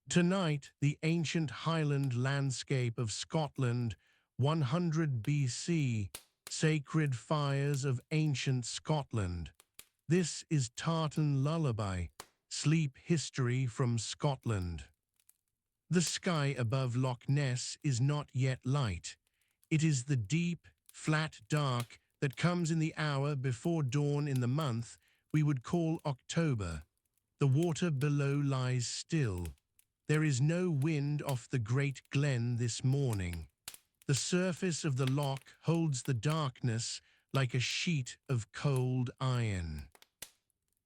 Tonight, the ancient highland landscape of Scotland, 100 BC, sacred fires of ancient Scotland. This is Tartan Lullaby, sleep history from Scotland. The sky above Loch Ness is not yet light. It is the deep, flat dark that comes in the hour before dawn in the month we would call October. The water below lies still. There is no wind off the great glen this morning. The surface of the loch holds the darkness like a sheet of cold iron.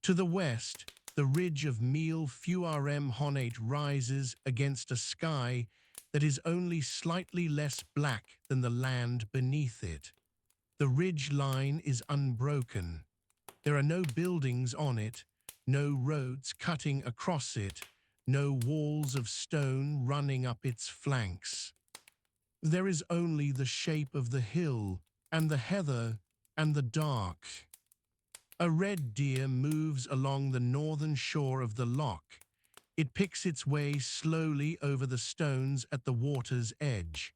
To the west, the ridge of Meal Fuarem Honate rises against a sky that is only slightly less black than the land beneath it. The ridge line is unbroken. There are no buildings on it, no roads cutting across it, no walls of stone running up its flanks. There is only the shape of the hill, and the heather, and the dark. A red deer moves along the northern shore of the loch. It picks its way slowly over the stones at the water's edge.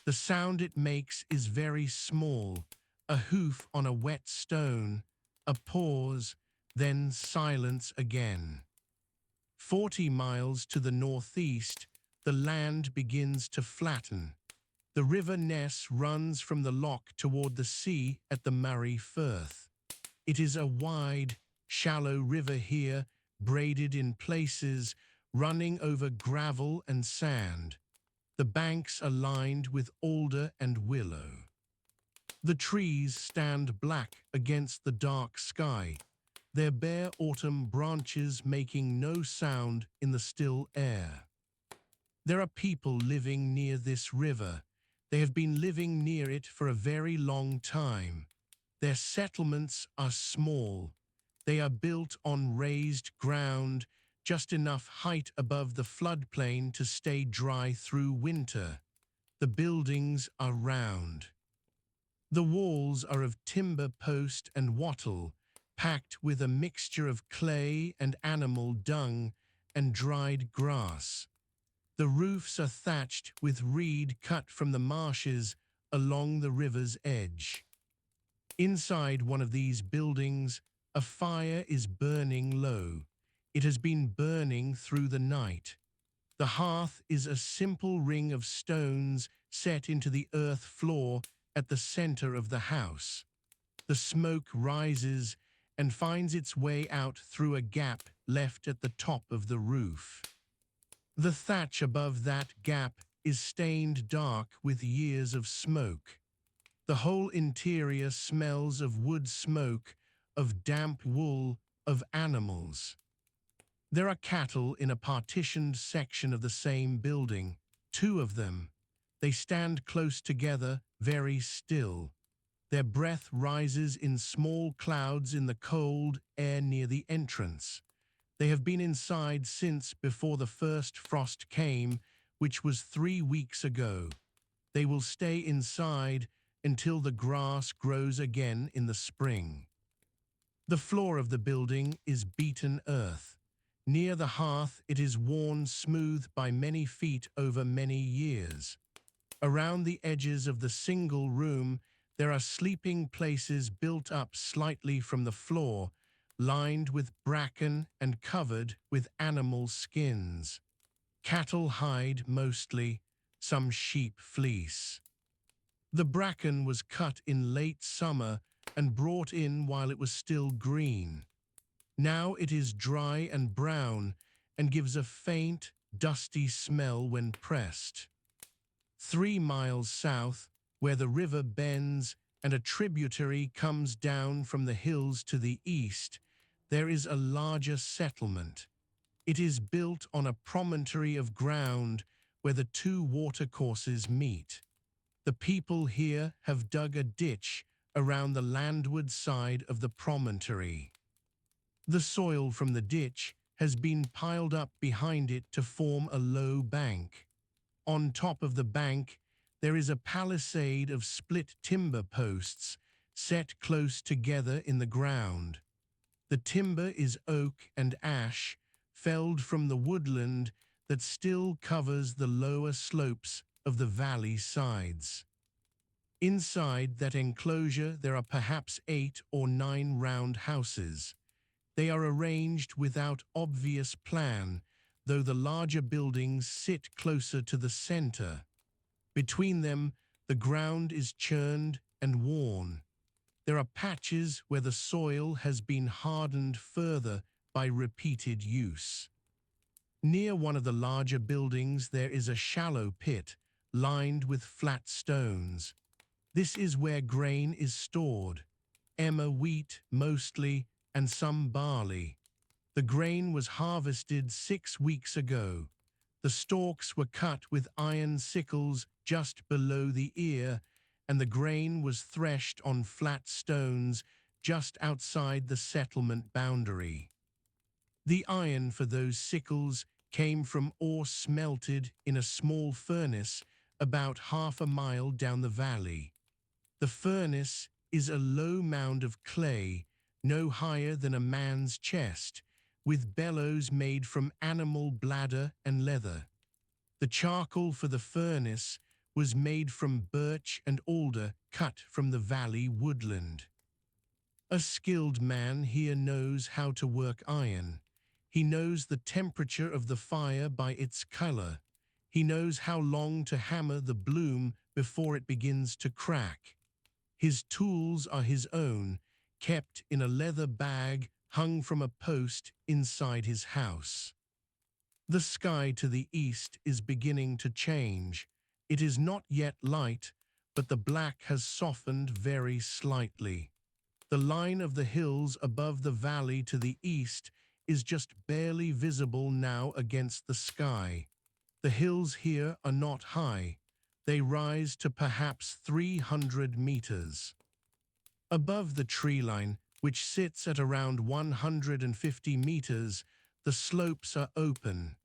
The sound it makes is very small, a hoof on a wet stone, a pause, then silence again. 40 miles to the northeast, the land begins to flatten. The River Ness runs from the loch toward the sea at the Murray Firth. It is a wide, shallow river here, braided in places, running over gravel and sand. The banks are lined with alder and willow. The trees stand black against the dark sky, their bare autumn branches making no sound in the still air. There are people living near this river. They have been living near it for a very long time. Their settlements are small. They are built on raised ground, just enough height above the floodplain to stay dry through winter. The buildings are round. The walls are of timber post and wattle, packed with a mixture of clay and animal dung and dried grass. The roofs are thatched with reed cut from the marshes along the river's edge. Inside one of these buildings, a fire is burning low. It has been burning through the night. The hearth is a simple ring of stones set into the earth floor at the center of the house. The smoke rises and finds its way out through a gap left at the top of the roof. The thatch above that gap is stained dark with years of smoke. The whole interior smells of wood smoke, of damp wool, of animals. There are cattle in a partitioned section of the same building, 2 of them. They stand close together, very still. Their breath rises in small clouds in the cold air near the entrance. They have been inside since before the first frost came, which was 3 weeks ago. They will stay inside until the grass grows again in the spring. The floor of the building is beaten earth. Near the hearth it is worn smooth by many feet over many years. Around the edges of the single room, there are sleeping places built up slightly from the floor, lined with bracken and covered with animal skins. Cattle hide mostly, some sheep fleece. The bracken was cut in late summer and brought in while it was still green. Now it is dry and brown and gives a faint, dusty smell when pressed. 3 miles south, where the river bends and a tributary comes down from the hills to the east, there is a larger settlement. It is built on a promontory of ground where the 2 watercourses meet. The people here have dug a ditch around the landward side of the promontory. The soil from the ditch has been piled up behind it to form a low bank. On top of the bank, there is a palisade of split timber posts set close together in the ground. The timber is oak and ash, felled from the woodland that still covers the lower slopes of the valley sides. Inside that enclosure there are perhaps 8 or 9 round houses. They are arranged without obvious plan, though the larger buildings sit closer to the center. Between them, the ground is churned and worn. There are patches where the soil has been hardened further by repeated use. Near one of the larger buildings there is a shallow pit, lined with flat stones. This is where grain is stored. Emmer wheat, mostly, and some barley. The grain was harvested 6 weeks ago. The stalks were cut with iron sickles just below the ear, and the grain was threshed on flat stones just outside the settlement boundary. The iron for those sickles came from ore smelted in a small furnace about half a mile down the valley. The furnace is a low mound of clay, no higher than a man's chest, with bellows made from animal bladder and leather. The charcoal for the furnace was made from birch and alder cut from the valley woodland. A skilled man here knows how to work iron. He knows the temperature of the fire by its color. He knows how long to hammer the bloom before it begins to crack. His tools are his own, kept in a leather bag hung from a post inside his house. The sky to the east is beginning to change. It is not yet light, but the black has softened very slightly. The line of the hills above the valley to the east is just barely visible now against the sky. The hills here are not high. They rise to perhaps 300 meters. Above the tree line, which sits at around 150 meters, the slopes are open.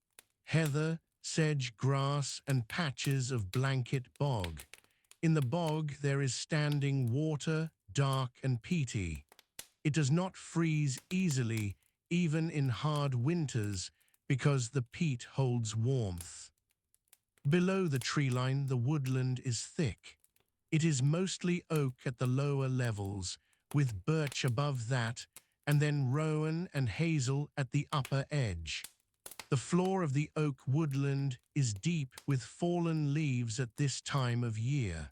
Heather, sedge grass, and patches of blanket bog. In the bog there is standing water, dark and peaty. It does not freeze easily, even in hard winters, because the peat holds warmth. Below the tree line, the woodland is thick. It is mostly oak at the lower levels, with birch above that, and then rowan and hazel at the upper edge. The floor of the oak woodland is deep with fallen leaves at this time of year.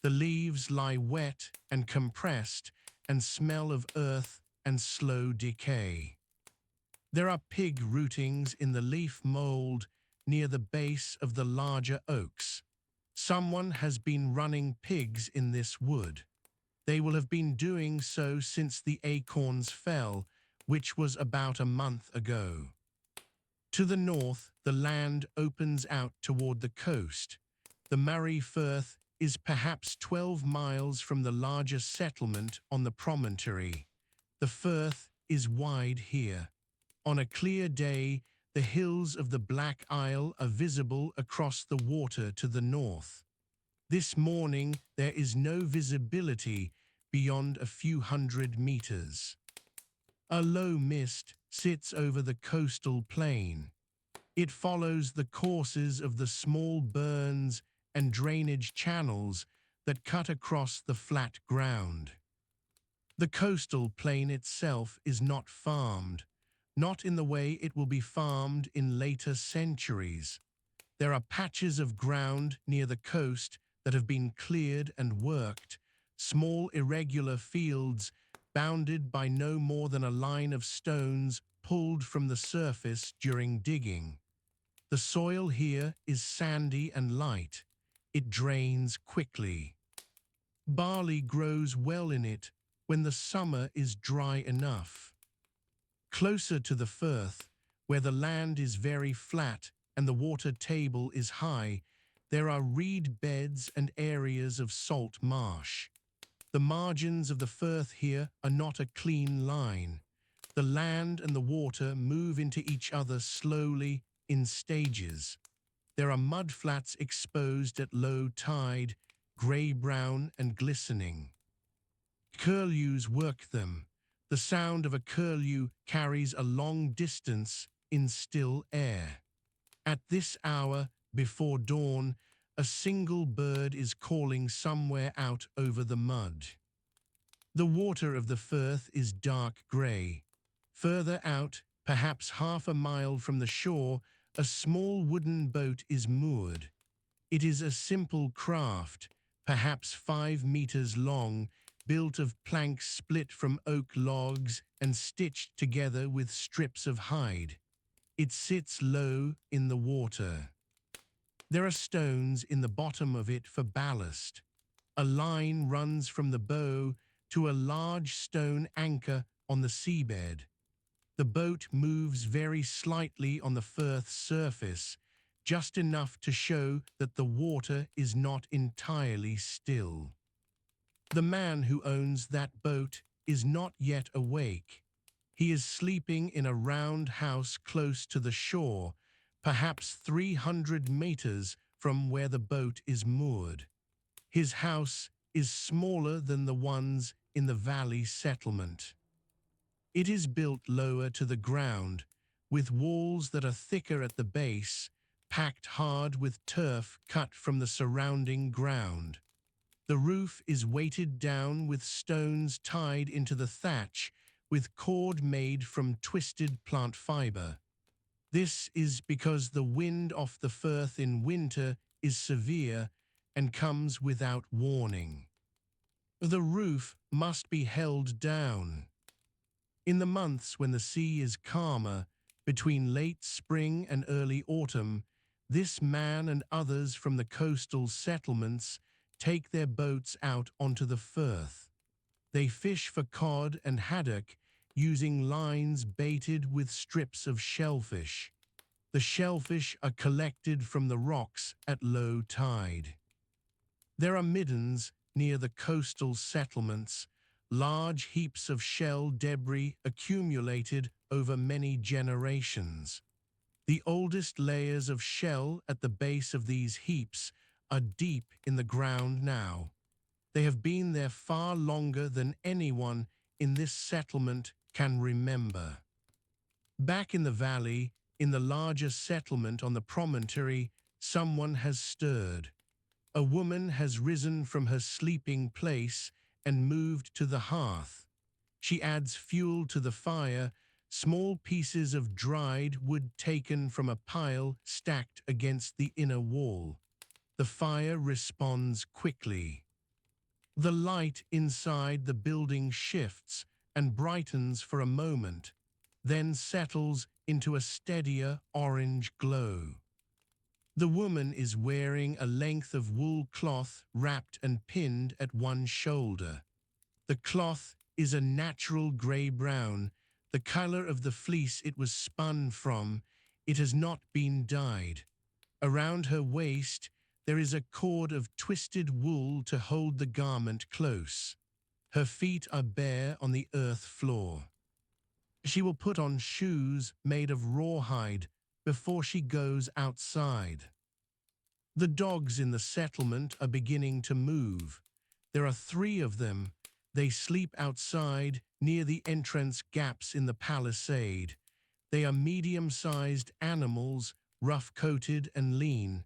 The leaves lie wet and compressed and smell of earth and slow decay. There are pig rootings in the leaf mold near the base of the larger oaks. Someone has been running pigs in this wood. They will have been doing so since the acorns fell, which was about a month ago. To the north, the land opens out toward the coast. The Murray Firth is perhaps 12 miles from the larger settlement on the promontory. The firth is wide here. On a clear day, the hills of the Black Isle are visible across the water to the north. This morning, there is no visibility beyond a few hundred meters. A low mist sits over the coastal plain. It follows the courses of the small burns and drainage channels that cut across the flat ground. The coastal plain itself is not farmed, not in the way it will be farmed in later centuries. There are patches of ground near the coast that have been cleared and worked, small irregular fields bounded by no more than a line of stones pulled from the surface during digging. The soil here is sandy and light. It drains quickly. Barley grows well in it when the summer is dry enough. Closer to the firth, where the land is very flat and the water table is high, there are reed beds and areas of salt marsh. The margins of the firth here are not a clean line. The land and the water move into each other slowly in stages. There are mudflats exposed at low tide, grey-brown and glistening. Curlews work them. The sound of a curlew carries a long distance in still air. At this hour, before dawn, a single bird is calling somewhere out over the mud. The water of the firth is dark grey. Further out, perhaps half a mile from the shore, a small wooden boat is moored. It is a simple craft, perhaps 5 meters long, built of planks split from oak logs and stitched together with strips of hide. It sits low in the water. There are stones in the bottom of it for ballast. A line runs from the bow to a large stone anchor on the seabed. The boat moves very slightly on the firth's surface, just enough to show that the water is not entirely still. The man who owns that boat is not yet awake. He is sleeping in a round house close to the shore, perhaps 300 meters from where the boat is moored. His house is smaller than the ones in the valley settlement. It is built lower to the ground, with walls that are thicker at the base, packed hard with turf cut from the surrounding ground. The roof is weighted down with stones tied into the thatch, with cord made from twisted plant fiber. This is because the wind off the firth in winter is severe and comes without warning. The roof must be held down. In the months when the sea is calmer, between late spring and early autumn, this man and others from the coastal settlements take their boats out onto the firth. They fish for cod and haddock using lines baited with strips of shellfish. The shellfish are collected from the rocks at low tide. There are middens near the coastal settlements, large heaps of shell debris accumulated over many generations. The oldest layers of shell at the base of these heaps are deep in the ground now. They have been there far longer than anyone in this settlement can remember. Back in the valley, in the larger settlement on the promontory, someone has stirred. A woman has risen from her sleeping place and moved to the hearth. She adds fuel to the fire, small pieces of dried wood taken from a pile stacked against the inner wall. The fire responds quickly. The light inside the building shifts and brightens for a moment, then settles into a steadier orange glow. The woman is wearing a length of wool cloth wrapped and pinned at one shoulder. The cloth is a natural grey-brown, the color of the fleece it was spun from. It has not been dyed. Around her waist, there is a cord of twisted wool to hold the garment close. Her feet are bare on the earth floor. She will put on shoes made of rawhide before she goes outside. The dogs in the settlement are beginning to move. There are 3 of them. They sleep outside near the entrance gaps in the palisade. They are medium-sized animals, rough-coated and lean.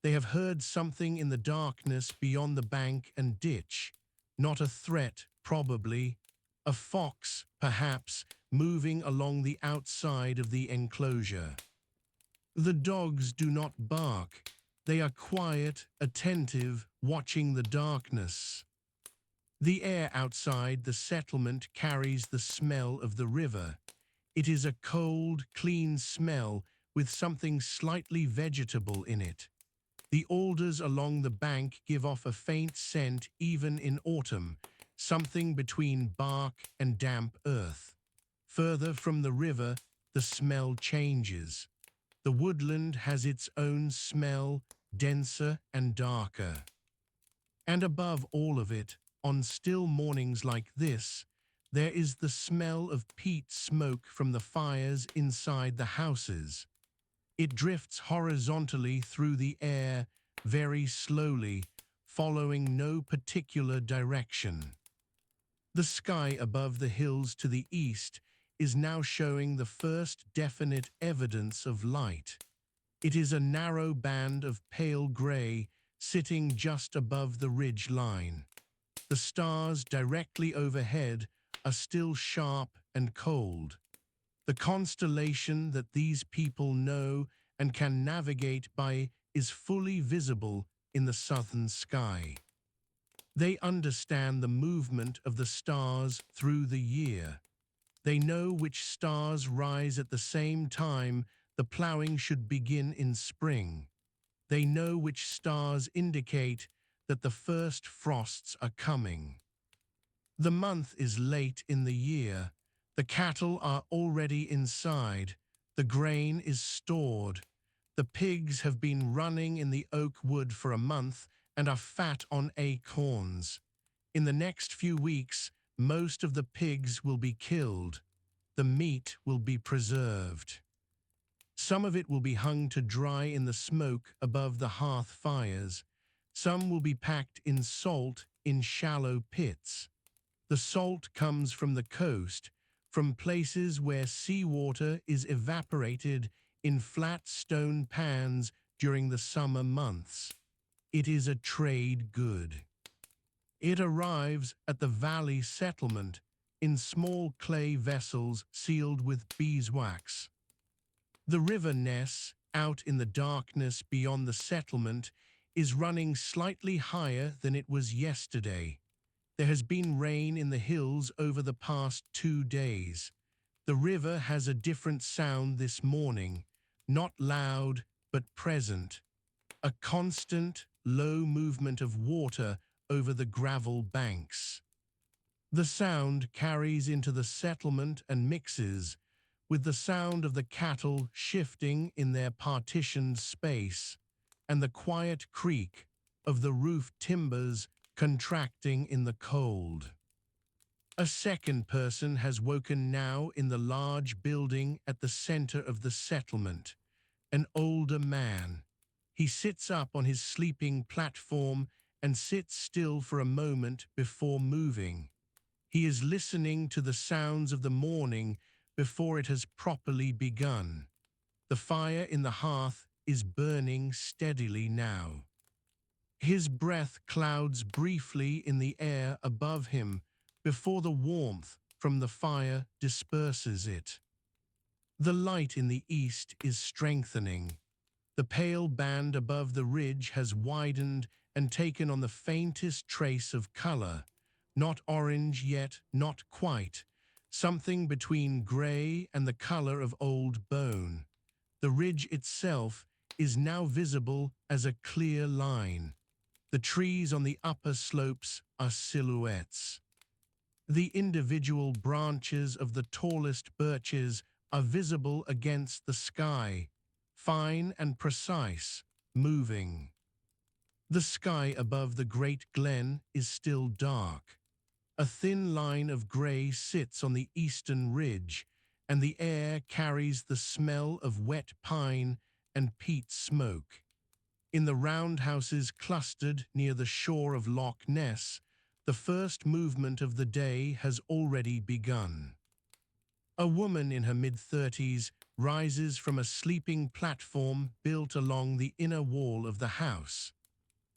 They have heard something in the darkness beyond the bank and ditch. Not a threat, probably. A fox, perhaps, moving along the outside of the enclosure. The dogs do not bark. They are quiet, attentive, watching the darkness. The air outside the settlement carries the smell of the river. It is a cold, clean smell with something slightly vegetable in it. The alders along the bank give off a faint scent even in autumn, something between bark and damp earth. Further from the river, the smell changes. The woodland has its own smell, denser and darker. And above all of it, on still mornings like this, there is the smell of peat smoke from the fires inside the houses. It drifts horizontally through the air, very slowly, following no particular direction. The sky above the hills to the east is now showing the first definite evidence of light. It is a narrow band of pale grey sitting just above the ridge line. The stars directly overhead are still sharp and cold. The constellation that these people know and can navigate by is fully visible in the southern sky. They understand the movement of the stars through the year. They know which stars rise at the same time the ploughing should begin in spring. They know which stars indicate that the first frosts are coming. The month is late in the year. The cattle are already inside. The grain is stored. The pigs have been running in the oak wood for a month and are fat on acorns. In the next few weeks, most of the pigs will be killed. The meat will be preserved. Some of it will be hung to dry in the smoke above the hearth fires. Some will be packed in salt in shallow pits. The salt comes from the coast, from places where seawater is evaporated in flat stone pans during the summer months. It is a trade good. It arrives at the valley settlement in small clay vessels sealed with beeswax. The river Ness, out in the darkness beyond the settlement, is running slightly higher than it was yesterday. There has been rain in the hills over the past 2 days. The river has a different sound this morning, not loud but present. A constant, low movement of water over the gravel banks. The sound carries into the settlement and mixes with the sound of the cattle shifting in their partitioned space and the quiet creak of the roof timbers contracting in the cold. A second person has woken now in the large building at the center of the settlement, an older man. He sits up on his sleeping platform and sits still for a moment before moving. He is listening to the sounds of the morning before it has properly begun. The fire in the hearth is burning steadily now. His breath clouds briefly in the air above him before the warmth from the fire disperses it. The light in the east is strengthening. The pale band above the ridge has widened and taken on the faintest trace of color, not orange yet, not quite, something between gray and the color of old bone. The ridge itself is now visible as a clear line. The trees on the upper slopes are silhouettes. The individual branches of the tallest birches are visible against the sky, fine and precise, moving. The sky above the great glen is still dark. A thin line of gray sits on the eastern ridge, and the air carries the smell of wet pine and peat smoke. In the roundhouses clustered near the shore of Loch Ness, the first movement of the day has already begun. A woman in her mid-30s rises from a sleeping platform built along the inner wall of the house.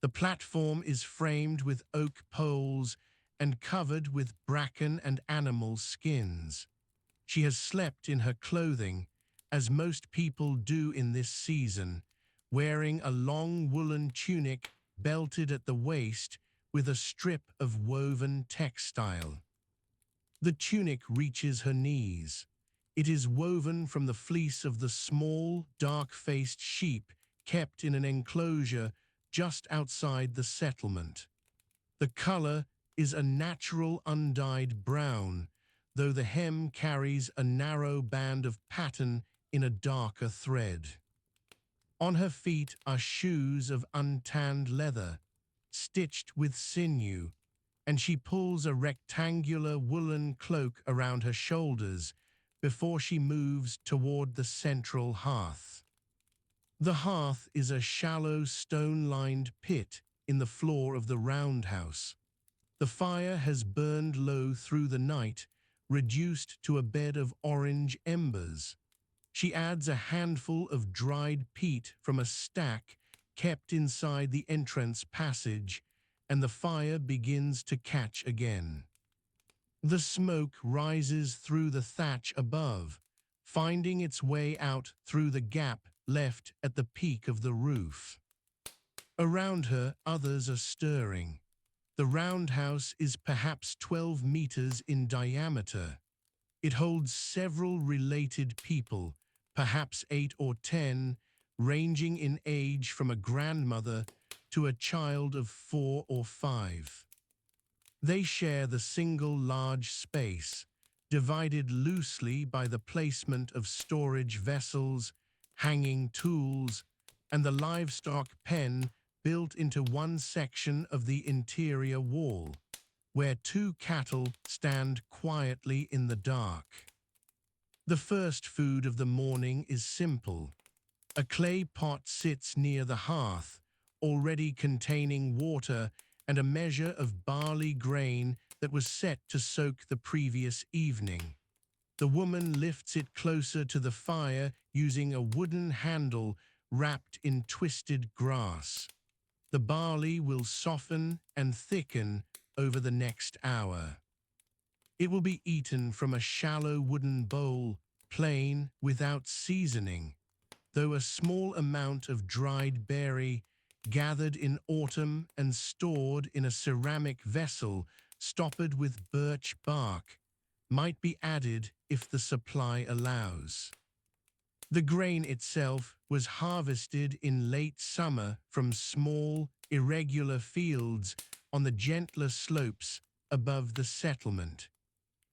The platform is framed with oak poles and covered with bracken and animal skins. She has slept in her clothing, as most people do in this season, wearing a long woolen tunic belted at the waist with a strip of woven textile. The tunic reaches her knees. It is woven from the fleece of the small, dark-faced sheep kept in an enclosure just outside the settlement. The color is a natural undyed brown, though the hem carries a narrow band of pattern in a darker thread. On her feet are shoes of untanned leather, stitched with sinew, and she pulls a rectangular woolen cloak around her shoulders before she moves toward the central hearth. The hearth is a shallow stone-lined pit in the floor of the roundhouse. The fire has burned low through the night, reduced to a bed of orange embers. She adds a handful of dried peat from a stack kept inside the entrance passage, and the fire begins to catch again. The smoke rises through the thatch above, finding its way out through the gap left at the peak of the roof. Around her, others are stirring. The roundhouse is perhaps 12 meters in diameter. It holds several related people, perhaps 8 or 10, ranging in age from a grandmother to a child of 4 or 5. They share the single large space, divided loosely by the placement of storage vessels, hanging tools, and the livestock pen built into one section of the interior wall, where 2 cattle stand quietly in the dark. The first food of the morning is simple. A clay pot sits near the hearth, already containing water and a measure of barley grain that was set to soak the previous evening. The woman lifts it closer to the fire using a wooden handle wrapped in twisted grass. The barley will soften and thicken over the next hour. It will be eaten from a shallow wooden bowl, plain, without seasoning, though a small amount of dried berry, gathered in autumn and stored in a ceramic vessel stoppered with birch bark, might be added if the supply allows. The grain itself was harvested in late summer from small, irregular fields on the gentler slopes above the settlement.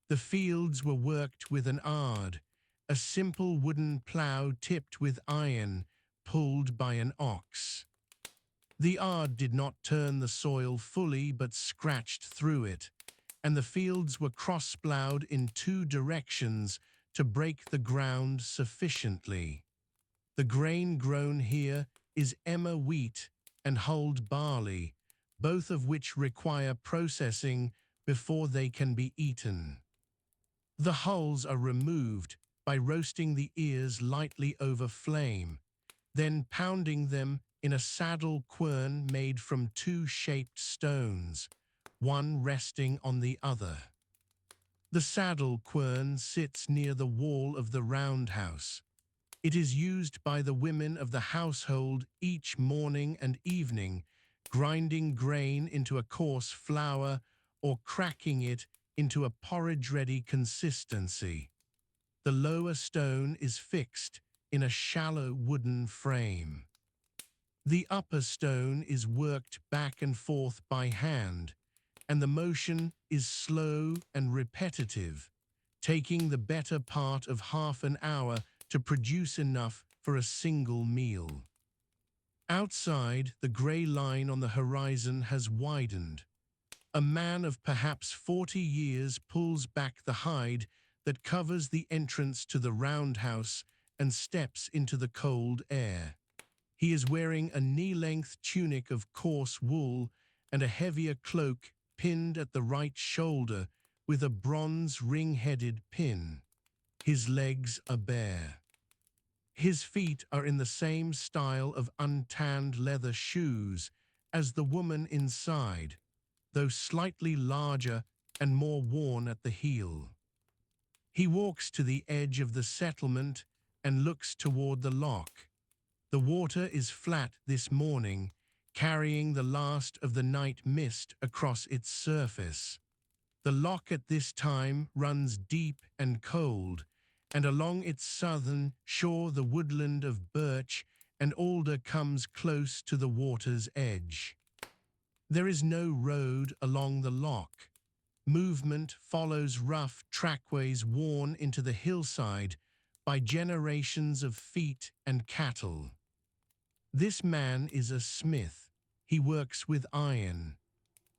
The fields were worked with an ard, a simple wooden plough tipped with iron, pulled by an ox. The ard did not turn the soil fully but scratched through it, and the fields were cross-ploughed in 2 directions to break the ground sufficiently. The grain grown here is emmer wheat and hulled barley, both of which require processing before they can be eaten. The hulls are removed by roasting the ears lightly over flame, then pounding them in a saddle quern made from 2 shaped stones, one resting on the other. The saddle quern sits near the wall of the roundhouse. It is used by the women of the household each morning and evening, grinding grain into a coarse flour or cracking it into a porridge-ready consistency. The lower stone is fixed in a shallow wooden frame. The upper stone is worked back and forth by hand, and the motion is slow and repetitive, taking the better part of half an hour to produce enough for a single meal. Outside, the grey line on the horizon has widened. A man of perhaps 40 years pulls back the hide that covers the entrance to the roundhouse and steps into the cold air. He is wearing a knee-length tunic of coarse wool and a heavier cloak pinned at the right shoulder with a bronze ring-headed pin. His legs are bare. His feet are in the same style of untanned leather shoes as the woman inside, though slightly larger and more worn at the heel. He walks to the edge of the settlement and looks toward the loch. The water is flat this morning, carrying the last of the night mist across its surface. The loch at this time runs deep and cold, and along its southern shore the woodland of birch and alder comes close to the water's edge. There is no road along the loch. Movement follows rough trackways worn into the hillside by generations of feet and cattle. This man is a smith. He works with iron.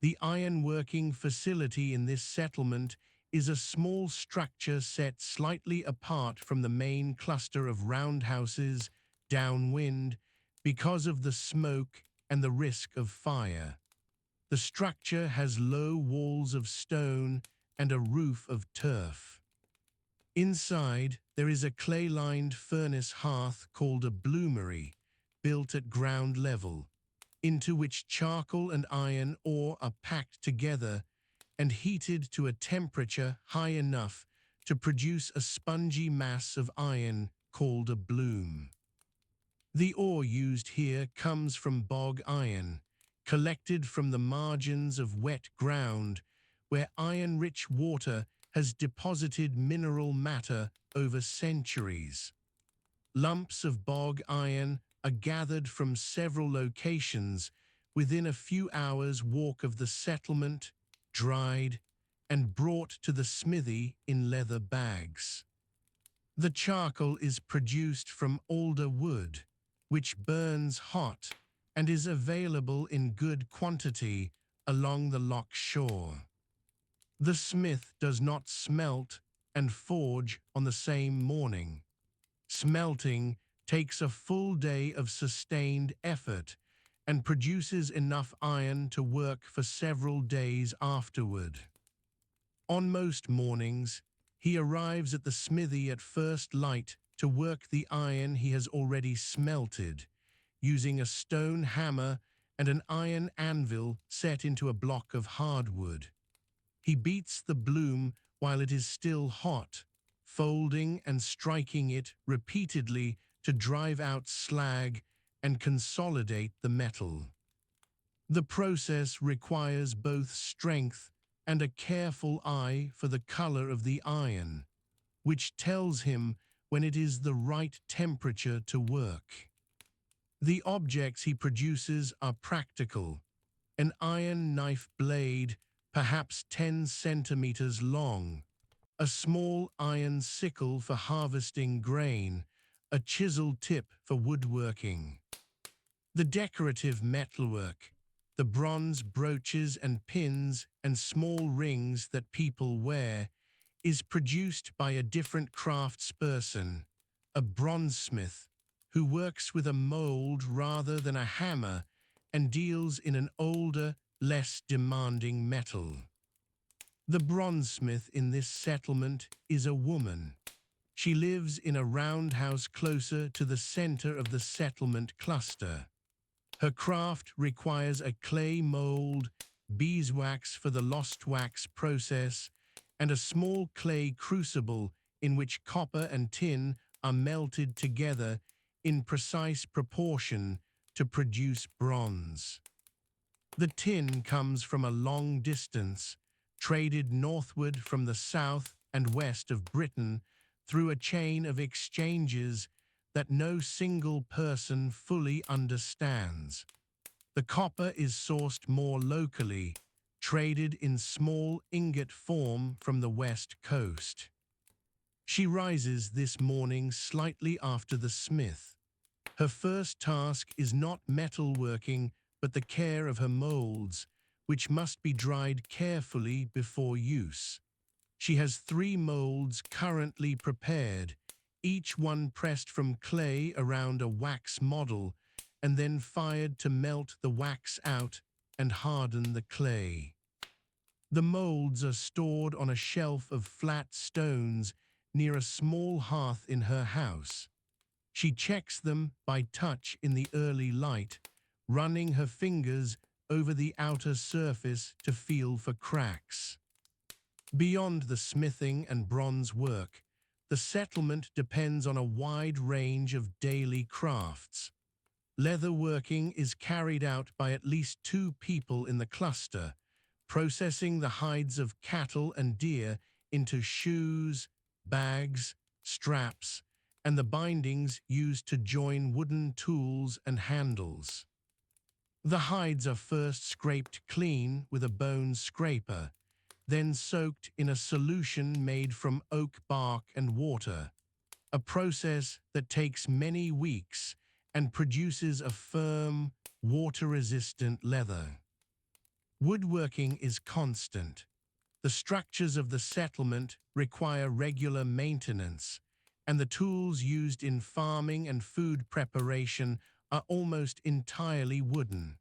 The iron-working facility in this settlement is a small structure set slightly apart from the main cluster of roundhouses downwind because of the smoke and the risk of fire. The structure has low walls of stone and a roof of turf. Inside, there is a clay-lined furnace hearth called a bloomery, built at ground level, into which charcoal and iron ore are packed together and heated to a temperature high enough to produce a spongy mass of iron called a bloom. The ore used here comes from bog iron, collected from the margins of wet ground, where iron-rich water has deposited mineral matter over centuries. Lumps of bog iron are gathered from several locations within a few hours' walk of the settlement, dried, and brought to the smithy in leather bags. The charcoal is produced from alder wood, which burns hot and is available in good quantity along the loch shore. The smith does not smelt and forge on the same morning. Smelting takes a full day of sustained effort and produces enough iron to work for several days afterward. On most mornings, he arrives at the smithy at first light to work the iron he has already smelted, using a stone hammer and an iron anvil set into a block of hardwood. He beats the bloom while it is still hot, folding and striking it repeatedly to drive out slag and consolidate the metal. The process requires both strength and a careful eye for the color of the iron, which tells him when it is the right temperature to work. The objects he produces are practical: an iron knife blade, perhaps 10 centimeters long, a small iron sickle for harvesting grain, a chisel tip for woodworking. The decorative metalwork, the bronze brooches and pins and small rings that people wear, is produced by a different craftsperson, a bronzesmith, who works with a mold rather than a hammer and deals in an older, less demanding metal. The bronzesmith in this settlement is a woman. She lives in a roundhouse closer to the center of the settlement cluster. Her craft requires a clay mold, beeswax for the lost wax process, and a small clay crucible in which copper and tin are melted together in precise proportion to produce bronze. The tin comes from a long distance, traded northward from the south and west of Britain through a chain of exchanges that no single person fully understands. The copper is sourced more locally, traded in small ingot form from the west coast. She rises this morning slightly after the smith. Her first task is not metalworking, but the care of her molds, which must be dried carefully before use. She has 3 molds currently prepared, each one pressed from clay around a wax model and then fired to melt the wax out and harden the clay. The molds are stored on a shelf of flat stones near a small hearth in her house. She checks them by touch in the early light, running her fingers over the outer surface to feel for cracks. Beyond the smithing and bronze work, the settlement depends on a wide range of daily crafts. Leatherworking is carried out by at least 2 people in the cluster, processing the hides of cattle and deer into shoes, bags, straps, and the bindings used to join wooden tools and handles. The hides are first scraped clean with a bone scraper, then soaked in a solution made from oak bark and water, a process that takes many weeks and produces a firm, water-resistant leather. Woodworking is constant. The structures of the settlement require regular maintenance, and the tools used in farming and food preparation are almost entirely wooden.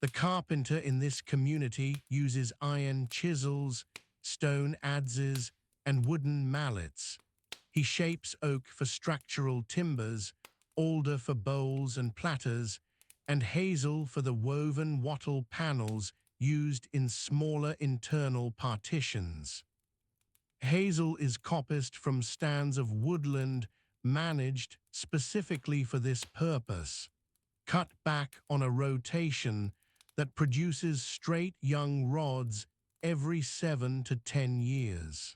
The carpenter in this community uses iron chisels, stone adzes, and wooden mallets. He shapes oak for structural timbers, alder for bowls and platters, and hazel for the woven wattle panels used in smaller internal partitions. Hazel is coppiced from stands of woodland managed specifically for this purpose, cut back on a rotation that produces straight young rods every 7 to 10 years.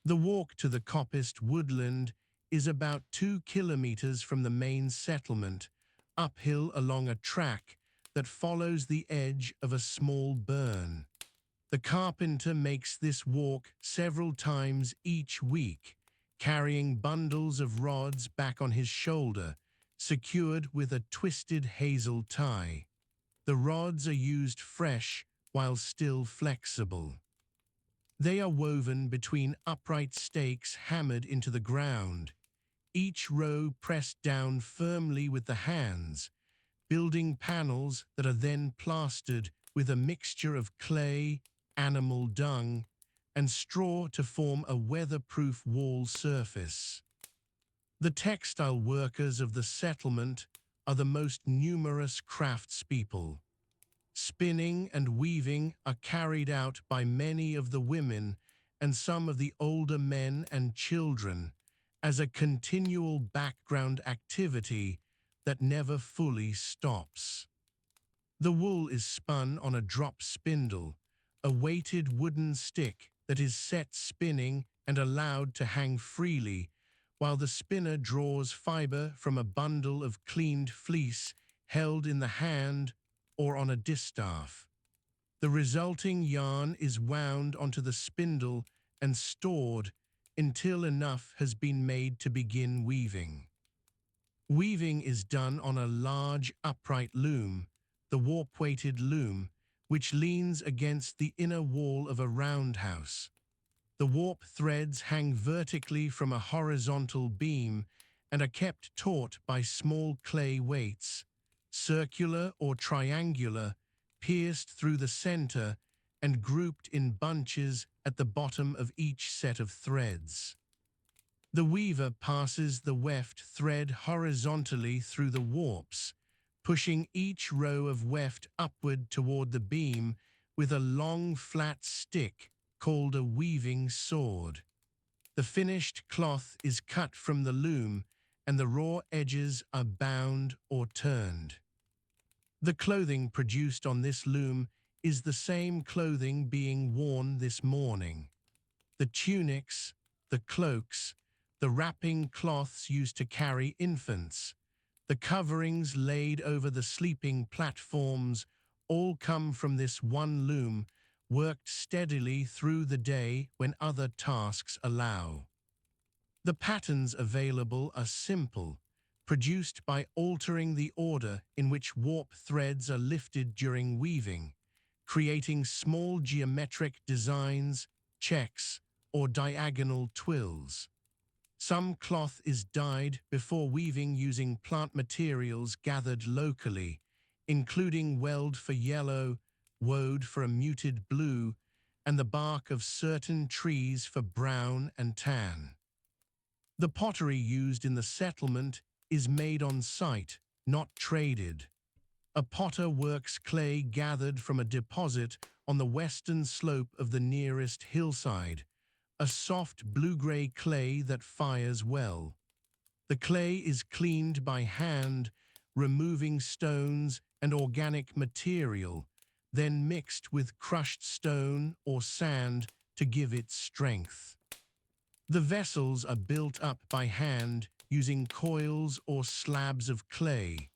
The walk to the coppiced woodland is about 2 kilometers from the main settlement, uphill along a track that follows the edge of a small burn. The carpenter makes this walk several times each week, carrying bundles of rods back on his shoulder, secured with a twisted hazel tie. The rods are used fresh while still flexible. They are woven between upright stakes hammered into the ground, each row pressed down firmly with the hands, building panels that are then plastered with a mixture of clay, animal dung, and straw to form a weatherproof wall surface. The textile workers of the settlement are the most numerous craftspeople. Spinning and weaving are carried out by many of the women and some of the older men and children as a continual background activity that never fully stops. The wool is spun on a drop spindle, a weighted wooden stick that is set spinning and allowed to hang freely, while the spinner draws fiber from a bundle of cleaned fleece held in the hand or on a distaff. The resulting yarn is wound onto the spindle and stored until enough has been made to begin weaving. Weaving is done on a large upright loom, the warp-weighted loom, which leans against the inner wall of a roundhouse. The warp threads hang vertically from a horizontal beam and are kept taut by small clay weights, circular or triangular, pierced through the center and grouped in bunches at the bottom of each set of threads. The weaver passes the weft thread horizontally through the warps, pushing each row of weft upward toward the beam with a long flat stick called a weaving sword. The finished cloth is cut from the loom and the raw edges are bound or turned. The clothing produced on this loom is the same clothing being worn this morning. The tunics, the cloaks, the wrapping cloths used to carry infants, the coverings laid over the sleeping platforms all come from this one loom, worked steadily through the day when other tasks allow. The patterns available are simple, produced by altering the order in which warp threads are lifted during weaving, creating small geometric designs, checks, or diagonal twills. Some cloth is dyed before weaving using plant materials gathered locally, including weld for yellow, woad for a muted blue, and the bark of certain trees for brown and tan. The pottery used in the settlement is made on site, not traded. A potter works clay gathered from a deposit on the western slope of the nearest hillside, a soft blue-gray clay that fires well. The clay is cleaned by hand, removing stones and organic material, then mixed with crushed stone or sand to give it strength. The vessels are built up by hand using coils or slabs of clay,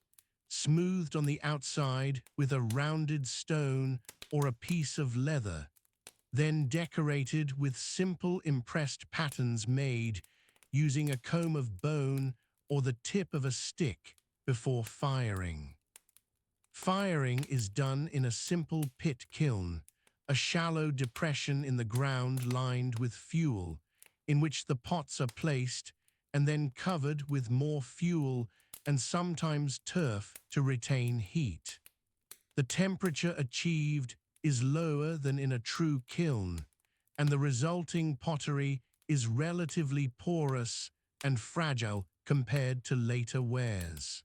smoothed on the outside with a rounded stone or a piece of leather, then decorated with simple impressed patterns made using a comb of bone or the tip of a stick before firing. Firing is done in a simple pit kiln, a shallow depression in the ground lined with fuel, in which the pots are placed and then covered with more fuel and sometimes turf to retain heat. The temperature achieved is lower than in a true kiln, and the resulting pottery is relatively porous and fragile compared to later wares.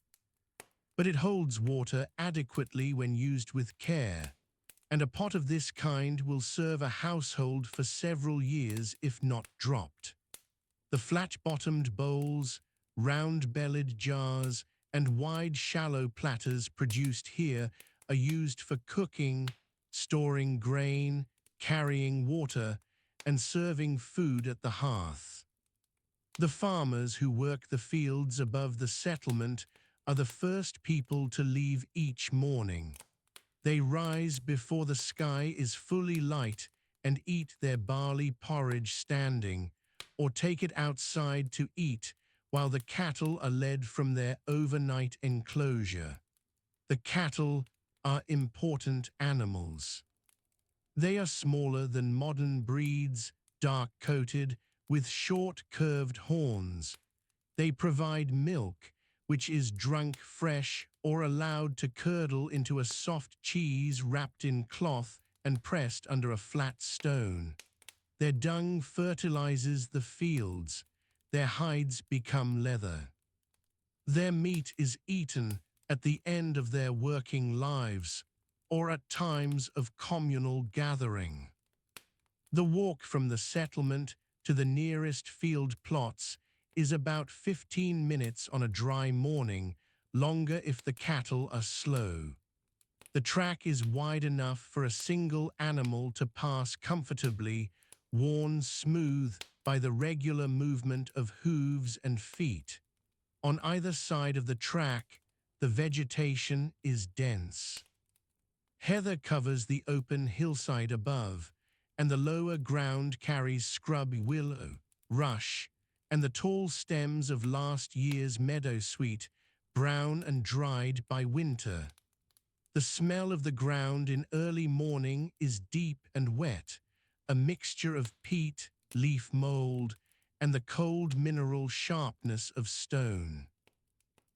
But it holds water adequately when used with care, and a pot of this kind will serve a household for several years if not dropped. The flat-bottomed bowls, round-bellied jars, and wide shallow platters produced here are used for cooking, storing grain, carrying water, and serving food at the hearth. The farmers who work the fields above the settlement are the first people to leave each morning. They rise before the sky is fully light and eat their barley porridge standing, or take it outside to eat while the cattle are led from their overnight enclosure. The cattle are important animals. They are smaller than modern breeds, dark-coated, with short curved horns. They provide milk, which is drunk fresh or allowed to curdle into a soft cheese wrapped in cloth and pressed under a flat stone. Their dung fertilizes the fields. Their hides become leather. Their meat is eaten at the end of their working lives or at times of communal gathering. The walk from the settlement to the nearest field plots is about 15 minutes on a dry morning, longer if the cattle are slow. The track is wide enough for a single animal to pass comfortably, worn smooth by the regular movement of hooves and feet. On either side of the track, the vegetation is dense. Heather covers the open hillside above, and the lower ground carries scrub willow, rush, and the tall stems of last year's meadowsweet, brown and dried by winter. The smell of the ground in early morning is deep and wet, a mixture of peat, leaf mold, and the cold mineral sharpness of stone.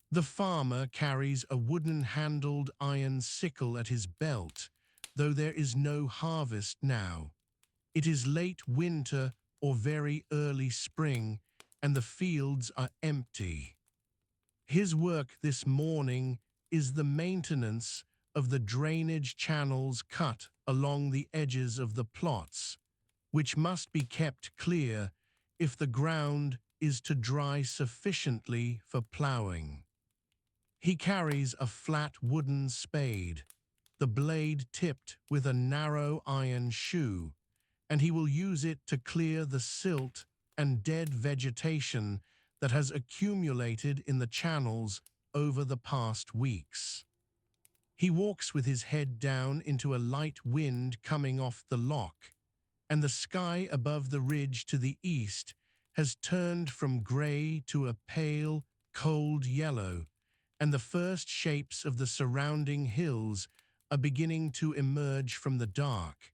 The farmer carries a wooden-handled iron sickle at his belt, though there is no harvest now. It is late winter or very early spring, and the fields are empty. His work this morning is the maintenance of the drainage channels cut along the edges of the plots, which must be kept clear if the ground is to dry sufficiently for ploughing. He carries a flat wooden spade, the blade tipped with a narrow iron shoe, and he will use it to clear the silt and dead vegetation that has accumulated in the channels over the past weeks. He walks with his head down into a light wind coming off the loch, and the sky above the ridge to the east has turned from grey to a pale, cold yellow, and the first shapes of the surrounding hills are beginning to emerge from the dark,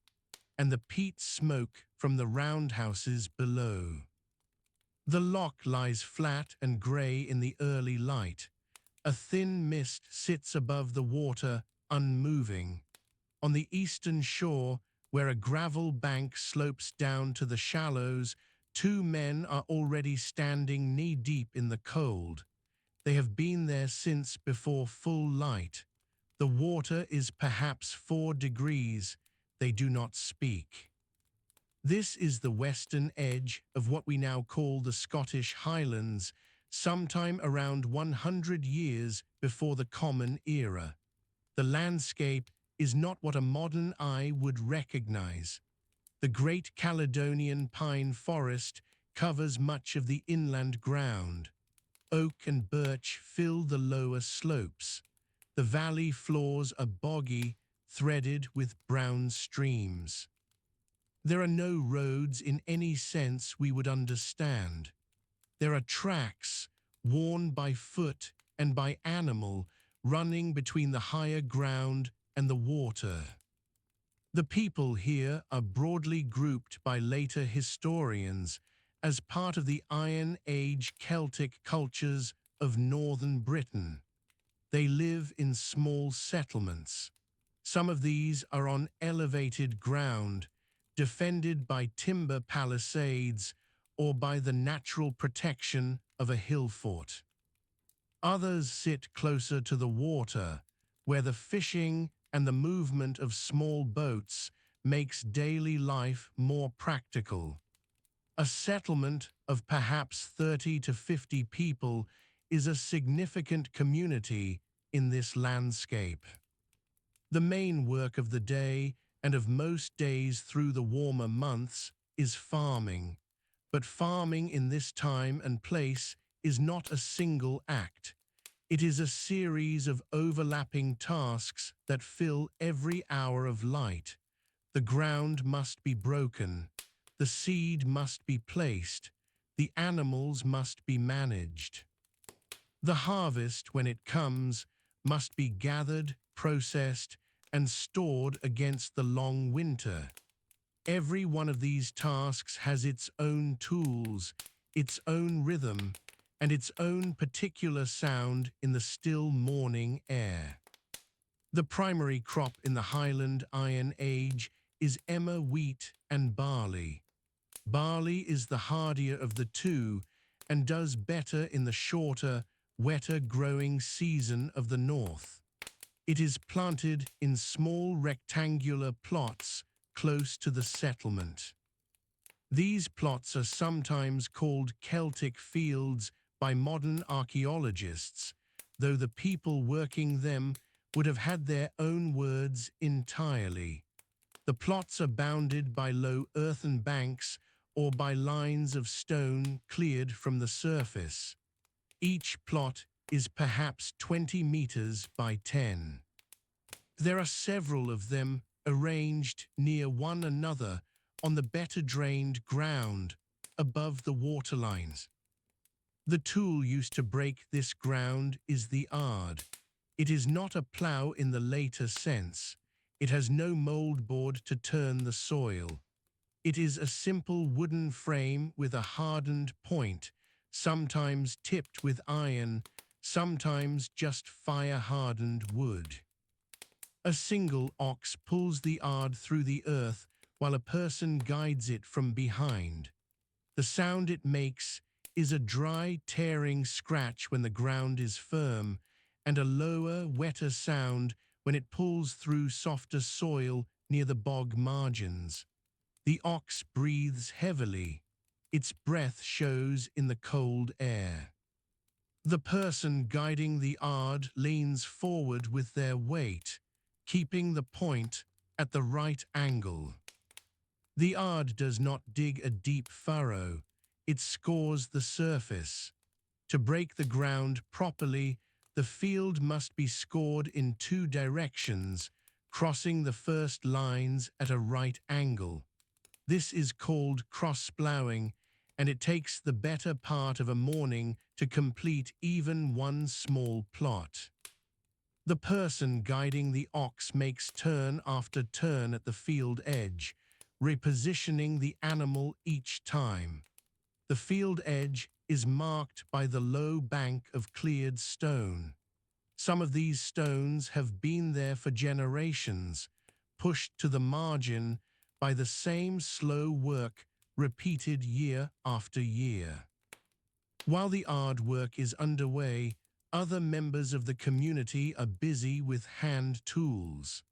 and the peat smoke from the roundhouses below. The loch lies flat and grey in the early light. A thin mist sits above the water, unmoving. On the eastern shore, where a gravel bank slopes down to the shallows, two men are already standing knee-deep in the cold. They have been there since before full light. The water is perhaps 4 degrees. They do not speak. This is the western edge of what we now call the Scottish Highlands, sometime around 100 years before the Common Era. The landscape is not what a modern eye would recognize. The Great Caledonian pine forest covers much of the inland ground. Oak and birch fill the lower slopes. The valley floors are boggy, threaded with brown streams. There are no roads in any sense we would understand. There are tracks, worn by foot and by animal, running between the higher ground and the water. The people here are broadly grouped by later historians as part of the Iron Age Celtic cultures of northern Britain. They live in small settlements. Some of these are on elevated ground, defended by timber palisades or by the natural protection of a hill fort. Others sit closer to the water, where the fishing and the movement of small boats makes daily life more practical. A settlement of perhaps 30 to 50 people is a significant community in this landscape. The main work of the day and of most days through the warmer months is farming. But farming in this time and place is not a single act. It is a series of overlapping tasks that fill every hour of light. The ground must be broken. The seed must be placed. The animals must be managed. The harvest, when it comes, must be gathered, processed, and stored against the long winter. Every one of these tasks has its own tools, its own rhythm, and its own particular sound in the still morning air. The primary crop in the Highland Iron Age is emmer wheat and barley. Barley is the hardier of the two and does better in the shorter, wetter growing season of the north. It is planted in small rectangular plots close to the settlement. These plots are sometimes called Celtic fields by modern archaeologists, though the people working them would have had their own words entirely. The plots are bounded by low earthen banks or by lines of stone cleared from the surface. Each plot is perhaps 20 meters by 10. There are several of them arranged near one another on the better drained ground above the waterlines. The tool used to break this ground is the ard. It is not a plough in the later sense. It has no moldboard to turn the soil. It is a simple wooden frame with a hardened point, sometimes tipped with iron, sometimes just fire-hardened wood. A single ox pulls the ard through the earth while a person guides it from behind. The sound it makes is a dry, tearing scratch when the ground is firm, and a lower, wetter sound when it pulls through softer soil near the bog margins. The ox breathes heavily. Its breath shows in the cold air. The person guiding the ard leans forward with their weight, keeping the point at the right angle. The ard does not dig a deep furrow, it scores the surface. To break the ground properly, the field must be scored in two directions, crossing the first lines at a right angle. This is called cross-ploughing, and it takes the better part of a morning to complete even one small plot. The person guiding the ox makes turn after turn at the field edge, repositioning the animal each time. The field edge is marked by the low bank of cleared stone. Some of these stones have been there for generations, pushed to the margin by the same slow work repeated year after year. While the ard work is underway, other members of the community are busy with hand tools.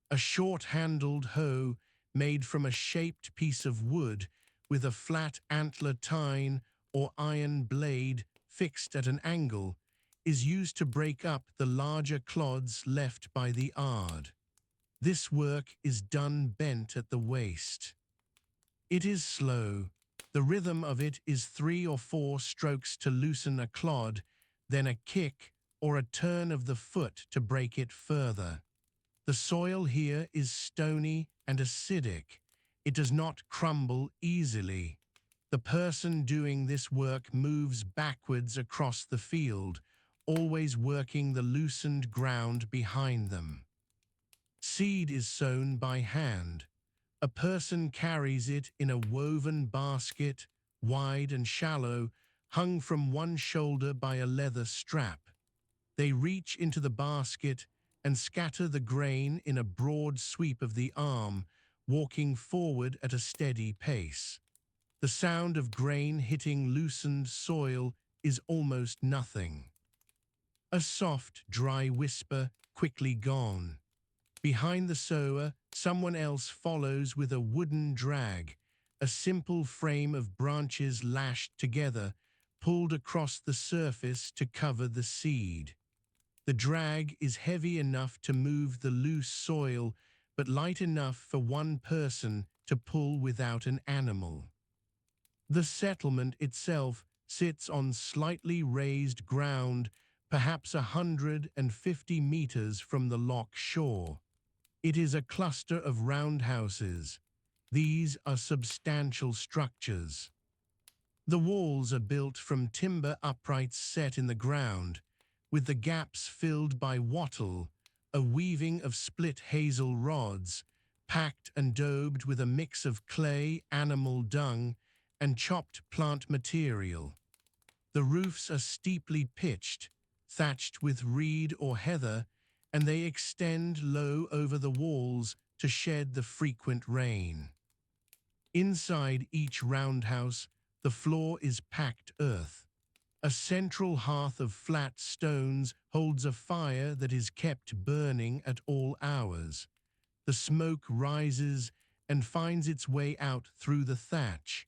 A short-handled hoe made from a shaped piece of wood with a flat antler tine or iron blade fixed at an angle is used to break up the larger clods left by the ard. This work is done bent at the waist. It is slow. The rhythm of it is 3 or 4 strokes to loosen a clod, then a kick or a turn of the foot to break it further. The soil here is stony and acidic. It does not crumble easily. The person doing this work moves backwards across the field, always working the loosened ground behind them. Seed is sown by hand. A person carries it in a woven basket, wide and shallow, hung from one shoulder by a leather strap. They reach into the basket and scatter the grain in a broad sweep of the arm, walking forward at a steady pace. The sound of grain hitting loosened soil is almost nothing. A soft, dry whisper, quickly gone. Behind the sower, someone else follows with a wooden drag, a simple frame of branches lashed together, pulled across the surface to cover the seed. The drag is heavy enough to move the loose soil, but light enough for one person to pull without an animal. The settlement itself sits on slightly raised ground, perhaps 150 meters from the loch shore. It is a cluster of roundhouses. These are substantial structures. The walls are built from timber uprights set in the ground, with the gaps filled by wattle, a weaving of split hazel rods, packed and daubed with a mix of clay, animal dung, and chopped plant material. The roofs are steeply pitched, thatched with reed or heather, and they extend low over the walls to shed the frequent rain. Inside each roundhouse, the floor is packed earth. A central hearth of flat stones holds a fire that is kept burning at all hours. The smoke rises and finds its way out through the thatch.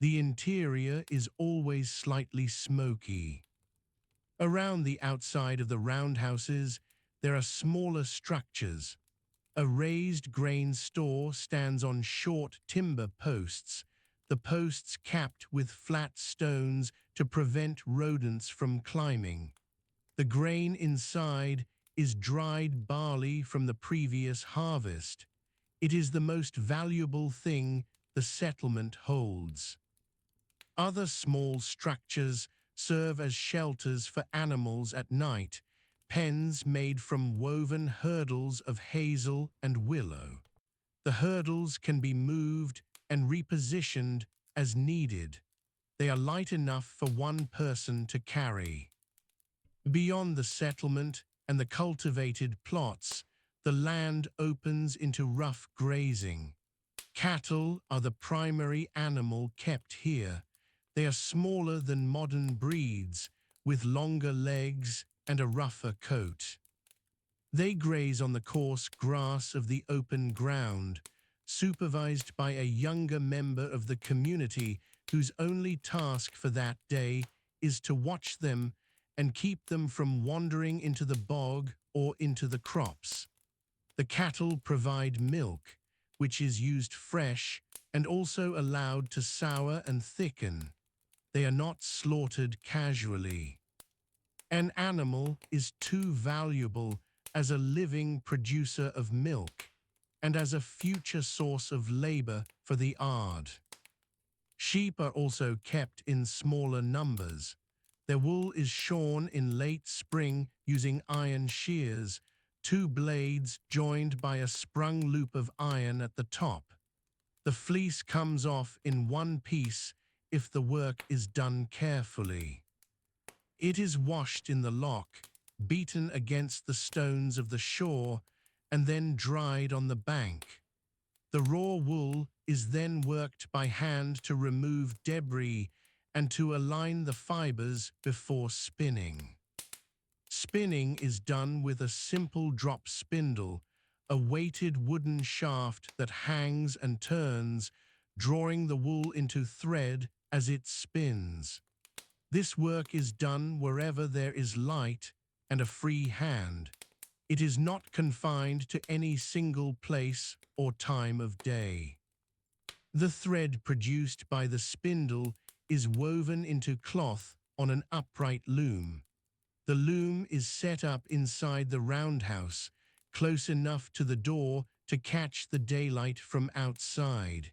The interior is always slightly smoky. Around the outside of the roundhouses, there are smaller structures. A raised grain store stands on short timber posts, the posts capped with flat stones to prevent rodents from climbing. The grain inside is dried barley from the previous harvest. It is the most valuable thing the settlement holds. Other small structures serve as shelters for animals at night, pens made from woven hurdles of hazel and willow. The hurdles can be moved and repositioned as needed. They are light enough for one person to carry. Beyond the settlement and the cultivated plots, the land opens into rough grazing. Cattle are the primary animal kept here. They are smaller than modern breeds, with longer legs and a rougher coat. They graze on the coarse grass of the open ground, supervised by a younger member of the community whose only task for that day is to watch them and keep them from wandering into the bog or into the crops. The cattle provide milk, which is used fresh and also allowed to sour and thicken. They are not slaughtered casually. An animal is too valuable as a living producer of milk and as a future source of labor for the Ard. Sheep are also kept in smaller numbers. Their wool is shorn in late spring using iron shears, two blades joined by a sprung loop of iron at the top. The fleece comes off in one piece if the work is done carefully. It is washed in the loch, beaten against the stones of the shore, and then dried on the bank. The raw wool is then worked by hand to remove debris and to align the fibers before spinning. Spinning is done with a simple drop spindle, a weighted wooden shaft that hangs and turns, drawing the wool into thread as it spins. This work is done wherever there is light and a free hand. It is not confined to any single place or time of day. The thread produced by the spindle is woven into cloth on an upright loom. The loom is set up inside the roundhouse, close enough to the door to catch the daylight from outside.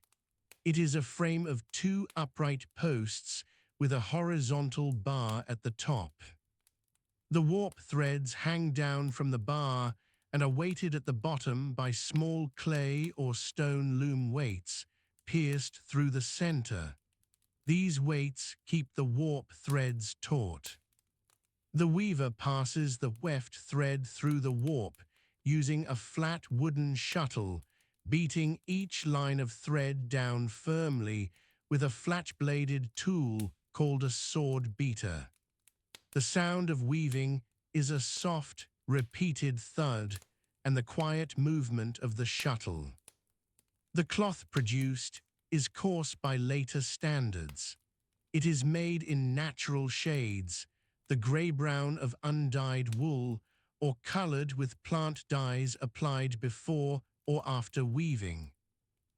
It is a frame of two upright posts with a horizontal bar at the top. The warp threads hang down from the bar and are weighted at the bottom by small clay or stone loom weights, pierced through the center. These weights keep the warp threads taut. The weaver passes the weft thread through the warp using a flat wooden shuttle, beating each line of thread down firmly with a flat-bladed tool called a sword beater. The sound of weaving is a soft, repeated thud and the quiet movement of the shuttle. The cloth produced is coarse by later standards. It is made in natural shades, the grey-brown of undyed wool, or colored with plant dyes applied before or after weaving.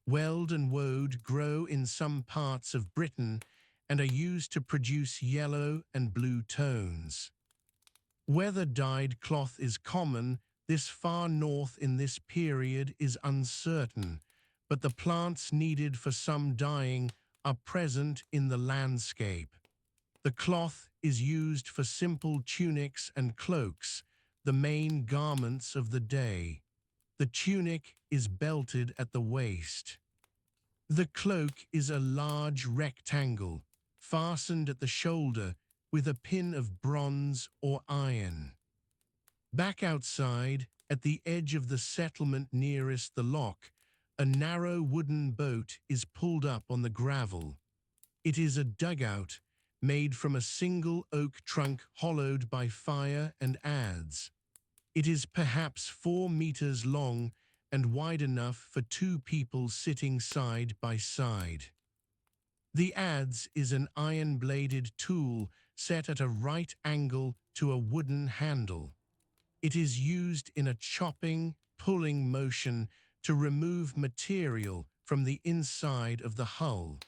Weld and woad grow in some parts of Britain and are used to produce yellow and blue tones. Whether dyed cloth is common this far north in this period is uncertain, but the plants needed for some dyeing are present in the landscape. The cloth is used for simple tunics and cloaks, the main garments of the day. The tunic is belted at the waist. The cloak is a large rectangle, fastened at the shoulder with a pin of bronze or iron. Back outside, at the edge of the settlement nearest the lock, a narrow wooden boat is pulled up on the gravel. It is a dugout made from a single oak trunk hollowed by fire and adze. It is perhaps 4 meters long and wide enough for 2 people sitting side by side. The adze is an iron-bladed tool set at a right angle to a wooden handle. It is used in a chopping, pulling motion to remove material from the inside of the hull.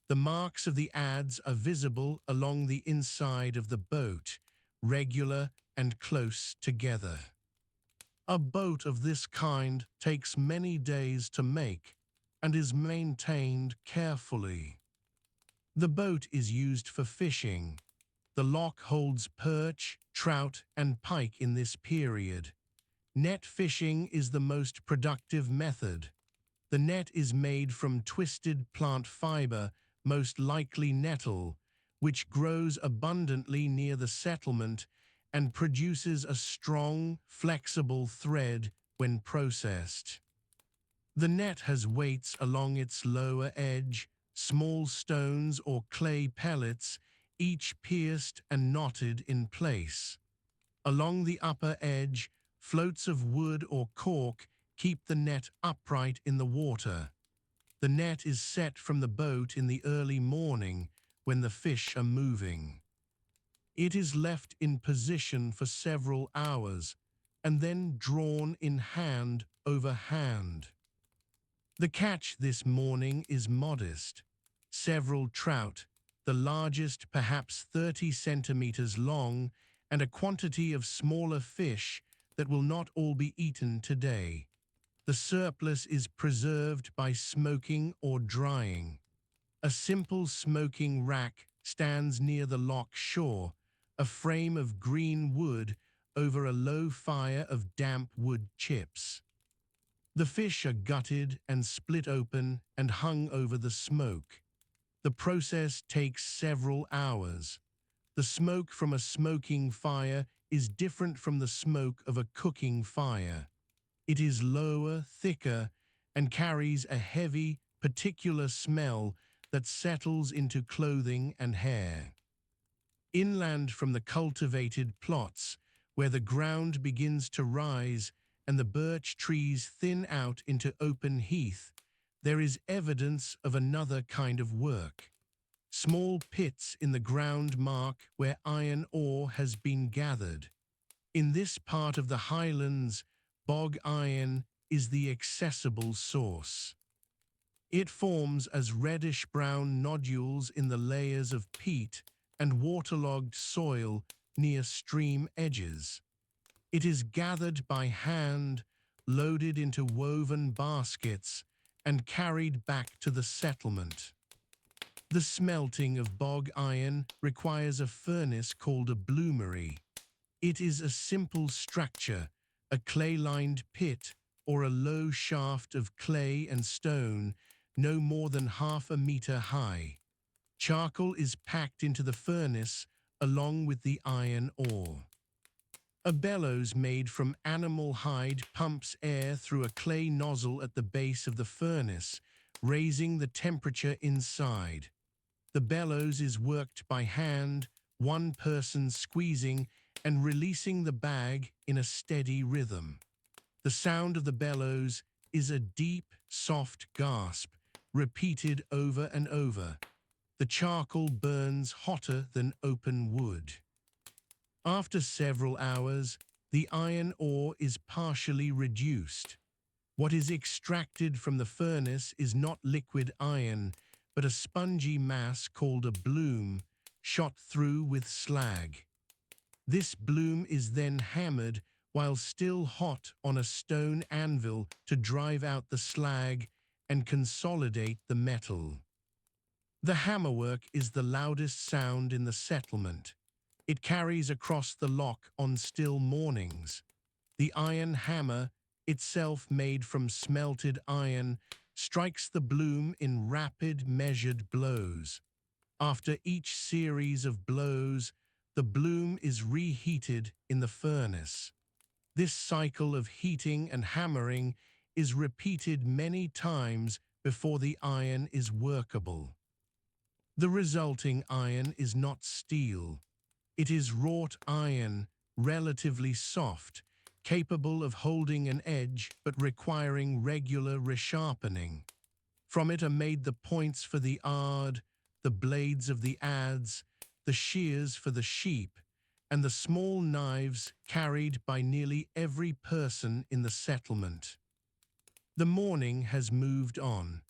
The marks of the adze are visible along the inside of the boat, regular and close together. A boat of this kind takes many days to make and is maintained carefully. The boat is used for fishing. The lock holds perch, trout, and pike in this period. Net fishing is the most productive method. The net is made from twisted plant fiber, most likely nettle, which grows abundantly near the settlement and produces a strong, flexible thread when processed. The net has weights along its lower edge, small stones or clay pellets, each pierced and knotted in place. Along the upper edge, floats of wood or cork keep the net upright in the water. The net is set from the boat in the early morning when the fish are moving. It is left in position for several hours and then drawn in hand over hand. The catch this morning is modest. Several trout, the largest perhaps 30 centimeters long, and a quantity of smaller fish that will not all be eaten today. The surplus is preserved by smoking or drying. A simple smoking rack stands near the lock shore, a frame of green wood over a low fire of damp wood chips. The fish are gutted and split open and hung over the smoke. The process takes several hours. The smoke from a smoking fire is different from the smoke of a cooking fire. It is lower, thicker, and carries a heavy, particular smell that settles into clothing and hair. Inland from the cultivated plots, where the ground begins to rise and the birch trees thin out into open heath, there is evidence of another kind of work. Small pits in the ground mark where iron ore has been gathered. In this part of the highlands, bog iron is the accessible source. It forms as reddish-brown nodules in the layers of peat and waterlogged soil near stream edges. It is gathered by hand, loaded into woven baskets, and carried back to the settlement. The smelting of bog iron requires a furnace called a bloomery. It is a simple structure, a clay-lined pit or a low shaft of clay and stone, no more than half a meter high. Charcoal is packed into the furnace along with the iron ore. A bellows made from animal hide pumps air through a clay nozzle at the base of the furnace, raising the temperature inside. The bellows is worked by hand, one person squeezing and releasing the bag in a steady rhythm. The sound of the bellows is a deep, soft gasp, repeated over and over. The charcoal burns hotter than open wood. After several hours, the iron ore is partially reduced. What is extracted from the furnace is not liquid iron, but a spongy mass called a bloom, shot through with slag. This bloom is then hammered while still hot on a stone anvil to drive out the slag and consolidate the metal. The hammerwork is the loudest sound in the settlement. It carries across the loch on still mornings. The iron hammer, itself made from smelted iron, strikes the bloom in rapid, measured blows. After each series of blows, the bloom is reheated in the furnace. This cycle of heating and hammering is repeated many times before the iron is workable. The resulting iron is not steel. It is wrought iron, relatively soft, capable of holding an edge but requiring regular resharpening. From it are made the points for the ard, the blades of the adze, the shears for the sheep, and the small knives carried by nearly every person in the settlement. The morning has moved on.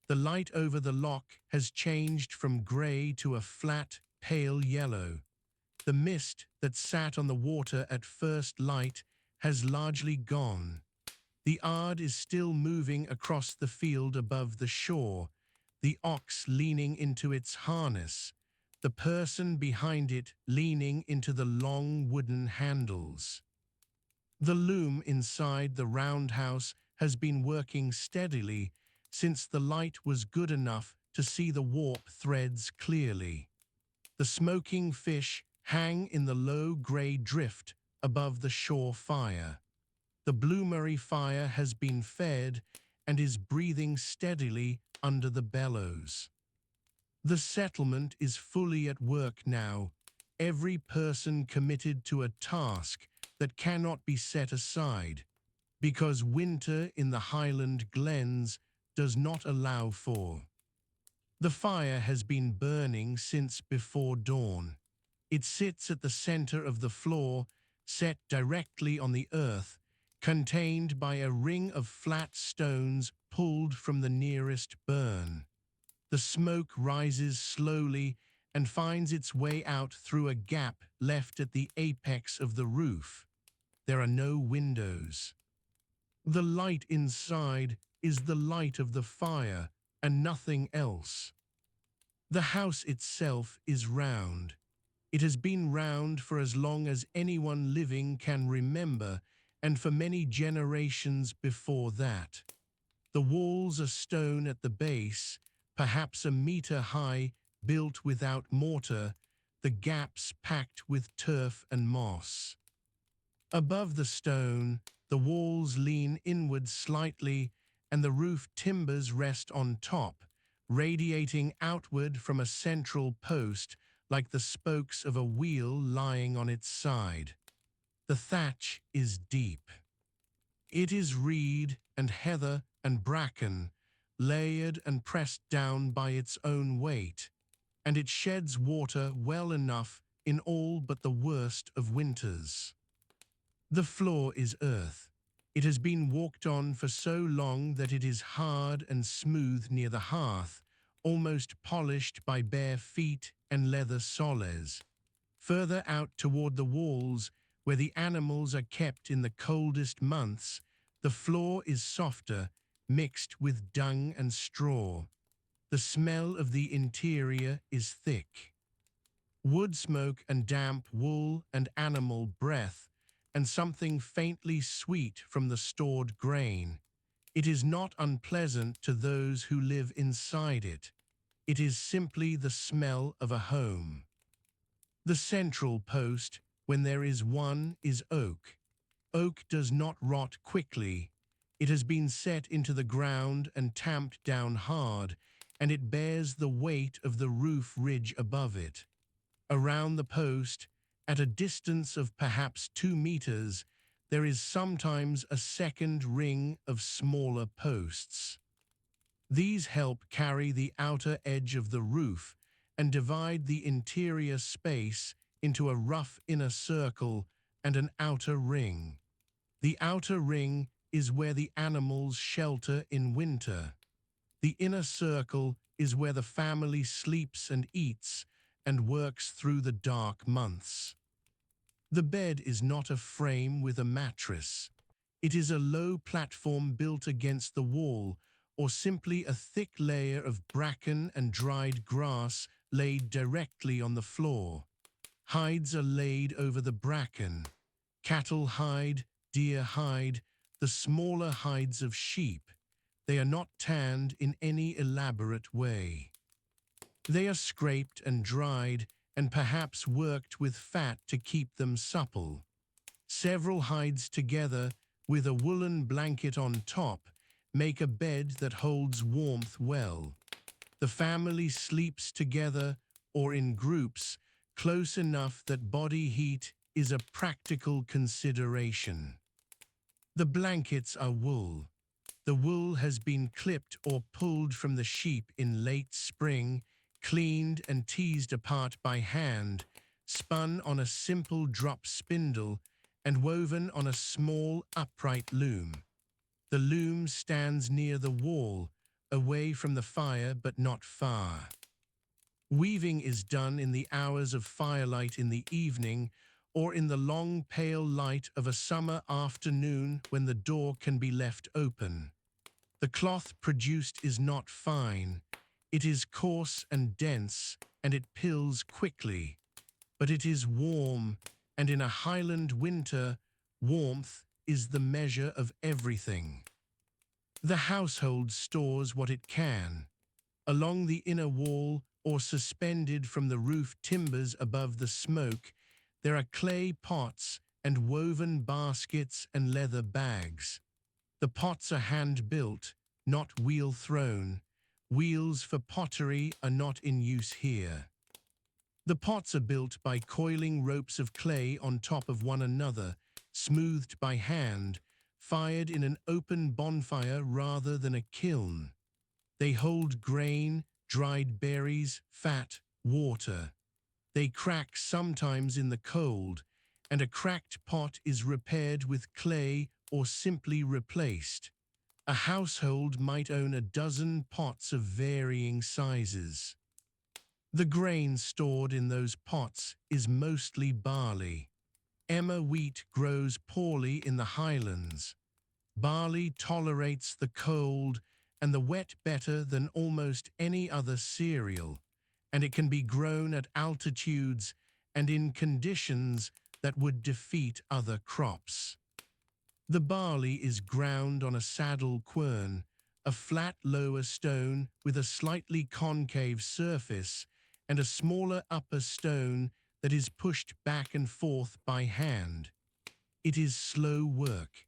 The light over the loch has changed from grey to a flat, pale yellow. The mist that sat on the water at first light has largely gone. The ard is still moving across the field above the shore, the ox leaning into its harness, the person behind it leaning into the long wooden handles. The loom inside the roundhouse has been working steadily since the light was good enough to see the warp threads clearly. The smoking fish hang in the low grey drift above the shore fire. The bloomery fire has been fed and is breathing steadily under the bellows. The settlement is fully at work now, every person committed to a task that cannot be set aside, because winter in the Highland glens does not allow for. The fire has been burning since before dawn. It sits at the center of the floor, set directly on the earth, contained by a ring of flat stones pulled from the nearest burn. The smoke rises slowly and finds its way out through a gap left at the apex of the roof. There are no windows. The light inside is the light of the fire and nothing else. The house itself is round. It has been round for as long as anyone living can remember, and for many generations before that. The walls are stone at the base, perhaps a meter high, built without mortar, the gaps packed with turf and moss. Above the stone, the walls lean inward slightly, and the roof timbers rest on top, radiating outward from a central post like the spokes of a wheel lying on its side. The thatch is deep. It is reed and heather and bracken, layered and pressed down by its own weight, and it sheds water well enough in all but the worst of winters. The floor is earth. It has been walked on for so long that it is hard and smooth near the hearth, almost polished by bare feet and leather soles. Further out toward the walls, where the animals are kept in the coldest months, the floor is softer, mixed with dung and straw. The smell of the interior is thick. Wood smoke and damp wool and animal breath, and something faintly sweet from the stored grain. It is not unpleasant to those who live inside it. It is simply the smell of a home. The central post, when there is one, is oak. Oak does not rot quickly. It has been set into the ground and tamped down hard, and it bears the weight of the roof ridge above it. Around the post, at a distance of perhaps 2 meters, there is sometimes a second ring of smaller posts. These help carry the outer edge of the roof and divide the interior space into a rough inner circle and an outer ring. The outer ring is where the animals shelter in winter. The inner circle is where the family sleeps and eats and works through the dark months. The bed is not a frame with a mattress. It is a low platform built against the wall, or simply a thick layer of bracken and dried grass laid directly on the floor. Hides are laid over the bracken. Cattle hide, deer hide, the smaller hides of sheep. They are not tanned in any elaborate way. They are scraped and dried and perhaps worked with fat to keep them supple. Several hides together, with a woolen blanket on top, make a bed that holds warmth well. The family sleeps together or in groups, close enough that body heat is a practical consideration. The blankets are wool. The wool has been clipped or pulled from the sheep in late spring, cleaned and teased apart by hand, spun on a simple drop spindle, and woven on a small upright loom. The loom stands near the wall, away from the fire but not far. Weaving is done in the hours of firelight in the evening or in the long pale light of a summer afternoon when the door can be left open. The cloth produced is not fine. It is coarse and dense, and it pills quickly. But it is warm, and in a Highland winter, warmth is the measure of everything. The household stores what it can. Along the inner wall, or suspended from the roof timbers above the smoke, there are clay pots and woven baskets and leather bags. The pots are hand-built, not wheel-thrown. Wheels for pottery are not in use here. The pots are built by coiling ropes of clay on top of one another, smoothed by hand, fired in an open bonfire rather than a kiln. They hold grain, dried berries, fat, water. They crack sometimes in the cold, and a cracked pot is repaired with clay or simply replaced. A household might own a dozen pots of varying sizes. The grain stored in those pots is mostly barley. Emmer wheat grows poorly in the highlands. Barley tolerates the cold and the wet better than almost any other cereal, and it can be grown at altitudes and in conditions that would defeat other crops. The barley is ground on a saddle quern, a flat lower stone with a slightly concave surface and a smaller upper stone that is pushed back and forth by hand. It is slow work.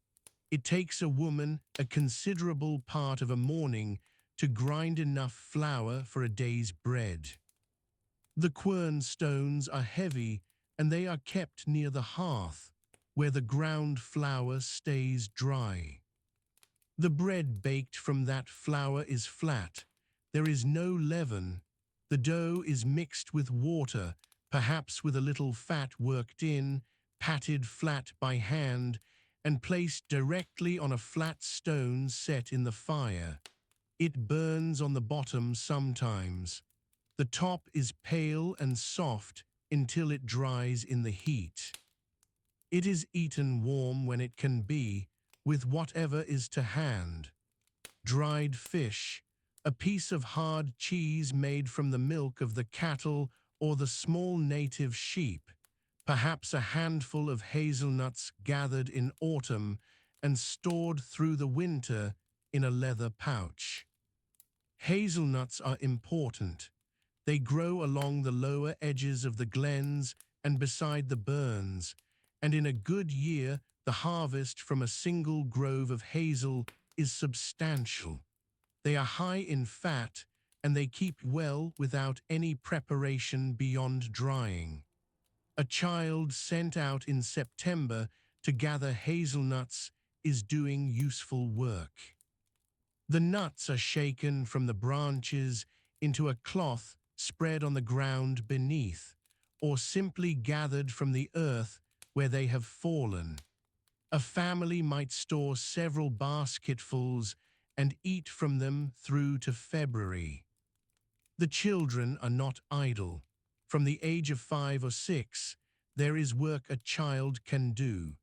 It takes a woman a considerable part of a morning to grind enough flour for a day's bread. The quern stones are heavy and they are kept near the hearth, where the ground flour stays dry. The bread baked from that flour is flat. There is no leaven. The dough is mixed with water, perhaps with a little fat worked in, patted flat by hand, and placed directly on a flat stone set in the fire. It burns on the bottom sometimes. The top is pale and soft until it dries in the heat. It is eaten warm when it can be, with whatever is to hand. Dried fish, a piece of hard cheese made from the milk of the cattle or the small native sheep, perhaps a handful of hazelnuts gathered in autumn and stored through the winter in a leather pouch. Hazelnuts are important. They grow along the lower edges of the glens and beside the burns, and in a good year the harvest from a single grove of hazel is substantial. They are high in fat and they keep well without any preparation beyond drying. A child sent out in September to gather hazelnuts is doing useful work. The nuts are shaken from the branches into a cloth spread on the ground beneath, or simply gathered from the earth where they have fallen. A family might store several basketfuls and eat from them through to February. The children are not idle. From the age of 5 or 6, there is work a child can do.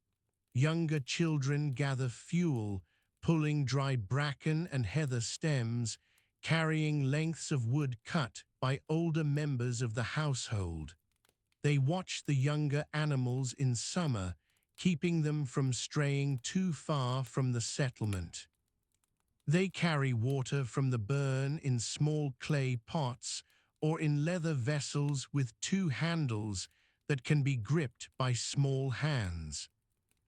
Younger children gather fuel, pulling dry bracken and heather stems, carrying lengths of wood cut by older members of the household. They watch the younger animals in summer, keeping them from straying too far from the settlement. They carry water from the burn in small clay pots or in leather vessels with 2 handles that can be gripped by small hands.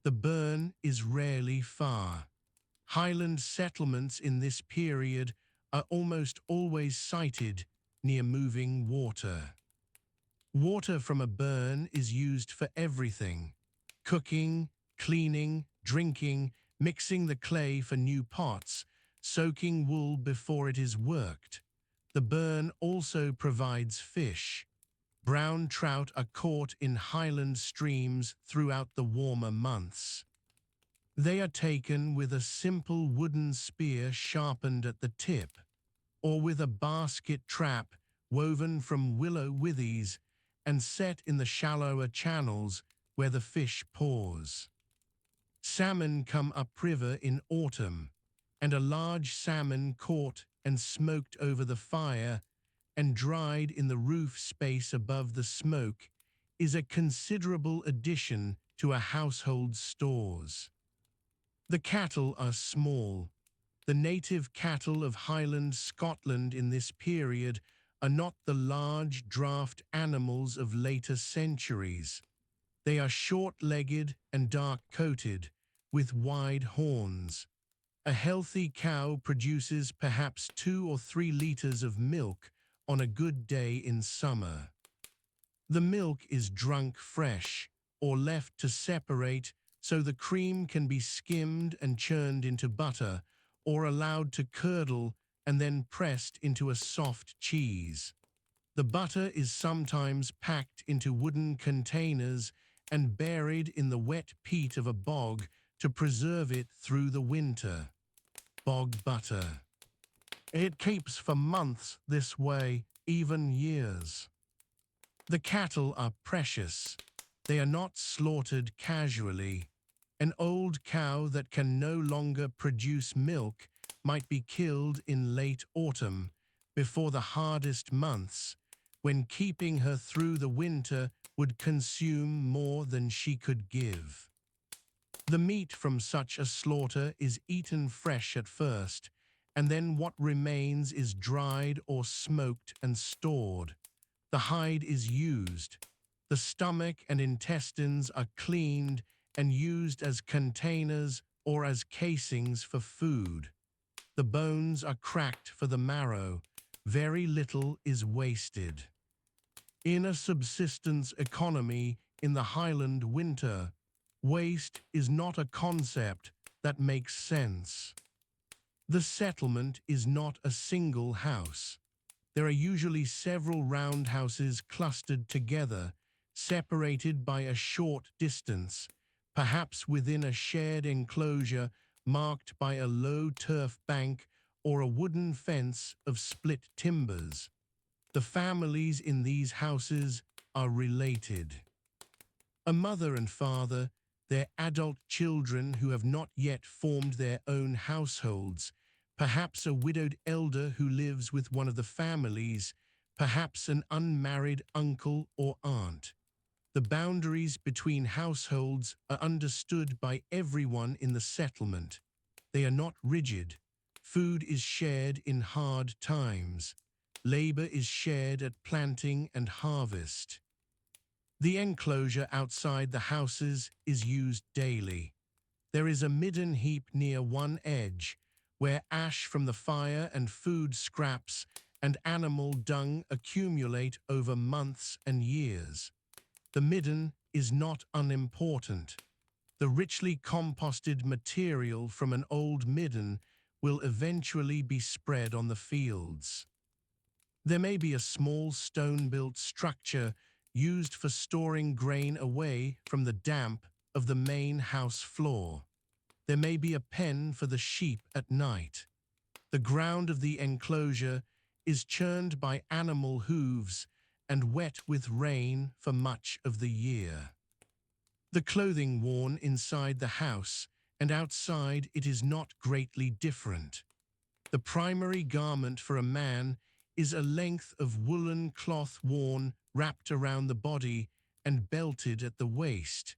The burn is rarely far. Highland settlements in this period are almost always sited near moving water. Water from a burn is used for everything: cooking, cleaning, drinking, mixing the clay for new pots, soaking wool before it is worked. The burn also provides fish. Brown trout are caught in Highland streams throughout the warmer months. They are taken with a simple wooden spear sharpened at the tip, or with a basket trap woven from willow withes and set in the shallower channels where the fish pause. Salmon come upriver in autumn, and a large salmon caught and smoked over the fire and dried in the roof space above the smoke is a considerable addition to a household's stores. The cattle are small. The native cattle of Highland Scotland in this period are not the large draft animals of later centuries. They are short-legged and dark-coated, with wide horns. A healthy cow produces perhaps 2 or 3 liters of milk on a good day in summer. The milk is drunk fresh or left to separate so the cream can be skimmed and churned into butter or allowed to curdle and then pressed into a soft cheese. The butter is sometimes packed into wooden containers and buried in the wet peat of a bog to preserve it through the winter. Bog butter. It keeps for months this way, even years. The cattle are precious. They are not slaughtered casually. An old cow that can no longer produce milk might be killed in late autumn, before the hardest months, when keeping her through the winter would consume more than she could give. The meat from such a slaughter is eaten fresh at first, and then what remains is dried or smoked and stored. The hide is used. The stomach and intestines are cleaned and used as containers or as casings for food. The bones are cracked for the marrow. Very little is wasted. In a subsistence economy in the Highland winter, waste is not a concept that makes sense. The settlement is not a single house. There are usually several roundhouses clustered together, separated by a short distance, perhaps within a shared enclosure marked by a low turf bank or a wooden fence of split timbers. The families in these houses are related. A mother and father, their adult children who have not yet formed their own households, perhaps a widowed elder who lives with one of the families, perhaps an unmarried uncle or aunt. The boundaries between households are understood by everyone in the settlement. They are not rigid. Food is shared in hard times. Labor is shared at planting and harvest. The enclosure outside the houses is used daily. There is a midden heap near one edge, where ash from the fire and food scraps and animal dung accumulate over months and years. The midden is not unimportant. The richly composted material from an old midden will eventually be spread on the fields. There may be a small stone-built structure used for storing grain away from the damp of the main house floor. There may be a pen for the sheep at night. The ground of the enclosure is churned by animal hooves and wet with rain for much of the year. The clothing worn inside the house and outside it is not greatly different. The primary garment for a man is a length of woolen cloth worn, wrapped around the body and belted at the waist,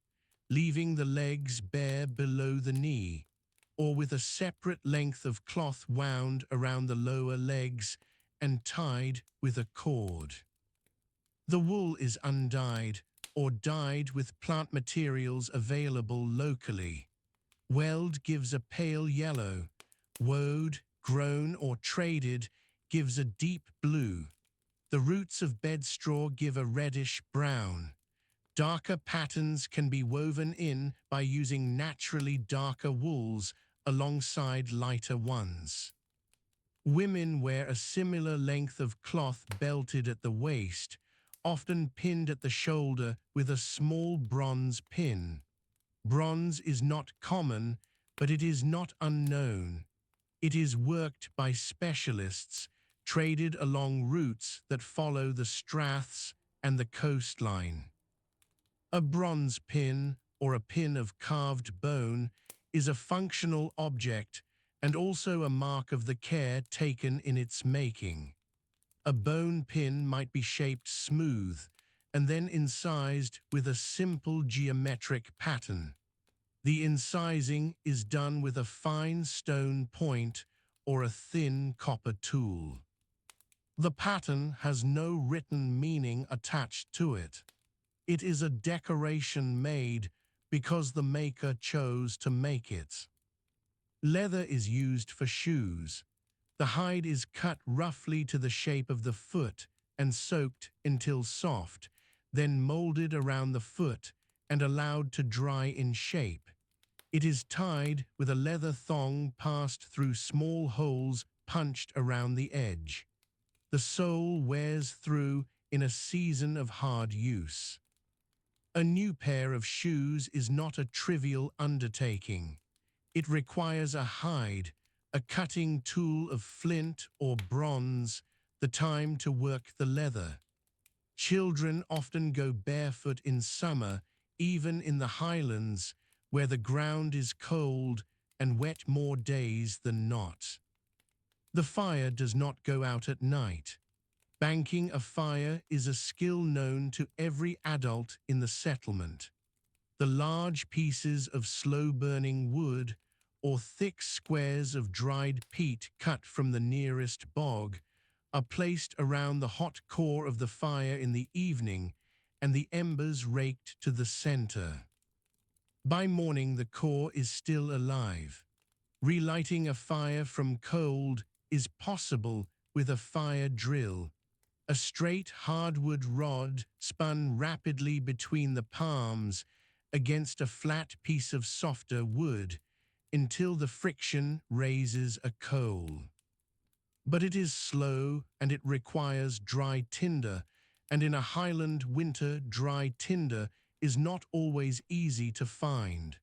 leaving the legs bare below the knee, or with a separate length of cloth wound around the lower legs and tied with a cord. The wool is undyed or dyed with plant materials available locally. Weld gives a pale yellow. Wode, grown or traded, gives a deep blue. The roots of bedstraw give a reddish brown. Darker patterns can be woven in by using naturally darker wools alongside lighter ones. Women wear a similar length of cloth belted at the waist, often pinned at the shoulder with a small bronze pin. Bronze is not common, but it is not unknown. It is worked by specialists, traded along routes that follow the straths and the coastline. A bronze pin, or a pin of carved bone, is a functional object and also a mark of the care taken in its making. A bone pin might be shaped smooth and then incised with a simple geometric pattern. The incising is done with a fine stone point or a thin copper tool. The pattern has no written meaning attached to it. It is a decoration made because the maker chose to make it. Leather is used for shoes. The hide is cut roughly to the shape of the foot and soaked until soft, then molded around the foot and allowed to dry in shape. It is tied with a leather thong passed through small holes punched around the edge. The sole wears through in a season of hard use. A new pair of shoes is not a trivial undertaking. It requires a hide, a cutting tool of flint or bronze, the time to work the leather. Children often go barefoot in summer, even in the highlands, where the ground is cold and wet more days than not. The fire does not go out at night. Banking a fire is a skill known to every adult in the settlement. The large pieces of slow-burning wood or thick squares of dried peat cut from the nearest bog are placed around the hot core of the fire in the evening and the embers raked to the center. By morning, the core is still alive. Relighting a fire from cold is possible with a fire drill, a straight hardwood rod spun rapidly between the palms against a flat piece of softer wood until the friction raises a coal. But it is slow and it requires dry tinder, and in a highland winter, dry tinder is not always easy to find.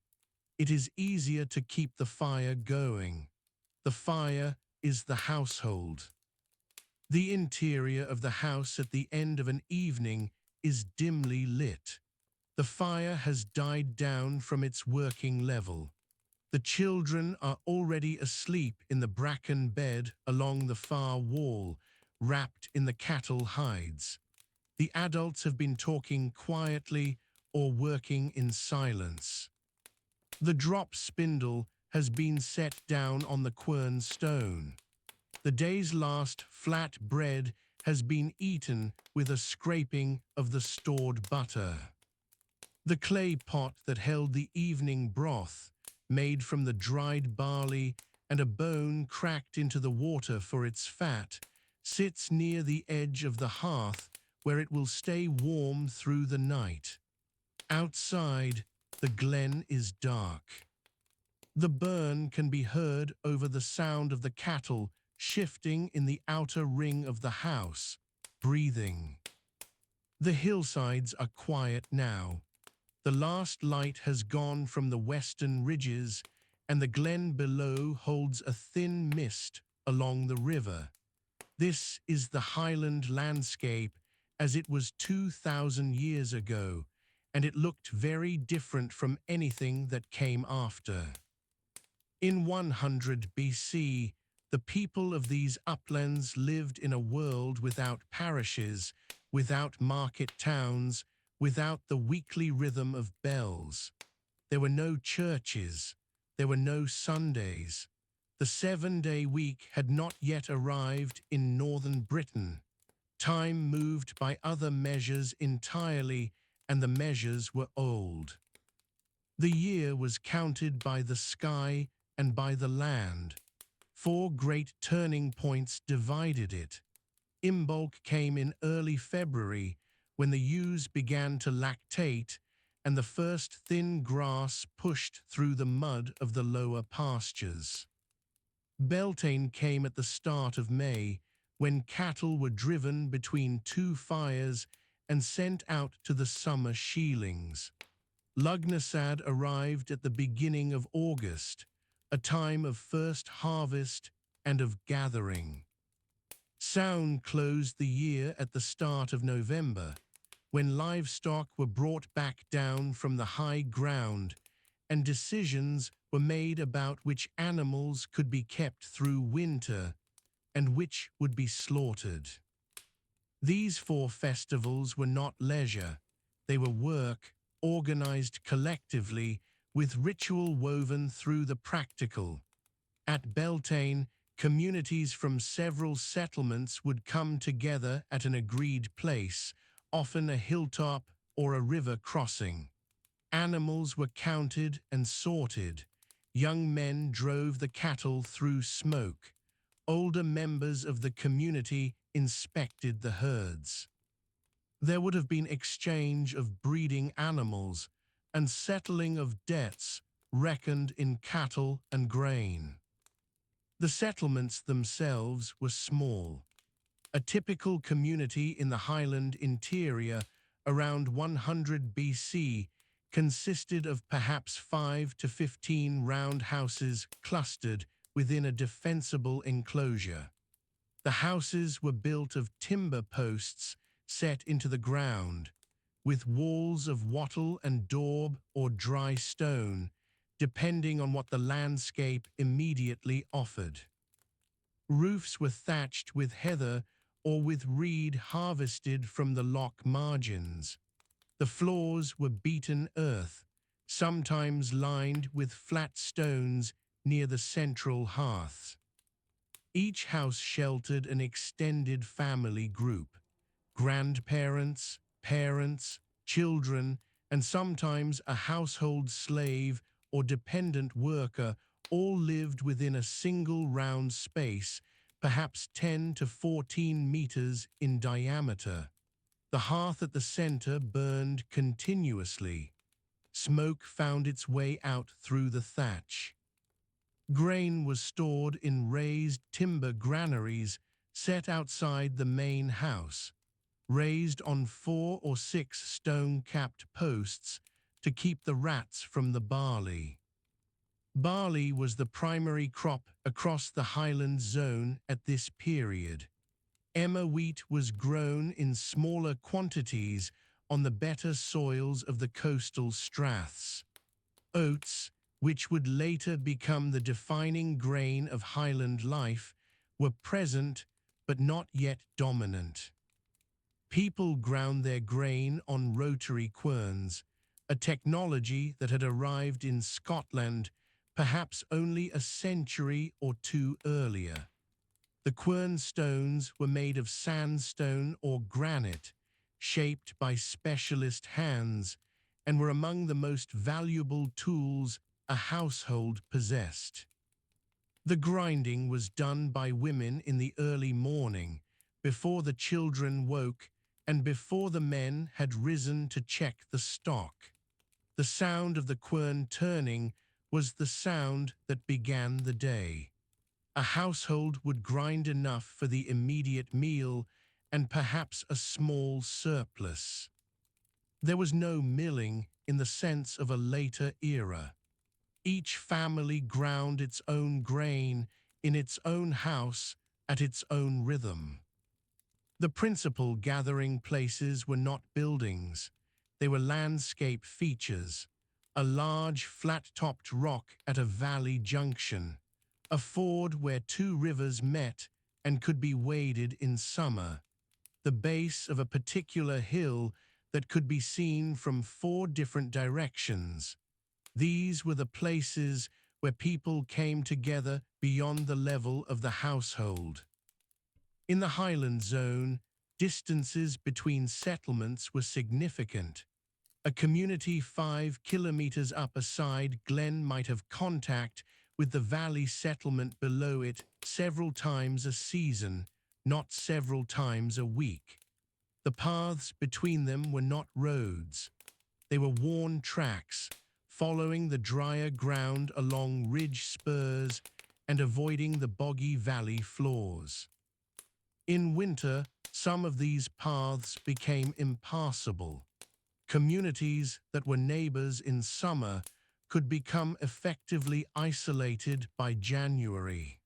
It is easier to keep the fire going. The fire is the household. The interior of the house at the end of an evening is dimly lit. The fire has died down from its working level. The children are already asleep in the bracken bed along the far wall, wrapped in the cattle hides. The adults have been talking quietly or working in silence. The drop spindle has been set down on the quern stone. The day's last flat bread has been eaten with a scraping of the stored butter. The clay pot that held the evening broth, made from the dried barley and a bone cracked into the water for its fat, sits near the edge of the hearth where it will stay warm through the night. Outside, the glen is dark. The burn can be heard over the sound of the cattle shifting in the outer ring of the house, breathing. The hillsides are quiet now. The last light has gone from the western ridges, and the glen below holds a thin mist along the river. This is the highland landscape as it was 2,000 years ago, and it looked very different from anything that came after. In 100 BC, the people of these uplands lived in a world without parishes, without market towns, without the weekly rhythm of bells. There were no churches. There were no Sundays. The 7-day week had not yet arrived in northern Britain. Time moved by other measures entirely, and the measures were old. The year was counted by the sky and by the land. 4 great turning points divided it. Imbolc came in early February, when the ewes began to lactate and the first thin grass pushed through the mud of the lower pastures. Beltane came at the start of May, when cattle were driven between 2 fires and sent out to the summer sheelings. Lugnasad arrived at the beginning of August, a time of first harvest and of gathering. Sound closed the year at the start of November, when livestock were brought back down from the high ground and decisions were made about which animals could be kept through winter and which would be slaughtered. These 4 festivals were not leisure. They were work, organized collectively, with ritual woven through the practical. At Beltane, communities from several settlements would come together at an agreed place, often a hilltop or a river crossing. Animals were counted and sorted. Young men drove the cattle through smoke. Older members of the community inspected the herds. There would have been exchange of breeding animals and settling of debts reckoned in cattle and grain. The settlements themselves were small. A typical community in the highland interior around 100 BC consisted of perhaps 5 to 15 round houses clustered within a defensible enclosure. The houses were built of timber posts set into the ground, with walls of wattle and daub or dry stone, depending on what the landscape immediately offered. Roofs were thatched with heather or with reed harvested from the loch margins. The floors were beaten earth, sometimes lined with flat stones near the central hearths. Each house sheltered an extended family group: grandparents, parents, children, and sometimes a household slave or dependent worker, all lived within a single round space, perhaps 10 to 14 meters in diameter. The hearth at the center burned continuously. Smoke found its way out through the thatch. Grain was stored in raised timber granaries set outside the main house, raised on 4 or 6 stone-capped posts to keep the rats from the barley. Barley was the primary crop across the highland zone at this period. Emmer wheat was grown in smaller quantities on the better soils of the coastal straths. Oats, which would later become the defining grain of highland life, were present but not yet dominant. People ground their grain on rotary querns, a technology that had arrived in Scotland perhaps only a century or 2 earlier. The quern stones were made of sandstone or granite, shaped by specialist hands, and were among the most valuable tools a household possessed. The grinding was done by women in the early morning, before the children woke and before the men had risen to check the stock. The sound of the quern turning was the sound that began the day. A household would grind enough for the immediate meal and perhaps a small surplus. There was no milling in the sense of a later era. Each family ground its own grain in its own house at its own rhythm. The principal gathering places were not buildings, they were landscape features, a large flat-topped rock at a valley junction, a ford where two rivers met and could be waded in summer, the base of a particular hill that could be seen from 4 different directions. These were the places where people came together beyond the level of the household. In the highland zone, distances between settlements were significant. A community 5 kilometers up a side glen might have contact with the valley settlement below it several times a season, not several times a week. The paths between them were not roads. They were worn tracks, following the drier ground along ridge spurs and avoiding the boggy valley floors. In winter, some of these paths became impassable. Communities that were neighbors in summer could become effectively isolated by January.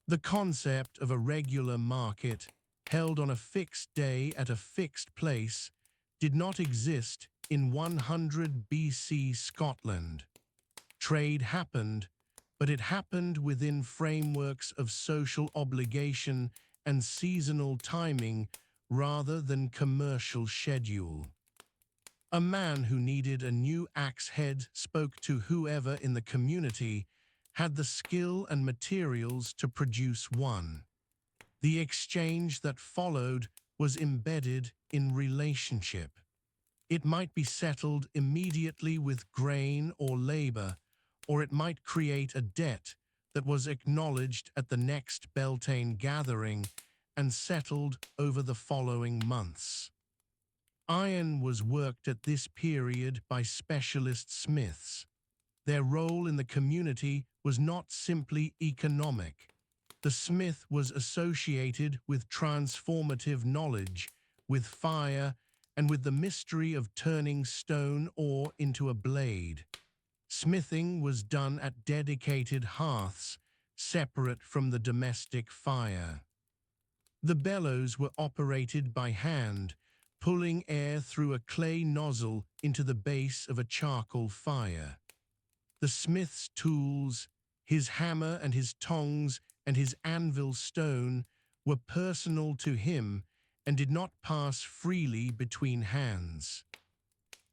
The concept of a regular market, held on a fixed day at a fixed place, did not exist in 100 BC Scotland. Trade happened, but it happened within frameworks of social obligation and seasonal timing rather than commercial schedule. A man who needed a new axe head spoke to whoever in the community had the skill and materials to produce one. The exchange that followed was embedded in relationship. It might be settled immediately with grain or labor, or it might create a debt that was acknowledged at the next Beltane gathering and settled over the following months. Iron was worked at this period by specialist smiths. Their role in the community was not simply economic. The smith was associated with transformative knowledge, with fire, and with the mystery of turning stone ore into a blade. Smithing was done at dedicated hearths, separate from the domestic fire. The bellows were operated by hand, pulling air through a clay nozzle into the base of a charcoal fire. The smith's tools, his hammer and his tongs and his anvil stone, were personal to him and did not pass freely between hands.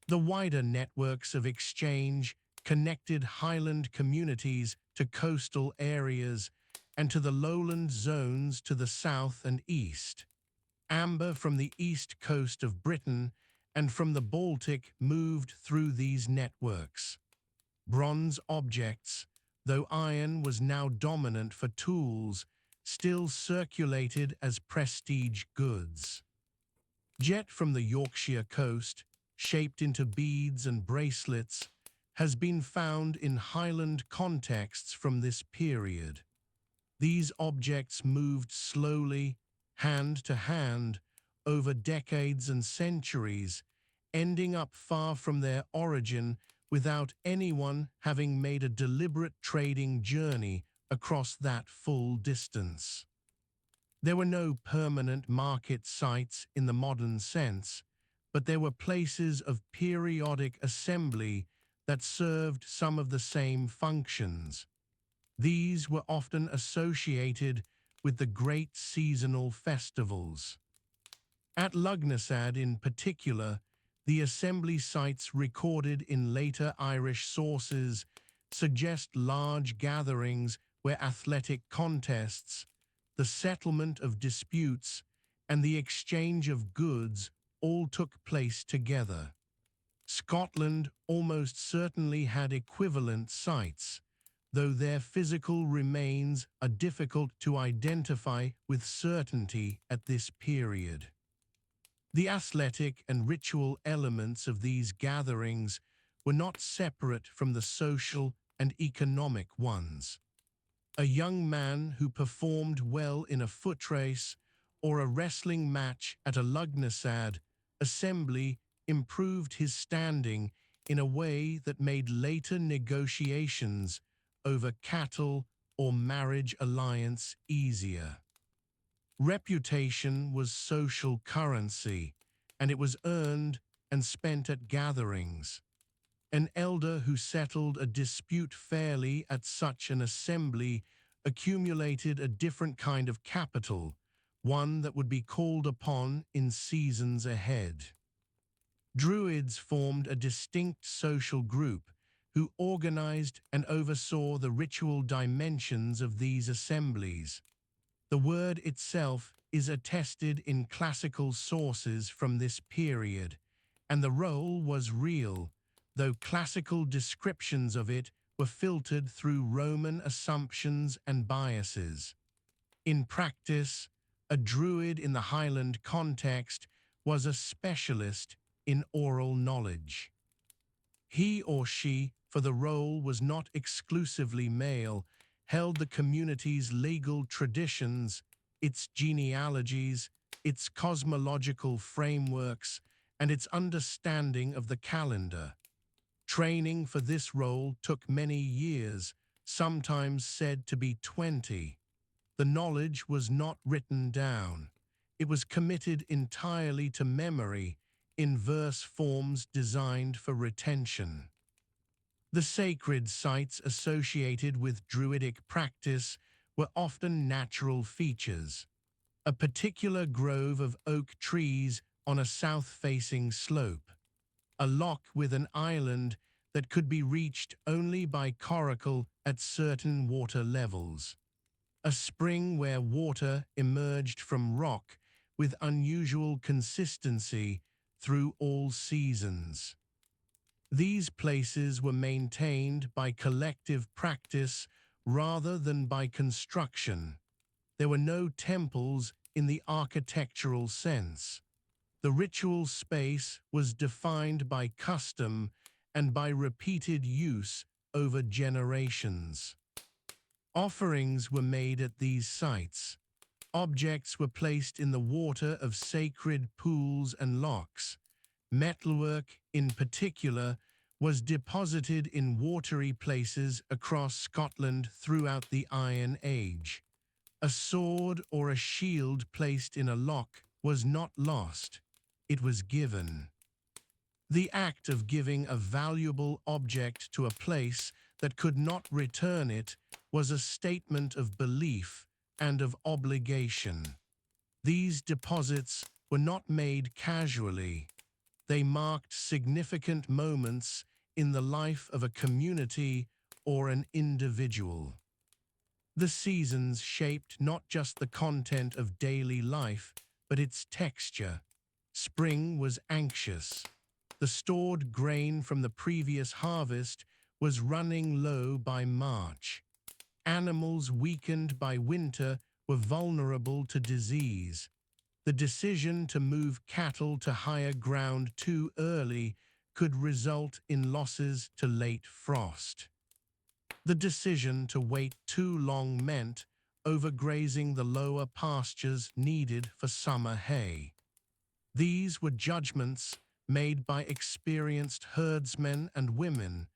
The wider networks of exchange connected highland communities to coastal areas and to the lowland zones to the south and east. Amber from the east coast of Britain and from the Baltic moved through these networks. Bronze objects, though iron was now dominant for tools, still circulated as prestige goods. Jet from the Yorkshire coast, shaped into beads and bracelets, has been found in Highland contexts from this period. These objects moved slowly, hand to hand, over decades and centuries, ending up far from their origin without anyone having made a deliberate trading journey across that full distance. There were no permanent market sites in the modern sense, but there were places of periodic assembly that served some of the same functions. These were often associated with the great seasonal festivals. At Lugnasad in particular, the assembly sites recorded in later Irish sources suggest large gatherings where athletic contests, the settlement of disputes, and the exchange of goods all took place together. Scotland almost certainly had equivalent sites, though their physical remains are difficult to identify with certainty at this period. The athletic and ritual elements of these gatherings were not separate from the social and economic ones. A young man who performed well in a foot race or a wrestling match at a Lugnasad assembly improved his standing in a way that made later negotiations over cattle or marriage alliance easier. Reputation was social currency, and it was earned and spent at gatherings. An elder who settled a dispute fairly at such an assembly accumulated a different kind of capital, one that would be called upon in seasons ahead. Druids formed a distinct social group who organized and oversaw the ritual dimensions of these assemblies. The word itself is attested in classical sources from this period, and the role was real, though classical descriptions of it were filtered through Roman assumptions and biases. In practice, a druid in the Highland context was a specialist in oral knowledge. He or she, for the role was not exclusively male, held the community's legal traditions, its genealogies, its cosmological frameworks, and its understanding of the calendar. Training for this role took many years, sometimes said to be 20. The knowledge was not written down. It was committed entirely to memory in verse forms designed for retention. The sacred sites associated with druidic practice were often natural features. A particular grove of oak trees on a south-facing slope, a loch with an island that could be reached only by coracle at certain water levels, a spring where water emerged from rock with unusual consistency through all seasons. These places were maintained by collective practice rather than by construction. There were no temples in the architectural sense. The ritual space was defined by custom and by repeated use over generations. Offerings were made at these sites. Objects were placed in the water of sacred pools and lochs. Metalwork, in particular, was deposited in watery places across Scotland throughout the Iron Age. A sword or a shield placed in a loch was not lost, it was given. The act of giving a valuable object to a place that could not return it was a statement of belief and of obligation. These deposits were not made casually. They marked significant moments in the life of a community or an individual. The seasons shaped not just the content of daily life, but its texture. Spring was anxious. The stored grain from the previous harvest was running low by March. Animals weakened by winter were vulnerable to disease. The decision to move cattle to higher ground too early could result in losses to late frost. The decision to wait too long meant overgrazing the lower pastures needed for summer hay. These were judgments made by experienced herdsmen and women,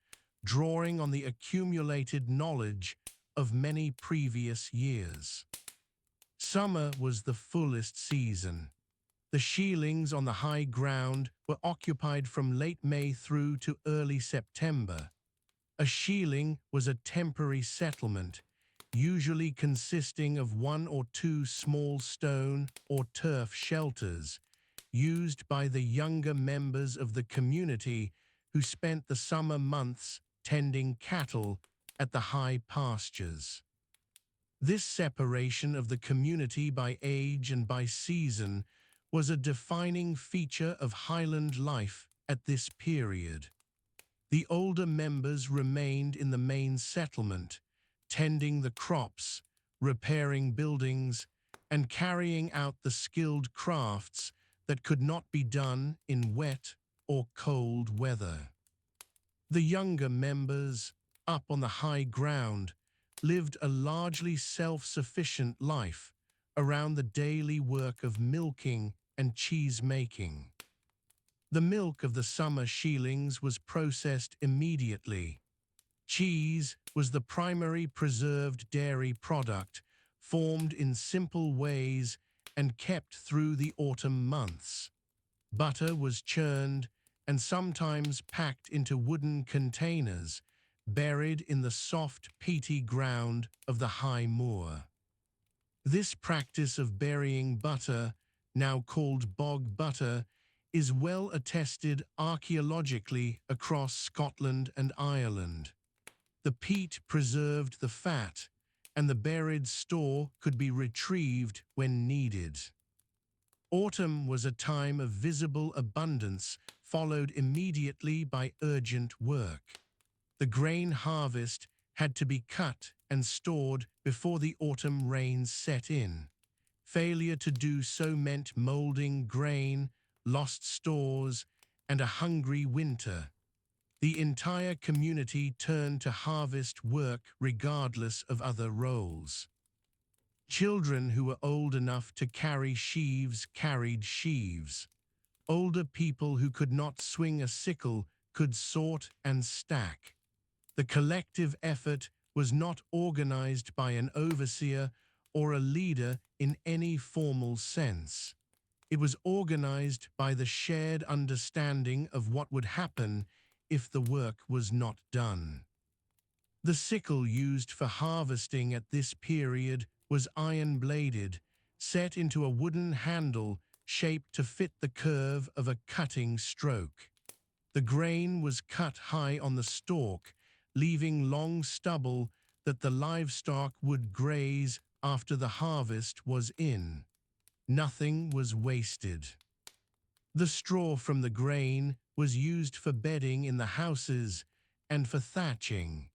drawing on the accumulated knowledge of many previous years. Summer was the fullest season. The sheilings on the high ground were occupied from late May through to early September. A sheiling was a temporary settlement, usually consisting of one or two small stone or turf shelters, used by the younger members of the community who spent the summer months tending cattle at the high pastures. This separation of the community by age and by season was a defining feature of Highland life at this period. The older members remained in the main settlement, tending the crops, repairing buildings, and carrying out the skilled crafts that could not be done in wet or cold weather. The younger members, up on the high ground, lived a largely self-sufficient life around the daily work of milking and cheese-making. The milk of the summer shearlings was processed immediately. Cheese was the primary preserved dairy product, formed in simple ways and kept through the autumn months. Butter was churned and sometimes packed into wooden containers, buried in the soft, peaty ground of the high moor. This practice of burying butter, now called bog butter, is well attested archaeologically across Scotland and Ireland. The peat preserved the fat, and the buried store could be retrieved when needed. Autumn was a time of visible abundance, followed immediately by urgent work. The grain harvest had to be cut and stored before the autumn rains set in. Failure to do so meant molding grain, lost stores, and a hungry winter. The entire community turned to harvest work regardless of other roles. Children who were old enough to carry sheaves carried sheaves. Older people who could not swing a sickle could sort and stack. The collective effort was not organized by an overseer or a leader in any formal sense. It was organized by the shared understanding of what would happen if the work was not done. The sickle used for harvesting at this period was iron-bladed, set into a wooden handle shaped to fit the curve of a cutting stroke. The grain was cut high on the stalk, leaving long stubble that the livestock would graze after the harvest was in. Nothing was wasted. The straw from the grain was used for bedding in the houses and for thatching.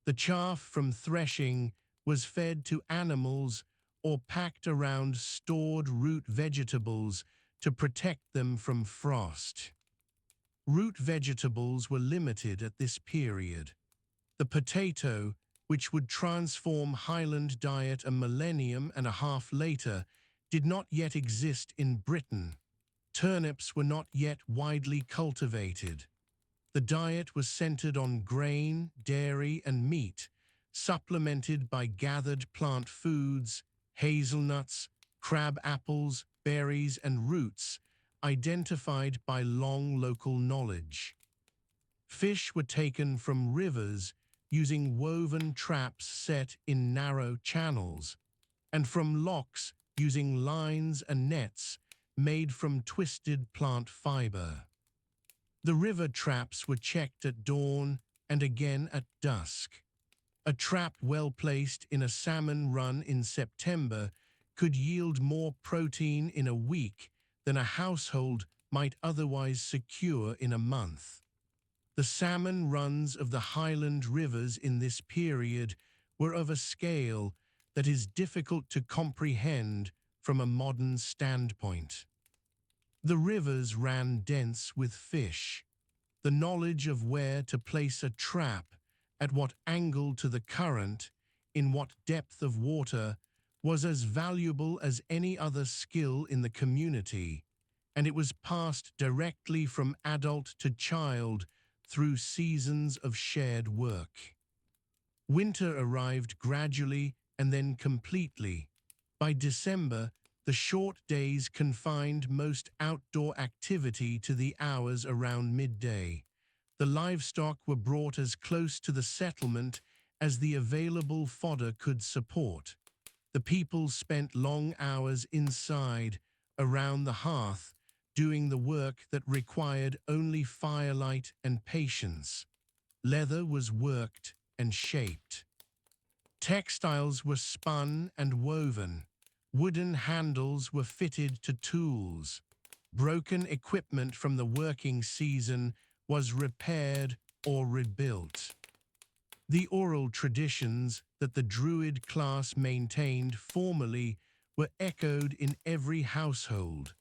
The chaff from threshing was fed to animals or packed around stored root vegetables to protect them from frost. Root vegetables were limited at this period. The potato, which would transform Highland diet a millennium and a half later, did not yet exist in Britain. Turnips were not yet widely cultivated. The diet was centered on grain, dairy, and meat, supplemented by gathered plant foods, hazelnuts, crab apples, berries, and roots, identified by long local knowledge. Fish were taken from rivers using woven traps set in narrow channels, and from lochs using lines and nets made from twisted plant fiber. The river traps were checked at dawn and again at dusk. A trap well placed in a salmon run in September could yield more protein in a week than a household might otherwise secure in a month. The salmon runs of the Highland rivers in this period were of a scale that is difficult to comprehend from a modern standpoint. The rivers ran dense with fish. The knowledge of where to place a trap, at what angle to the current, in what depth of water, was as valuable as any other skill in the community, and it was passed directly from adult to child through seasons of shared work. Winter arrived gradually and then completely. By December, the short days confined most outdoor activity to the hours around midday. The livestock were brought as close to the settlement as the available fodder could support. The people spent long hours inside, around the hearth, doing the work that required only firelight and patience. Leather was worked and shaped. Textiles were spun and woven. Wooden handles were fitted to tools. Broken equipment from the working season was repaired or rebuilt. The oral traditions that the Druid class maintained formerly were echoed in every household,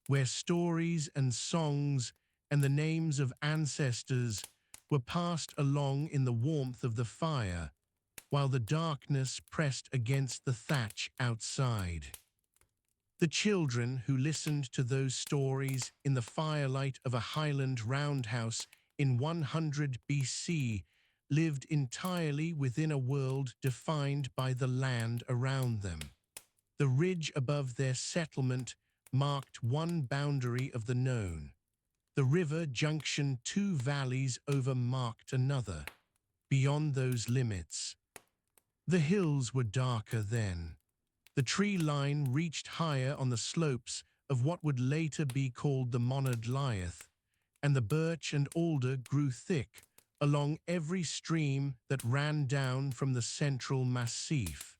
where stories and songs and the names of ancestors were passed along in the warmth of the fire, while the darkness pressed against the thatch outside. The children who listened to those stories in the firelight of a Highland roundhouse in 100 BC lived entirely within a world defined by the land around them. The ridge above their settlement marked one boundary of the known. The river junction two valleys over marked another. Beyond those limits, the hills were darker then. The tree line reached higher on the slopes of what would later be called the Monadlyeth, and the birch and alder grew thick along every stream that ran down from the central massif.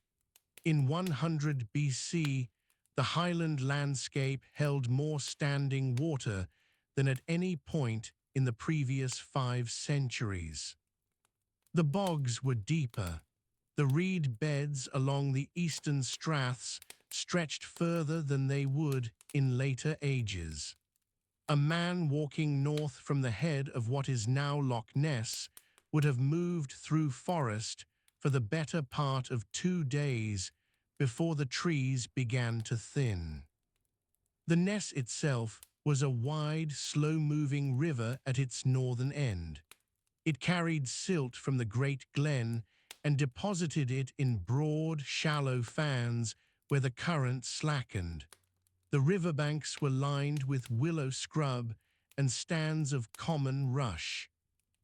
In 100 BC, the highland landscape held more standing water than at any point in the previous 5 centuries. The bogs were deeper. The reed beds along the eastern straths stretched further than they would in later ages. A man walking north from the head of what is now Loch Ness would have moved through forest for the better part of 2 days before the trees began to thin. The Ness itself was a wide, slow-moving river at its northern end. It carried silt from the Great Glen and deposited it in broad, shallow fans where the current slackened. The riverbanks were lined with willow scrub and stands of common rush.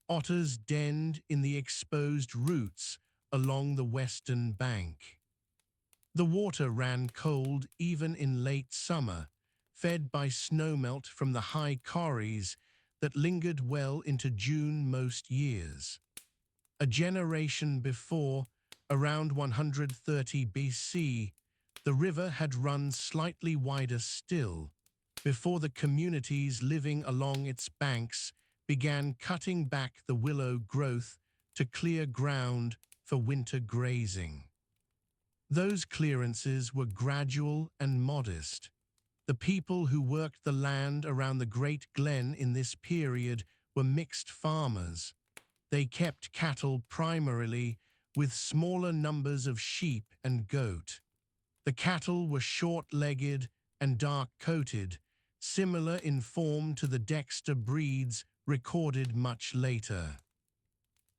Otters denned in the exposed roots along the western bank. The water ran cold even in late summer, fed by snowmelt from the high corries that lingered well into June most years. A generation before, around 130 BC, the river had run slightly wider still, before the communities living along its banks began cutting back the willow growth to clear ground for winter grazing. Those clearances were gradual and modest. The people who worked the land around the Great Glen in this period were mixed farmers. They kept cattle primarily, with smaller numbers of sheep and goat. The cattle were short-legged and dark-coated, similar in form to the Dexter breeds recorded much later.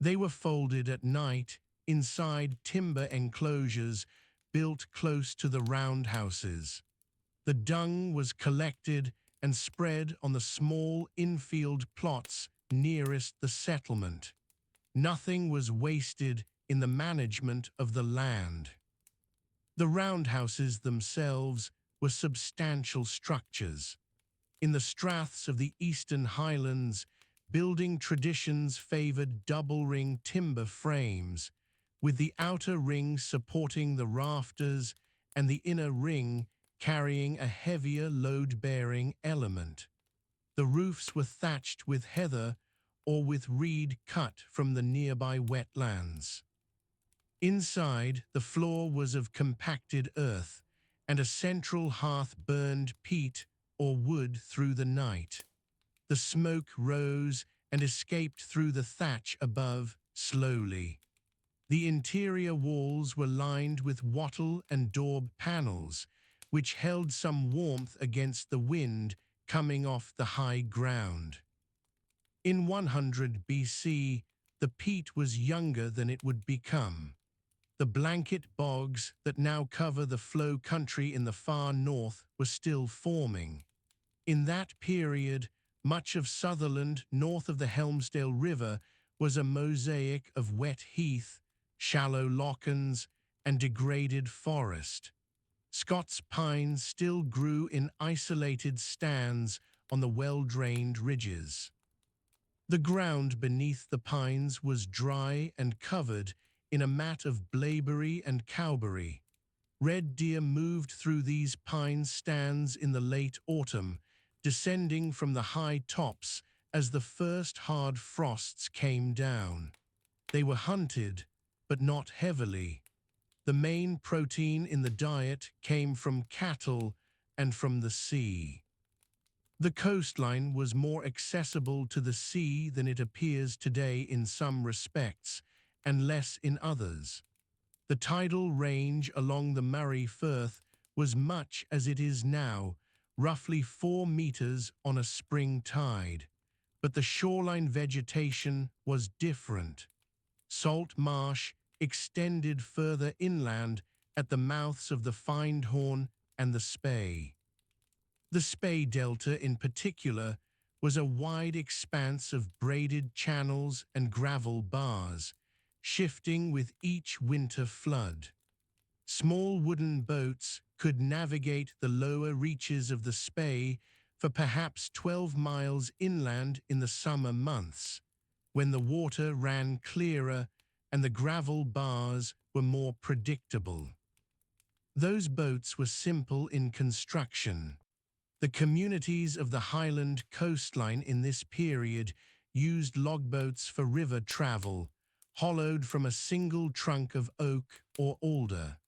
They were folded at night inside timber enclosures built close to the roundhouses. The dung was collected and spread on the small infield plots nearest the settlement. Nothing was wasted in the management of the land. The roundhouses themselves were substantial structures. In the straths of the Eastern Highlands, building traditions favored double-ring timber frames, with the outer ring supporting the rafters and the inner ring carrying a heavier load-bearing element. The roofs were thatched with heather or with reed cut from the nearby wetlands. Inside, the floor was of compacted earth, and a central hearth burned peat or wood through the night. The smoke rose and escaped through the thatch above slowly. The interior walls were lined with wattle and daub panels, which held some warmth against the wind coming off the high ground. In 100 BC, the peat was younger than it would become. The blanket bogs that now cover the flow country in the far north were still forming. In that period, much of Sutherland, north of the Helmsdale River, was a mosaic of wet heath, shallow lochans, and degraded forest. Scots pines still grew in isolated stands on the well-drained ridges. The ground beneath the pines was dry and covered in a mat of blaeberry and cowberry. Red deer moved through these pine stands in the late autumn, descending from the high tops as the first hard frosts came down. They were hunted, but not heavily. The main protein in the diet came from cattle and from the sea. The coastline was more accessible to the sea than it appears today in some respects, and less in others. The tidal range along the Murray Firth was much as it is now, roughly 4 meters on a spring tide. But the shoreline vegetation was different. Salt marsh extended further inland at the mouths of the Findhorn and the Spey. The Spey Delta in particular was a wide expanse of braided channels and gravel bars, shifting with each winter flood. Small wooden boats could navigate the lower reaches of the Spey for perhaps 12 miles inland in the summer months, when the water ran clearer and the gravel bars were more predictable. Those boats were simple in construction. The communities of the Highland coastline in this period used logboats for river travel, hollowed from a single trunk of oak or alder.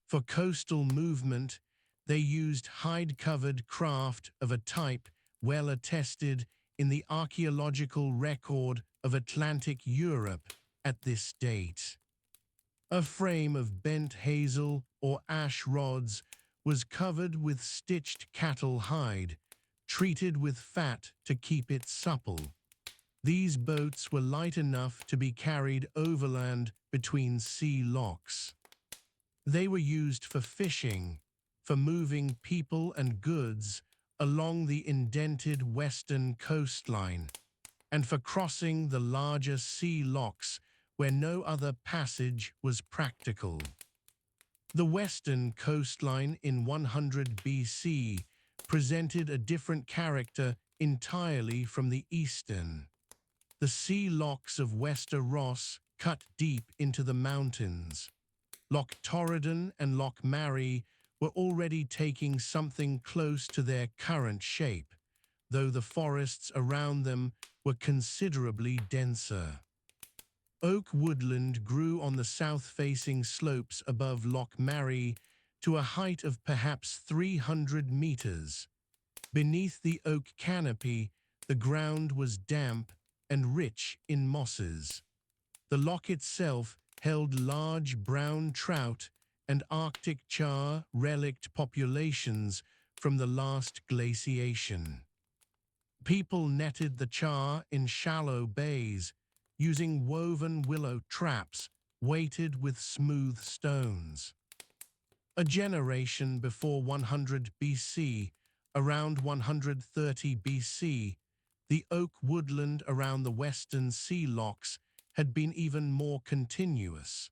For coastal movement, they used hide-covered craft of a type well attested in the archaeological record of Atlantic Europe at this date. A frame of bent hazel or ash rods was covered with stitched cattle hide, treated with fat to keep it supple. These boats were light enough to be carried overland between sea locks. They were used for fishing, for moving people and goods along the indented western coastline, and for crossing the larger sea locks where no other passage was practical. The western coastline in 100 BC presented a different character entirely from the eastern. The sea locks of Wester Ross cut deep into the mountains. Loch Torridon and Loch Maree were already taking something close to their current shape, though the forests around them were considerably denser. Oak woodland grew on the south-facing slopes above Loch Maree to a height of perhaps 300 meters. Beneath the oak canopy, the ground was damp and rich in mosses. The loch itself held large brown trout and Arctic char relict populations from the last glaciation. People netted the char in shallow bays, using woven willow traps weighted with smooth stones. A generation before 100 BC, around 130 BC, the oak woodland around the western sea locks had been even more continuous.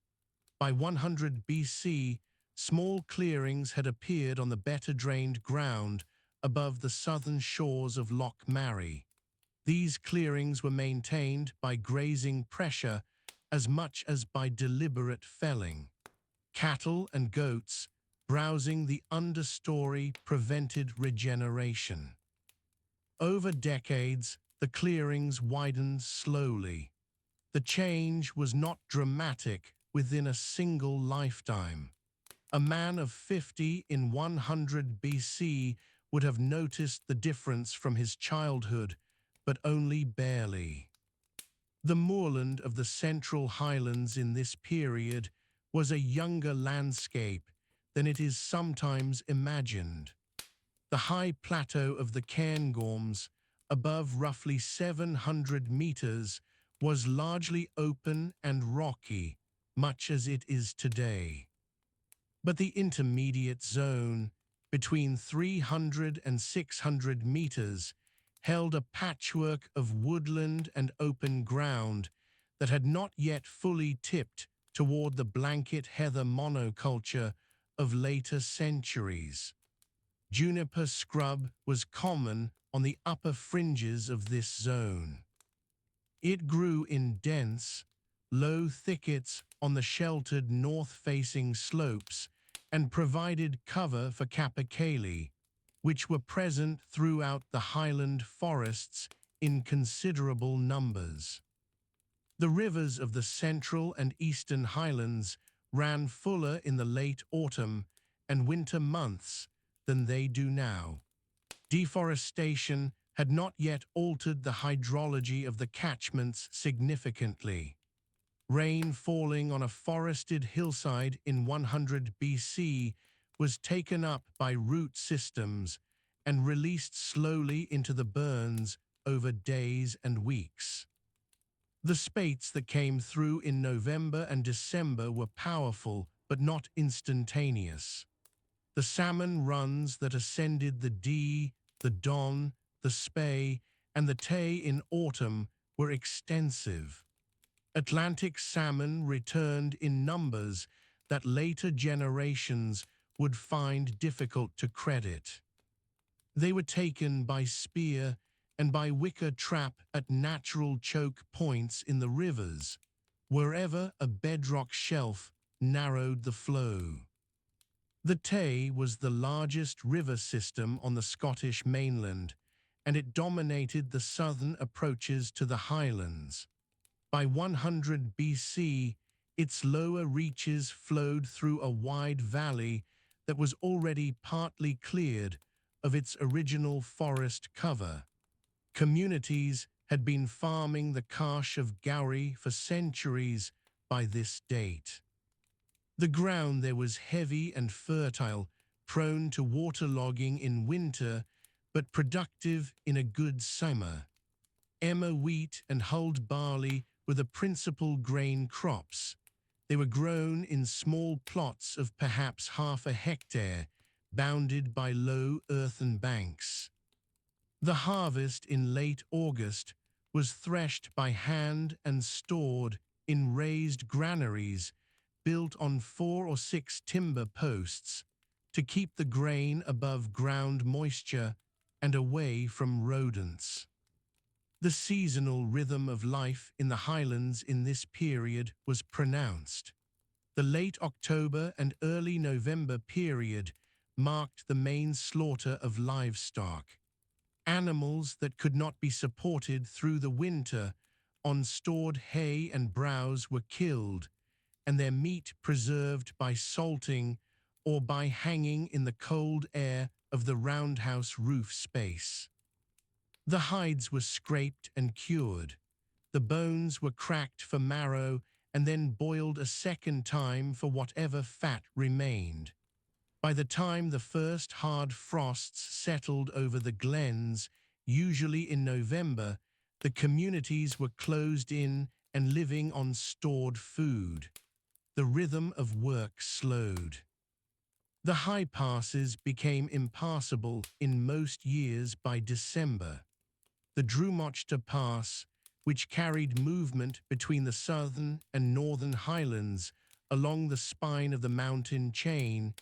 By 100 BC, small clearings had appeared on the better-drained ground above the southern shores of Loch Maree. These clearings were maintained by grazing pressure as much as by deliberate felling. Cattle and goats browsing the understory prevented regeneration. Over decades, the clearings widened slowly. The change was not dramatic within a single lifetime. A man of 50 in 100 BC would have noticed the difference from his childhood, but only barely. The moorland of the Central Highlands in this period was a younger landscape than it is sometimes imagined. The high plateau of the Cairngorms, above roughly 700 meters, was largely open and rocky, much as it is today. But the intermediate zone, between 300 and 600 meters, held a patchwork of woodland and open ground that had not yet fully tipped toward the blanket heather monoculture of later centuries. Juniper scrub was common on the upper fringes of this zone. It grew in dense, low thickets on the sheltered north-facing slopes and provided cover for capercaillie, which were present throughout the highland forests in considerable numbers. The rivers of the central and eastern highlands ran fuller in the late autumn and winter months than they do now. Deforestation had not yet altered the hydrology of the catchments significantly. Rain falling on a forested hillside in 100 BC was taken up by root systems and released slowly into the burns over days and weeks. The spates that came through in November and December were powerful but not instantaneous. The salmon runs that ascended the Dee, the Don, the Spey, and the Tay in autumn were extensive. Atlantic salmon returned in numbers that later generations would find difficult to credit. They were taken by spear and by wicker trap at natural choke points in the rivers, wherever a bedrock shelf narrowed the flow. The Tay was the largest river system on the Scottish mainland, and it dominated the southern approaches to the highlands. By 100 BC, its lower reaches flowed through a wide valley that was already partly cleared of its original forest cover. Communities had been farming the Carsh of Gowrie for centuries by this date. The ground there was heavy and fertile, prone to waterlogging in winter, but productive in a good summer. Emmer wheat and hulled barley were the principal grain crops. They were grown in small plots of perhaps half a hectare, bounded by low earthen banks. The harvest in late August was threshed by hand and stored in raised granaries built on 4 or 6 timber posts to keep the grain above ground moisture and away from rodents. The seasonal rhythm of life in the highlands in this period was pronounced. The late October and early November period marked the main slaughter of livestock. Animals that could not be supported through the winter on stored hay and browse were killed, and their meat preserved by salting or by hanging in the cold air of the roundhouse roof space. The hides were scraped and cured. The bones were cracked for marrow and then boiled a second time for whatever fat remained. By the time the first hard frosts settled over the glens, usually in November, the communities were closed in and living on stored food. The rhythm of work slowed. The high passes became impassable in most years by December. The Drummochta Pass, which carried movement between the southern and northern highlands along the spine of the mountain chain,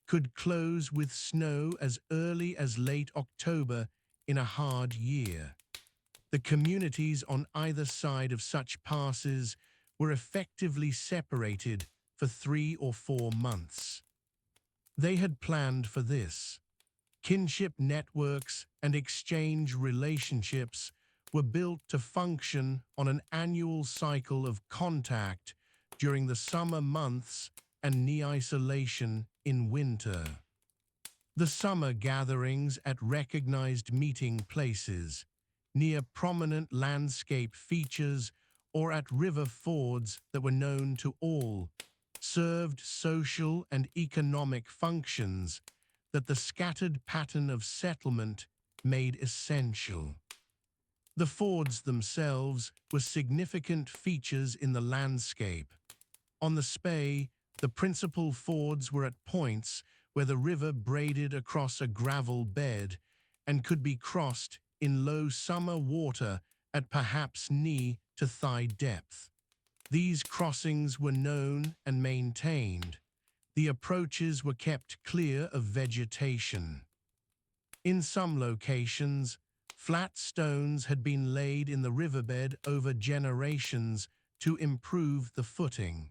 could close with snow as early as late October in a hard year. The communities on either side of such passes were effectively separated for 3 or 4 months. They had planned for this. Kinship networks and exchange relationships were built to function on an annual cycle of contact during the summer months and isolation in winter. The summer gatherings at recognized meeting places, near prominent landscape features or at river fords that were known to all, served social and economic functions that the scattered pattern of settlement made essential. The fords themselves were significant features in the landscape. On the Spey, the principal fords were at points where the river braided across a gravel bed and could be crossed in low summer water at perhaps knee to thigh depth. These crossings were known and maintained. The approaches were kept clear of vegetation. In some locations, flat stones had been laid in the riverbed over generations to improve the footing.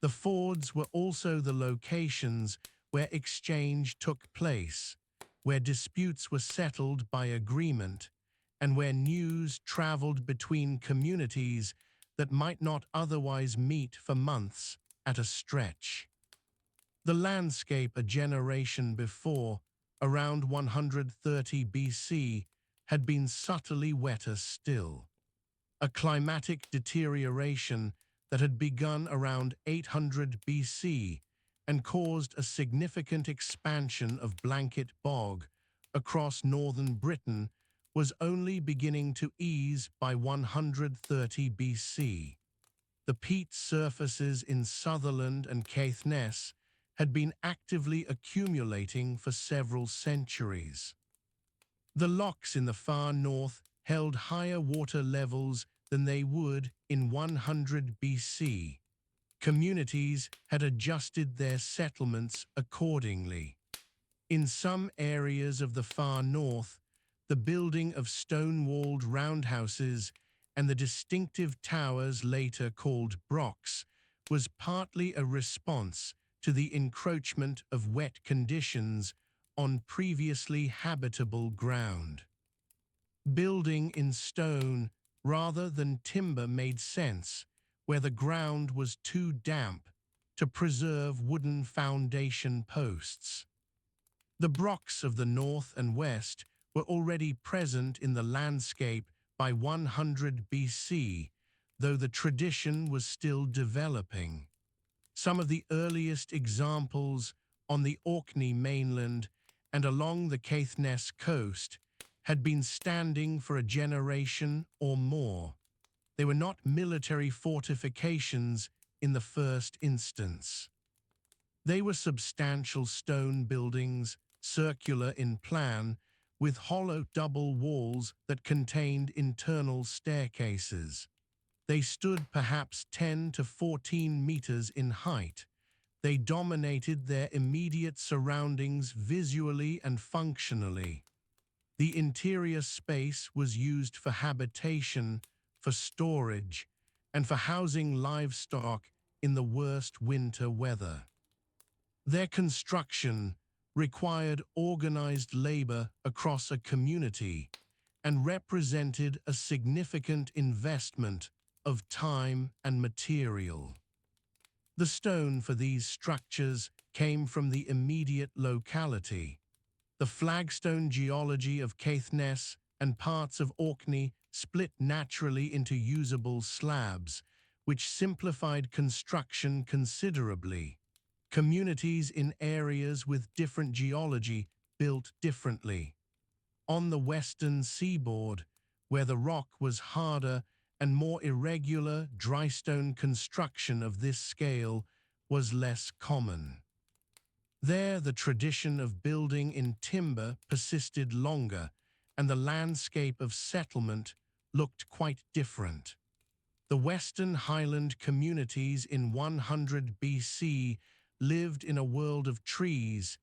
The fords were also the locations where exchange took place, where disputes were settled by agreement, and where news traveled between communities that might not otherwise meet for months at a stretch. The landscape a generation before, around 130 BC, had been subtly wetter still. A climatic deterioration that had begun around 800 BC and caused a significant expansion of blanket bog across northern Britain was only beginning to ease by 130 BC. The peat surfaces in Sutherland and Caithness had been actively accumulating for several centuries. The lochs in the far north held higher water levels than they would in 100 BC. Communities had adjusted their settlements accordingly. In some areas of the far north, the building of stone-walled roundhouses and the distinctive towers later called brocks was partly a response to the encroachment of wet conditions on previously habitable ground. Building in stone rather than timber made sense where the ground was too damp to preserve wooden foundation posts. The brocks of the north and west were already present in the landscape by 100 BC, though the tradition was still developing. Some of the earliest examples on the Orkney mainland and along the Caithness coast had been standing for a generation or more. They were not military fortifications in the first instance. They were substantial stone buildings, circular in plan, with hollow double walls that contained internal staircases. They stood perhaps 10 to 14 meters in height. They dominated their immediate surroundings visually and functionally. The interior space was used for habitation, for storage, and for housing livestock in the worst winter weather. Their construction required organized labor across a community and represented a significant investment of time and material. The stone for these structures came from the immediate locality. The flagstone geology of Caithness and parts of Orkney split naturally into usable slabs, which simplified construction considerably. Communities in areas with different geology built differently. On the western seaboard, where the rock was harder and more irregular, drystone construction of this scale was less common. There, the tradition of building in timber persisted longer, and the landscape of settlement looked quite different. The Western Highland communities in 100 BC lived in a world of trees,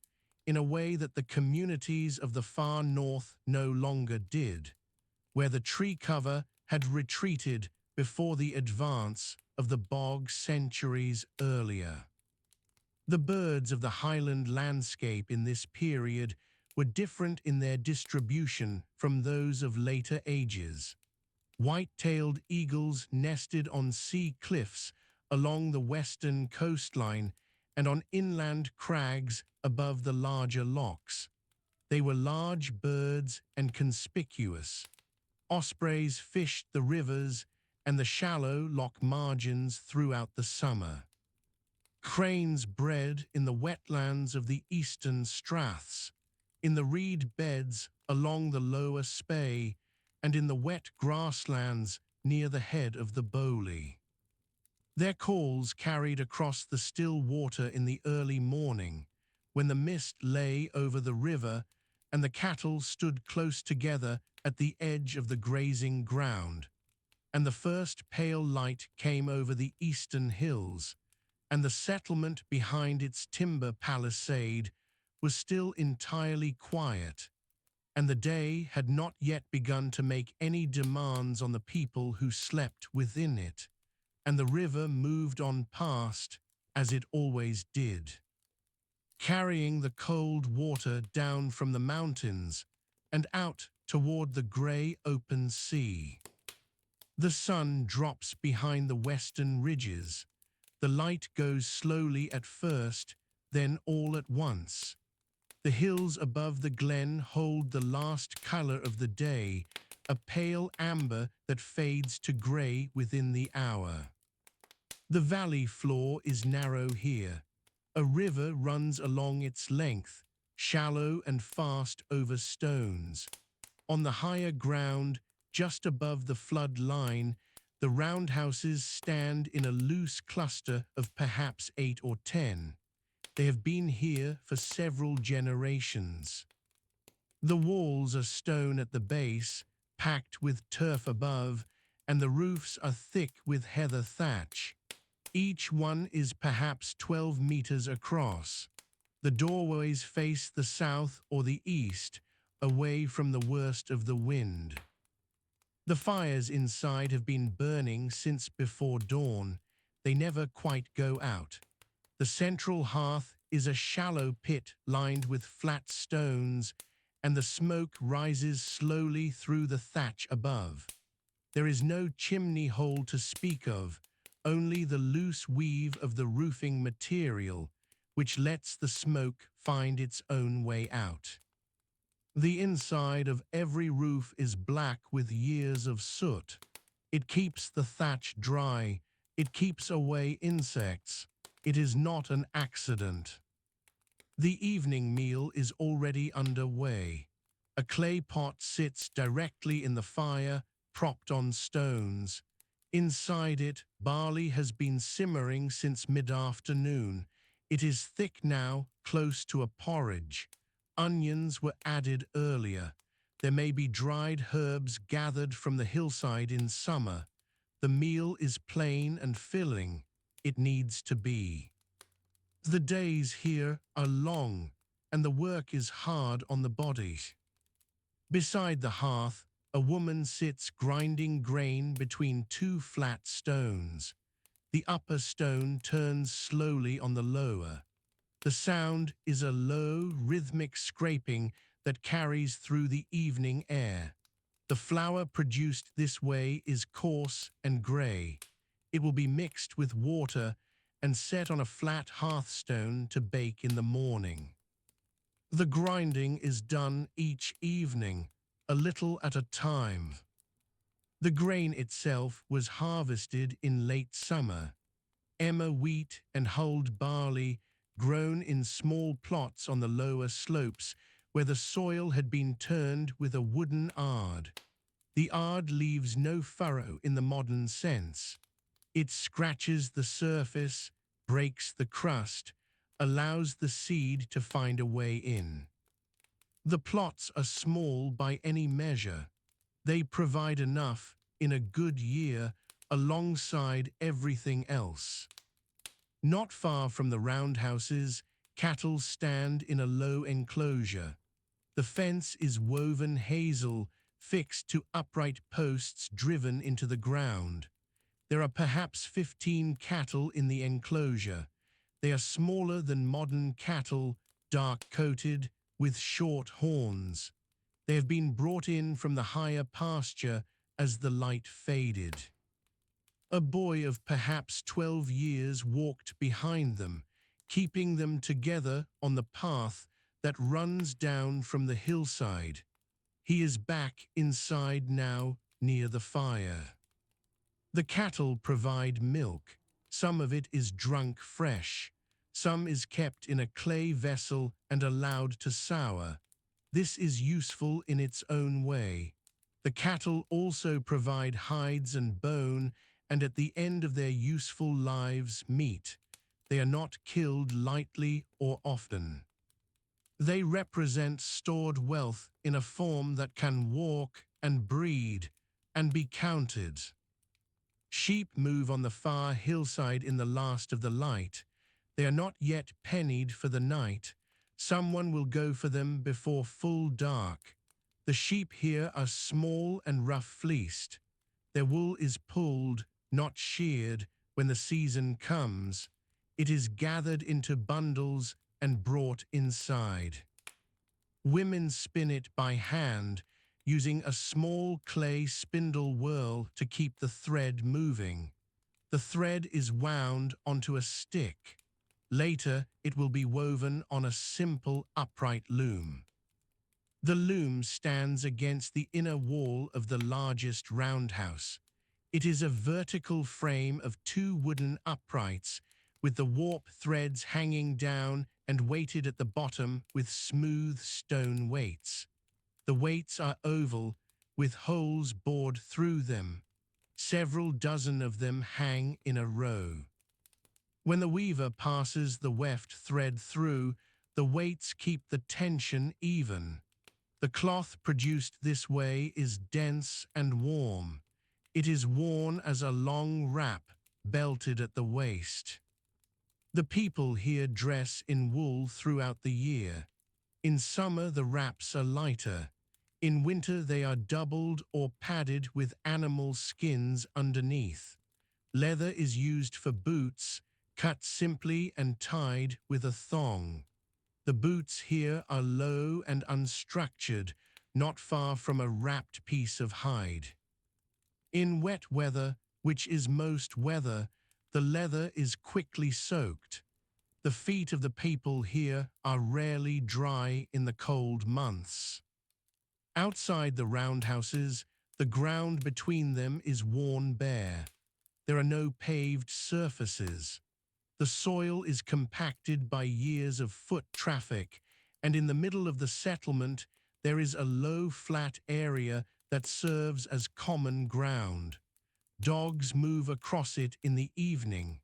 in a way that the communities of the far north no longer did, where the tree cover had retreated before the advance of the bog centuries earlier. The birds of the highland landscape in this period were different in their distribution from those of later ages. White-tailed eagles nested on sea cliffs along the western coastline and on inland crags above the larger lochs. They were large birds and conspicuous. Ospreys fished the rivers and the shallow loch margins throughout the summer. Cranes bred in the wetlands of the eastern straths, in the reed beds along the lower Spey, and in the wet grasslands near the head of the Bowley. Their calls carried across the still water in the early morning, when the mist lay over the river and the cattle stood close together at the edge of the grazing ground, and the first pale light came over the eastern hills, and the settlement behind its timber palisade was still entirely quiet, and the day had not yet begun to make any demands on the people who slept within it, and the river moved on past, as it always did, carrying the cold water down from the mountains and out toward the grey open sea. The sun drops behind the western ridges. The light goes slowly at first, then all at once. The hills above the glen hold the last color of the day, a pale amber that fades to gray within the hour. The valley floor is narrow here. A river runs along its length, shallow and fast over stones. On the higher ground, just above the flood line, the roundhouses stand in a loose cluster of perhaps 8 or 10. They have been here for several generations. The walls are stone at the base, packed with turf above, and the roofs are thick with heather thatch. Each one is perhaps 12 meters across. The doorways face the south or the east, away from the worst of the wind. The fires inside have been burning since before dawn. They never quite go out. The central hearth is a shallow pit lined with flat stones, and the smoke rises slowly through the thatch above. There is no chimney hole to speak of, only the loose weave of the roofing material, which lets the smoke find its own way out. The inside of every roof is black with years of soot. It keeps the thatch dry. It keeps away insects. It is not an accident. The evening meal is already underway. A clay pot sits directly in the fire, propped on stones. Inside it, barley has been simmering since mid-afternoon. It is thick now, close to a porridge. Onions were added earlier. There may be dried herbs gathered from the hillside in summer. The meal is plain and filling. It needs to be. The days here are long, and the work is hard on the body. Beside the hearth, a woman sits grinding grain between two flat stones. The upper stone turns slowly on the lower. The sound is a low, rhythmic scraping that carries through the evening air. The flour produced this way is coarse and grey. It will be mixed with water and set on a flat hearthstone to bake in the morning. The grinding is done each evening, a little at a time. The grain itself was harvested in late summer. Emmer wheat and hulled barley grown in small plots on the lower slopes where the soil had been turned with a wooden ard. The ard leaves no furrow in the modern sense. It scratches the surface, breaks the crust, allows the seed to find a way in. The plots are small by any measure. They provide enough, in a good year, alongside everything else. Not far from the roundhouses, cattle stand in a low enclosure. The fence is woven hazel, fixed to upright posts driven into the ground. There are perhaps 15 cattle in the enclosure. They are smaller than modern cattle, dark-coated, with short horns. They have been brought in from the higher pasture as the light faded. A boy of perhaps 12 years walked behind them, keeping them together on the path that runs down from the hillside. He is back inside now, near the fire. The cattle provide milk. Some of it is drunk fresh. Some is kept in a clay vessel and allowed to sour. This is useful in its own way. The cattle also provide hides and bone, and at the end of their useful lives, meat. They are not killed lightly or often. They represent stored wealth in a form that can walk and breed and be counted. Sheep move on the far hillside in the last of the light. They are not yet pennied for the night. Someone will go for them before full dark. The sheep here are small and rough-fleeced. Their wool is pulled, not sheared, when the season comes. It is gathered into bundles and brought inside. Women spin it by hand, using a small clay spindle whirl to keep the thread moving. The thread is wound onto a stick. Later, it will be woven on a simple upright loom. The loom stands against the inner wall of the largest roundhouse. It is a vertical frame of two wooden uprights, with the warp threads hanging down and weighted at the bottom with smooth stone weights. The weights are oval, with holes bored through them. Several dozen of them hang in a row. When the weaver passes the weft thread through, the weights keep the tension even. The cloth produced this way is dense and warm. It is worn as a long wrap, belted at the waist. The people here dress in wool throughout the year. In summer, the wraps are lighter. In winter, they are doubled or padded with animal skins underneath. Leather is used for boots, cut simply and tied with a thong. The boots here are low and unstructured, not far from a wrapped piece of hide. In wet weather, which is most weather, the leather is quickly soaked. The feet of the people here are rarely dry in the cold months. Outside the roundhouses, the ground between them is worn bare. There are no paved surfaces. The soil is compacted by years of foot traffic, and in the middle of the settlement there is a low flat area that serves as common ground. Dogs move across it in the evening.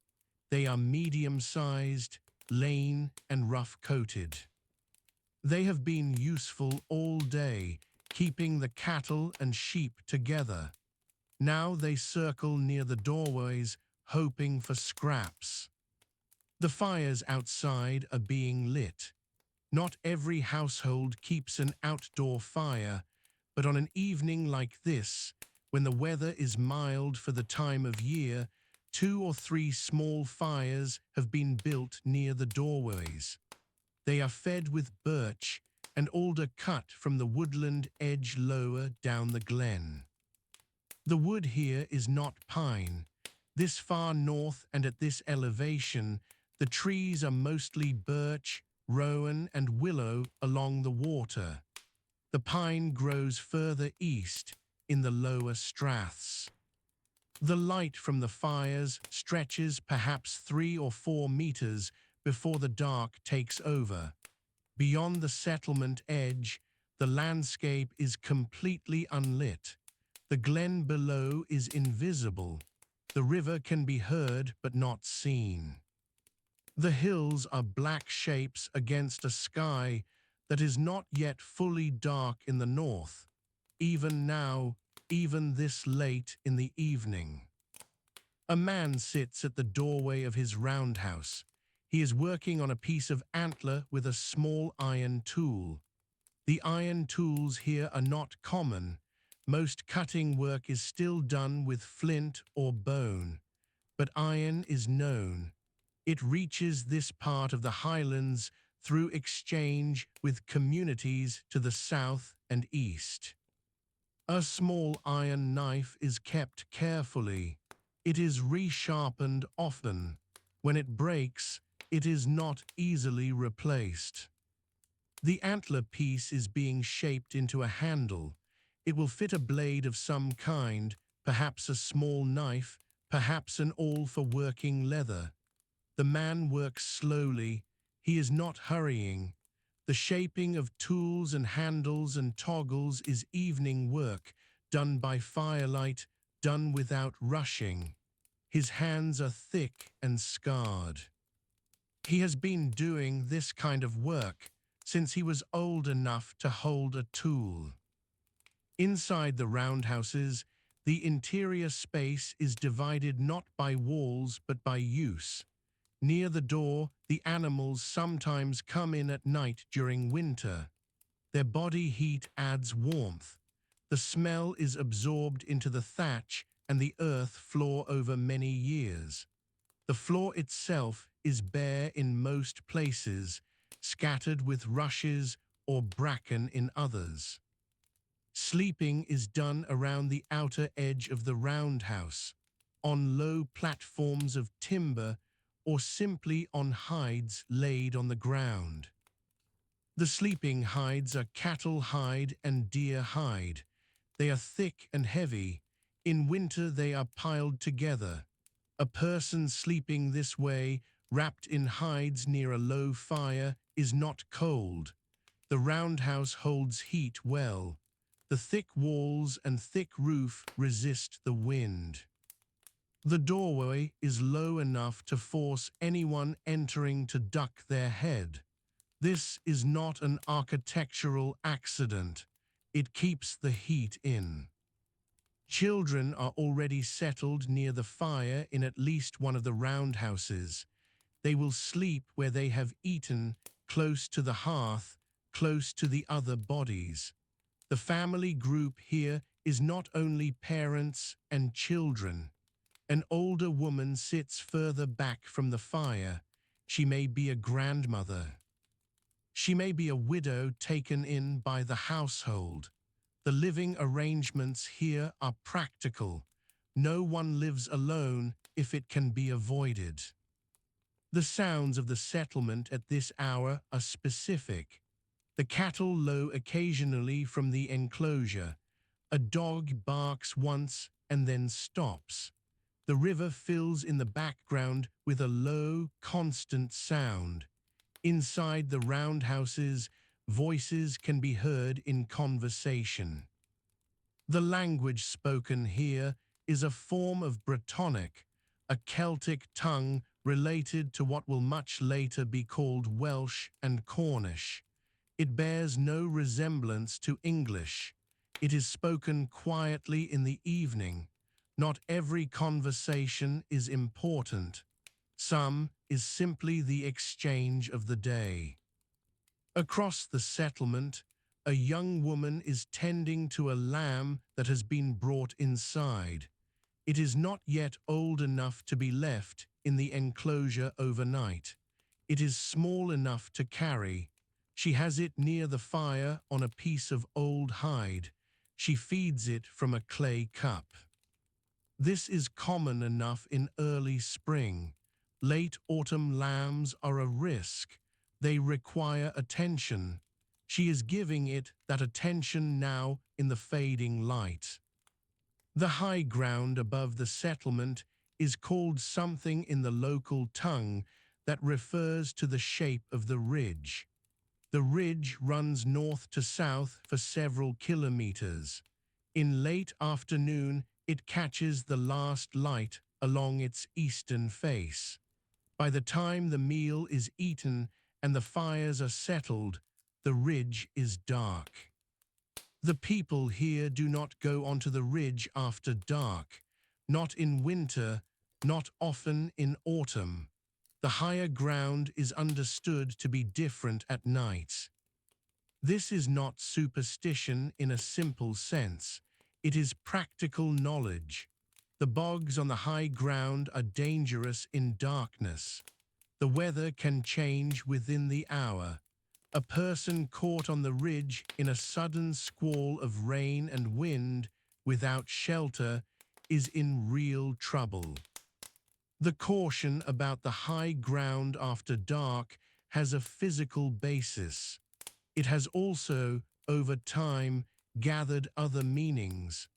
They are medium-sized, lean, and rough-coated. They have been useful all day, keeping the cattle and sheep together. Now they circle near the doorways, hoping for scraps. The fires outside are being lit. Not every household keeps an outdoor fire, but on an evening like this, when the weather is mild for the time of year, 2 or 3 small fires have been built near the doorways. They are fed with birch and alder cut from the woodland edge lower down the glen. The wood here is not pine. This far north and at this elevation, the trees are mostly birch, rowan, and willow along the water. The pine grows further east in the lower straths. The light from the fires stretches perhaps 3 or 4 meters before the dark takes over. Beyond the settlement edge, the landscape is completely unlit. The glen below is invisible. The river can be heard but not seen. The hills are black shapes against a sky that is not yet fully dark in the north, even now, even this late in the evening. A man sits at the doorway of his roundhouse. He is working on a piece of antler with a small iron tool. The iron tools here are not common. Most cutting work is still done with flint or bone, but iron is known. It reaches this part of the highlands through exchange with communities to the south and east. A small iron knife is kept carefully. It is resharpened often. When it breaks, it is not easily replaced. The antler piece is being shaped into a handle. It will fit a blade of some kind, perhaps a small knife, perhaps an awl for working leather. The man works slowly. He is not hurrying. The shaping of tools and handles and toggles is evening work, done by firelight, done without rushing. His hands are thick and scarred. He has been doing this kind of work since he was old enough to hold a tool. Inside the roundhouses, the interior space is divided not by walls but by use. Near the door, the animals sometimes come in at night during winter. Their body heat adds warmth. The smell is absorbed into the thatch and the earth floor over many years. The floor itself is bare in most places, scattered with rushes or bracken in others. Sleeping is done around the outer edge of the roundhouse, on low platforms of timber or simply on hides laid on the ground. The sleeping hides are cattle hide and deer hide. They are thick and heavy. In winter they are piled together. A person sleeping this way, wrapped in hides near a low fire, is not cold. The roundhouse holds heat well. The thick walls and thick roof resist the wind. The doorway is low enough to force anyone entering to duck their head. This is not an architectural accident. It keeps the heat in. Children are already settled near the fire in at least one of the roundhouses. They will sleep where they have eaten, close to the hearth, close to the other bodies. The family group here is not only parents and children. An older woman sits further back from the fire. She may be a grandmother. She may be a widow taken in by the household. The living arrangements here are practical. No one lives alone if it can be avoided. The sounds of the settlement at this hour are specific. The cattle low occasionally from the enclosure. A dog barks once and then stops. The river fills in the background with a low, constant sound. Inside the roundhouses, voices can be heard in conversation. The language spoken here is a form of Brittonic, a Celtic tongue related to what will much later be called Welsh and Cornish. It bears no resemblance to English. It is spoken quietly in the evening. Not every conversation is important. Some is simply the exchange of the day. Across the settlement, a young woman is tending to a lamb that has been brought inside. It is not yet old enough to be left in the enclosure overnight. It is small enough to carry. She has it near the fire on a piece of old hide. She feeds it from a clay cup. This is common enough in early spring. Late autumn lambs are a risk. They require attention. She is giving it that attention now in the fading light. The high ground above the settlement is called something in the local tongue that refers to the shape of the ridge. The ridge runs north to south for several kilometers. In late afternoon, it catches the last light along its eastern face. By the time the meal is eaten and the fires are settled, the ridge is dark. The people here do not go onto the ridge after dark, not in winter, not often in autumn. The higher ground is understood to be different at night. This is not superstition in a simple sense. It is practical knowledge. The bogs on the high ground are dangerous in darkness. The weather can change within the hour. A person caught on the ridge in a sudden squall of rain and wind without shelter is in real trouble. The caution about the high ground after dark has a physical basis. It has also, over time, gathered other meanings.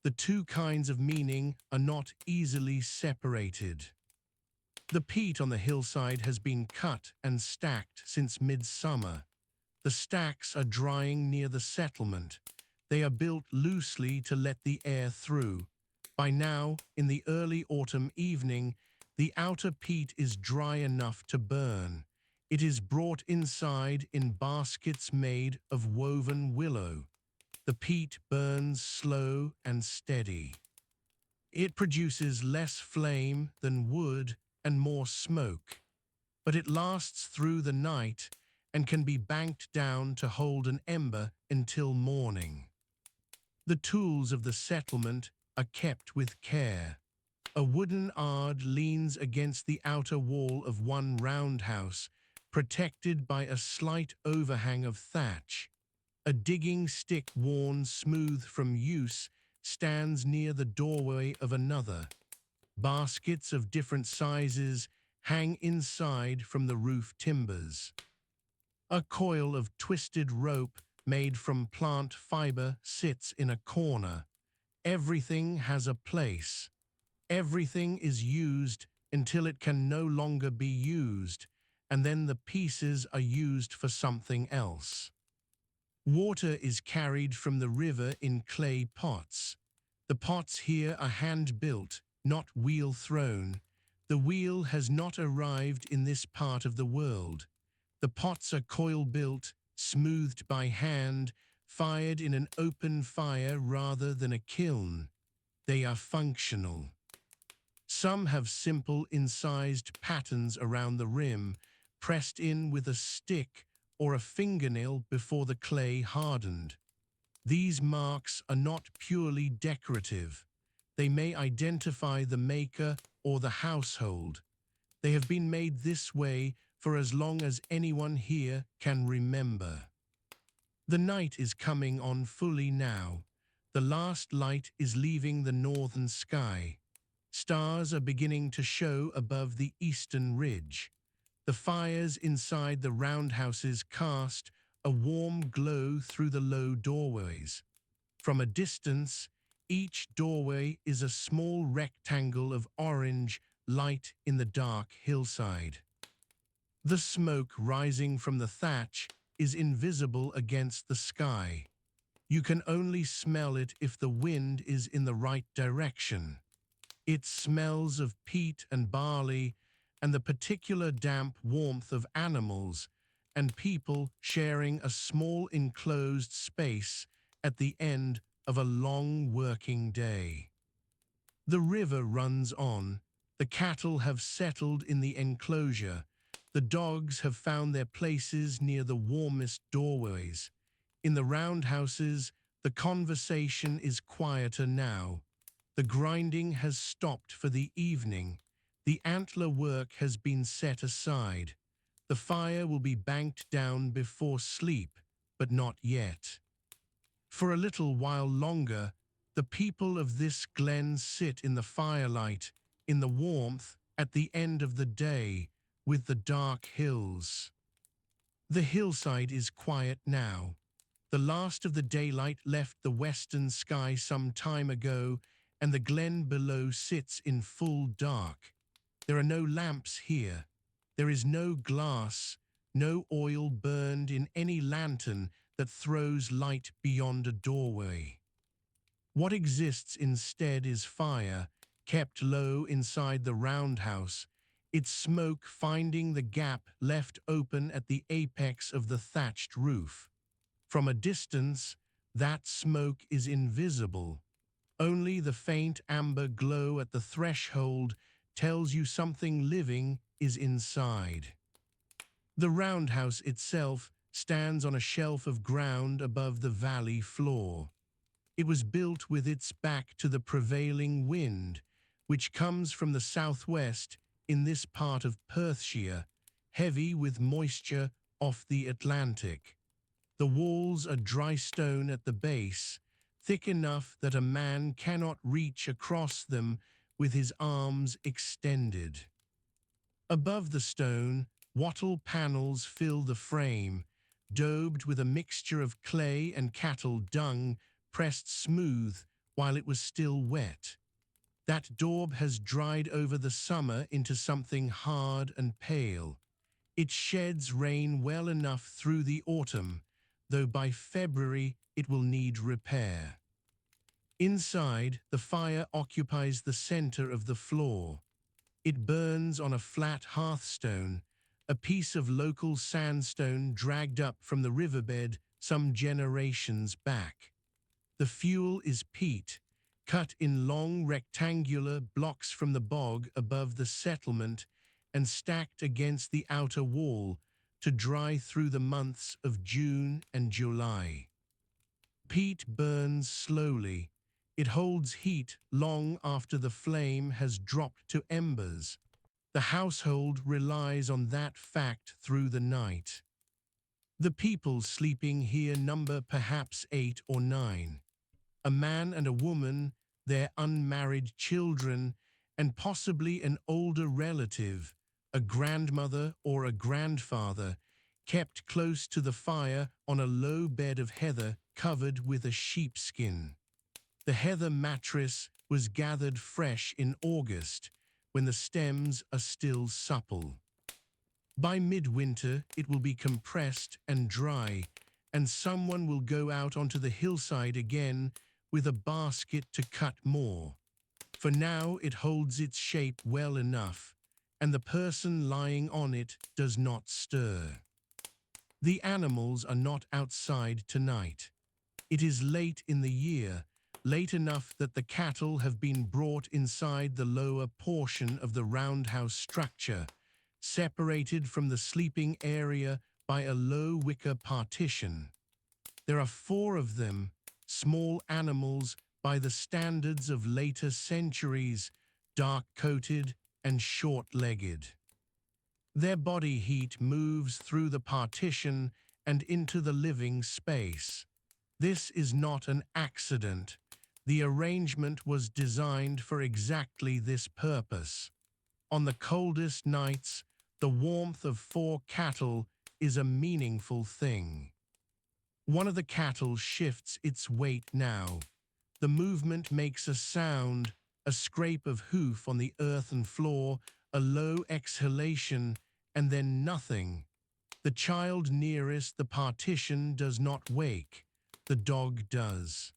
The two kinds of meaning are not easily separated. The peat on the hillside has been cut and stacked since midsummer. The stacks are drying near the settlement. They are built loosely to let the air through. By now, in the early autumn evening, the outer peat is dry enough to burn. It is brought inside in baskets made of woven willow. The peat burns slow and steady. It produces less flame than wood and more smoke, but it lasts through the night and can be banked down to hold an ember until morning. The tools of the settlement are kept with care. A wooden ard leans against the outer wall of one roundhouse, protected by a slight overhang of thatch. A digging stick worn smooth from use stands near the doorway of another. Baskets of different sizes hang inside from the roof timbers. A coil of twisted rope made from plant fiber sits in a corner. Everything has a place. Everything is used until it can no longer be used, and then the pieces are used for something else. Water is carried from the river in clay pots. The pots here are hand-built, not wheel-thrown. The wheel has not arrived in this part of the world. The pots are coil-built, smoothed by hand, fired in an open fire rather than a kiln. They are functional. Some have simple incised patterns around the rim, pressed in with a stick or a fingernail before the clay hardened. These marks are not purely decorative. They may identify the maker or the household. They have been made this way for as long as anyone here can remember. The night is coming on fully now. The last light is leaving the northern sky. Stars are beginning to show above the eastern ridge. The fires inside the roundhouses cast a warm glow through the low doorways. From a distance, each doorway is a small rectangle of orange light in the dark hillside. The smoke rising from the thatch is invisible against the sky. You can only smell it if the wind is in the right direction. It smells of peat and barley and the particular damp warmth of animals and people sharing a small enclosed space at the end of a long working day. The river runs on. The cattle have settled in the enclosure. The dogs have found their places near the warmest doorways. In the roundhouses, the conversation is quieter now. The grinding has stopped for the evening. The antler work has been set aside. The fire will be banked down before sleep, but not yet. For a little while longer, the people of this glen sit in the firelight, in the warmth, at the end of the day, with the dark hills. The hillside is quiet now. The last of the daylight left the western sky some time ago, and the glen below sits in full dark. There are no lamps here. There is no glass, no oil burned in any lantern that throws light beyond a doorway. What exists instead is fire, kept low inside the roundhouse, its smoke finding the gap left open at the apex of the thatched roof. From a distance, that smoke is invisible. Only the faint amber glow at the threshold tells you something living is inside. The roundhouse itself stands on a shelf of ground above the valley floor. It was built with its back to the prevailing wind, which comes from the southwest in this part of Perthshire, heavy with moisture off the Atlantic. The walls are dry stone at the base, thick enough that a man cannot reach across them with his arms extended. Above the stone, wattle panels fill the frame, daubed with a mixture of clay and cattle dung pressed smooth while it was still wet. That daub has dried over the summer into something hard and pale. It sheds rain well enough through the autumn, though by February it will need repair. Inside, the fire occupies the center of the floor. It burns on a flat hearthstone, a piece of local sandstone dragged up from the riverbed some generations back. The fuel is peat, cut in long rectangular blocks from the bog above the settlement and stacked against the outer wall to dry through the months of June and July. Peat burns slowly. It holds heat long after the flame has dropped to embers. The household relies on that fact through the night. The people sleeping here number perhaps 8 or 9. A man and a woman, their unmarried children, and possibly an older relative, a grandmother or a grandfather, kept close to the fire on a low bed of heather covered with a sheepskin. The heather mattress was gathered fresh in August, when the stems are still supple. By midwinter, it will be compressed and dry, and someone will go out onto the hillside again with a basket to cut more. For now it holds its shape well enough, and the person lying on it does not stir. The animals are not outside tonight. It is late in the year, late enough that the cattle have been brought inside the lower portion of the roundhouse structure, separated from the sleeping area by a low wicker partition. There are 4 of them, small animals by the standards of later centuries, dark-coated and short-legged. Their body heat moves through the partition and into the living space. This is not an accident. The arrangement was designed for exactly this purpose. On the coldest nights, the warmth of 4 cattle is a meaningful thing. One of the cattle shifts its weight now. The movement makes a sound, a scrape of hoof on the earthen floor, a low exhalation, and then nothing. The child nearest the partition does not wake. The dog does.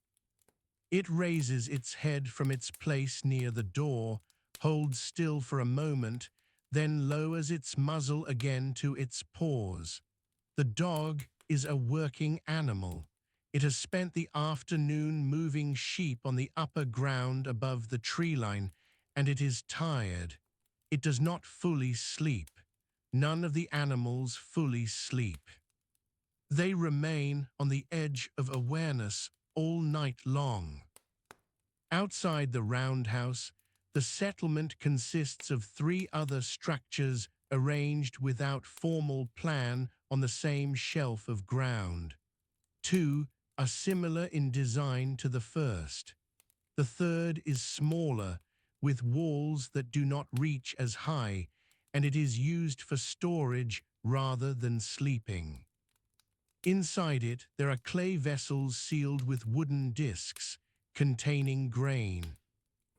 It raises its head from its place near the door, holds still for a moment, then lowers its muzzle again to its paws. The dog is a working animal. It has spent the afternoon moving sheep on the upper ground above the tree line, and it is tired. It does not fully sleep. None of the animals fully sleep. They remain on the edge of awareness all night long. Outside the roundhouse, the settlement consists of 3 other structures arranged without formal plan on the same shelf of ground. 2 are similar in design to the first. The third is smaller, with walls that do not reach as high, and it is used for storage rather than sleeping. Inside it, there are clay vessels sealed with wooden discs containing grain.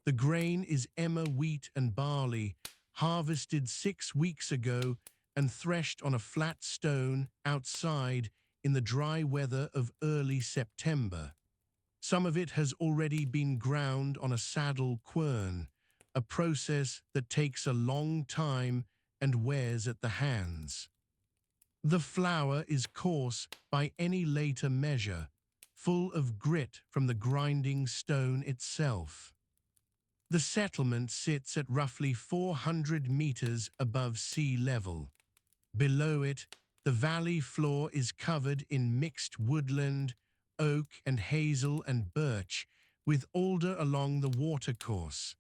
The grain is emmer wheat and barley, harvested 6 weeks ago and threshed on a flat stone outside in the dry weather of early September. Some of it has already been ground on a saddle quern, a process that takes a long time and wears at the hands. The flour is coarse by any later measure, full of grit from the grinding stone itself. The settlement sits at roughly 400 meters above sea level. Below it, the valley floor is covered in mixed woodland, oak and hazel and birch, with alder along the watercourse.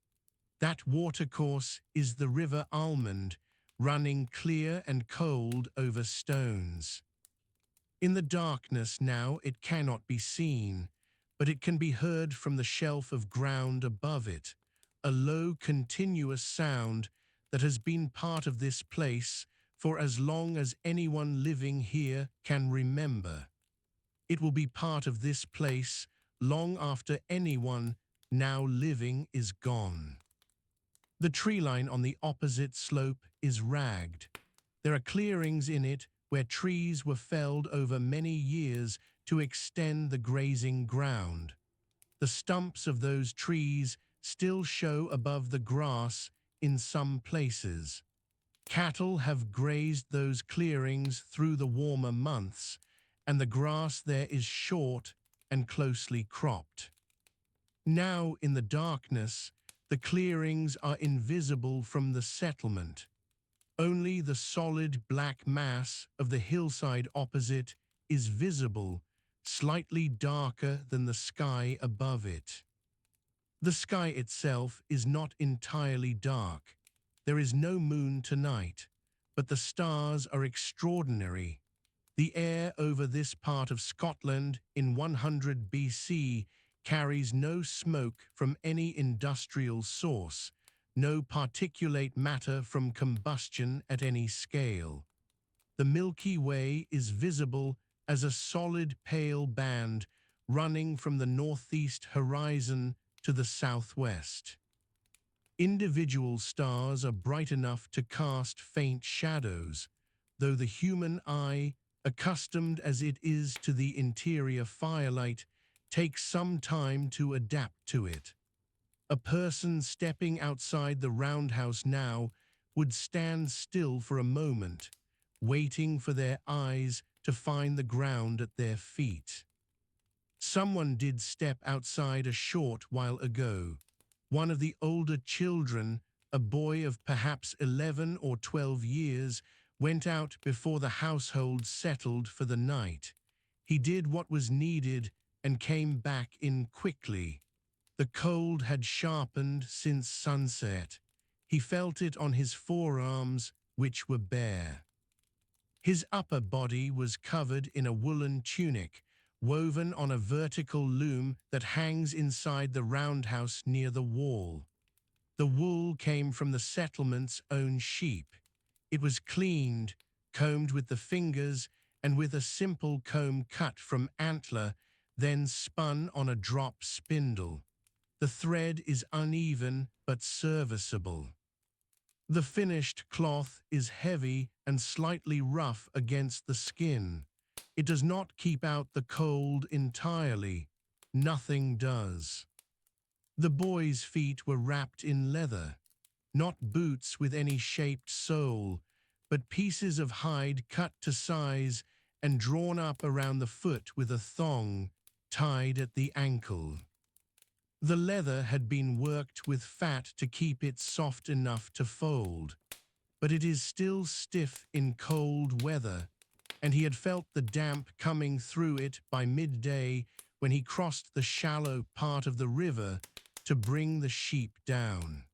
That watercourse is the River Almond, running clear and cold over stones. In the darkness now it cannot be seen, but it can be heard from the shelf of ground above it, a low continuous sound that has been part of this place for as long as anyone living here can remember. It will be part of this place long after anyone now living is gone. The tree line on the opposite slope is ragged. There are clearings in it where trees were felled over many years to extend the grazing ground. The stumps of those trees still show above the grass in some places. Cattle have grazed those clearings through the warmer months, and the grass there is short and closely cropped. Now, in the darkness, the clearings are invisible from the settlement. Only the solid black mass of the hillside opposite is visible, slightly darker than the sky above it. The sky itself is not entirely dark. There is no moon tonight, but the stars are extraordinary. The air over this part of Scotland in 100 BC carries no smoke from any industrial source, no particulate matter from combustion at any scale. The Milky Way is visible as a solid pale band running from the northeast horizon to the southwest. Individual stars are bright enough to cast faint shadows, though the human eye, accustomed as it is to the interior firelight, takes some time to adapt to it. A person stepping outside the roundhouse now would stand still for a moment, waiting for their eyes to find the ground at their feet. Someone did step outside a short while ago. One of the older children, a boy of perhaps 11 or 12 years, went out before the household settled for the night. He did what was needed and came back in quickly. The cold had sharpened since sunset. He felt it on his forearms, which were bare. His upper body was covered in a woolen tunic, woven on a vertical loom that hangs inside the roundhouse near the wall. The wool came from the settlement's own sheep. It was cleaned, combed with the fingers, and with a simple comb cut from antler, then spun on a drop spindle. The thread is uneven but serviceable. The finished cloth is heavy and slightly rough against the skin. It does not keep out the cold entirely. Nothing does. The boy's feet were wrapped in leather, not boots with any shaped sole, but pieces of hide cut to size and drawn up around the foot with a thong tied at the ankle. The leather had been worked with fat to keep it soft enough to fold, but it is still stiff in cold weather, and he had felt the damp coming through it by midday when he crossed the shallow part of the river to bring the sheep down.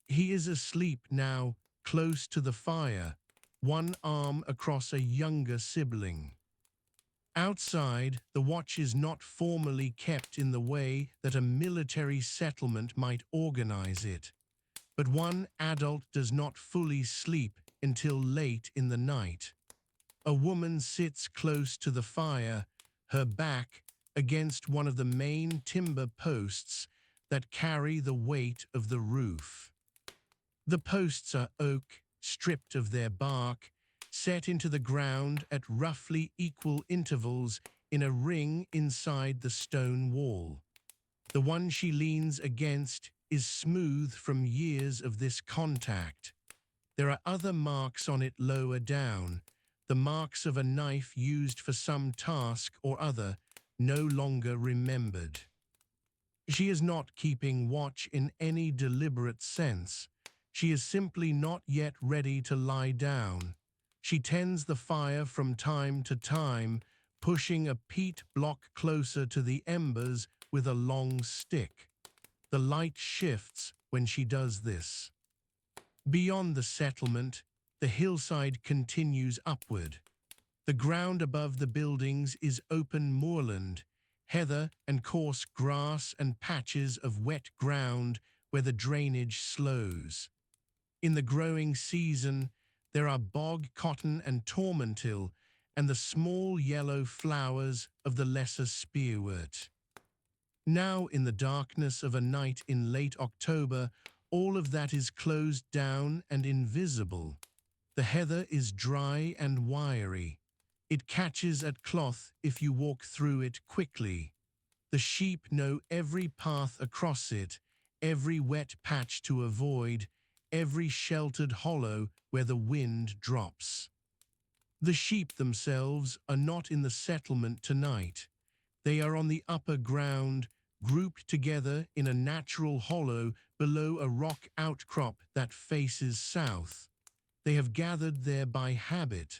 He is asleep now, close to the fire, one arm across a younger sibling. Outside, the watch is not formally kept in the way that a military settlement might organize it, but one adult does not fully sleep until late in the night. A woman sits close to the fire, her back against one of the main timber posts that carry the weight of the roof. The posts are oak, stripped of their bark, set into the ground at roughly equal intervals in a ring inside the stone wall. The one she leans against is smooth from years of this contact. There are other marks on it lower down, the marks of a knife used for some task or other, no longer remembered. She is not keeping watch in any deliberate sense. She is simply not yet ready to lie down. She tends the fire from time to time, pushing a peat block closer to the embers with a long stick. The light shifts when she does this. Beyond the settlement, the hillside continues upward. The ground above the buildings is open moorland, heather and coarse grass and patches of wet ground where the drainage slows. In the growing season, there are bog cotton and tormentil and the small yellow flowers of the lesser spearwort. Now, in the darkness of a night in late October, all of that is closed down and invisible. The heather is dry and wiry. It catches at cloth if you walk through it quickly. The sheep know every path across it, every wet patch to avoid, every sheltered hollow where the wind drops. The sheep themselves are not in the settlement tonight. They are on the upper ground, grouped together in a natural hollow below a rock outcrop that faces south. They have gathered there by habit.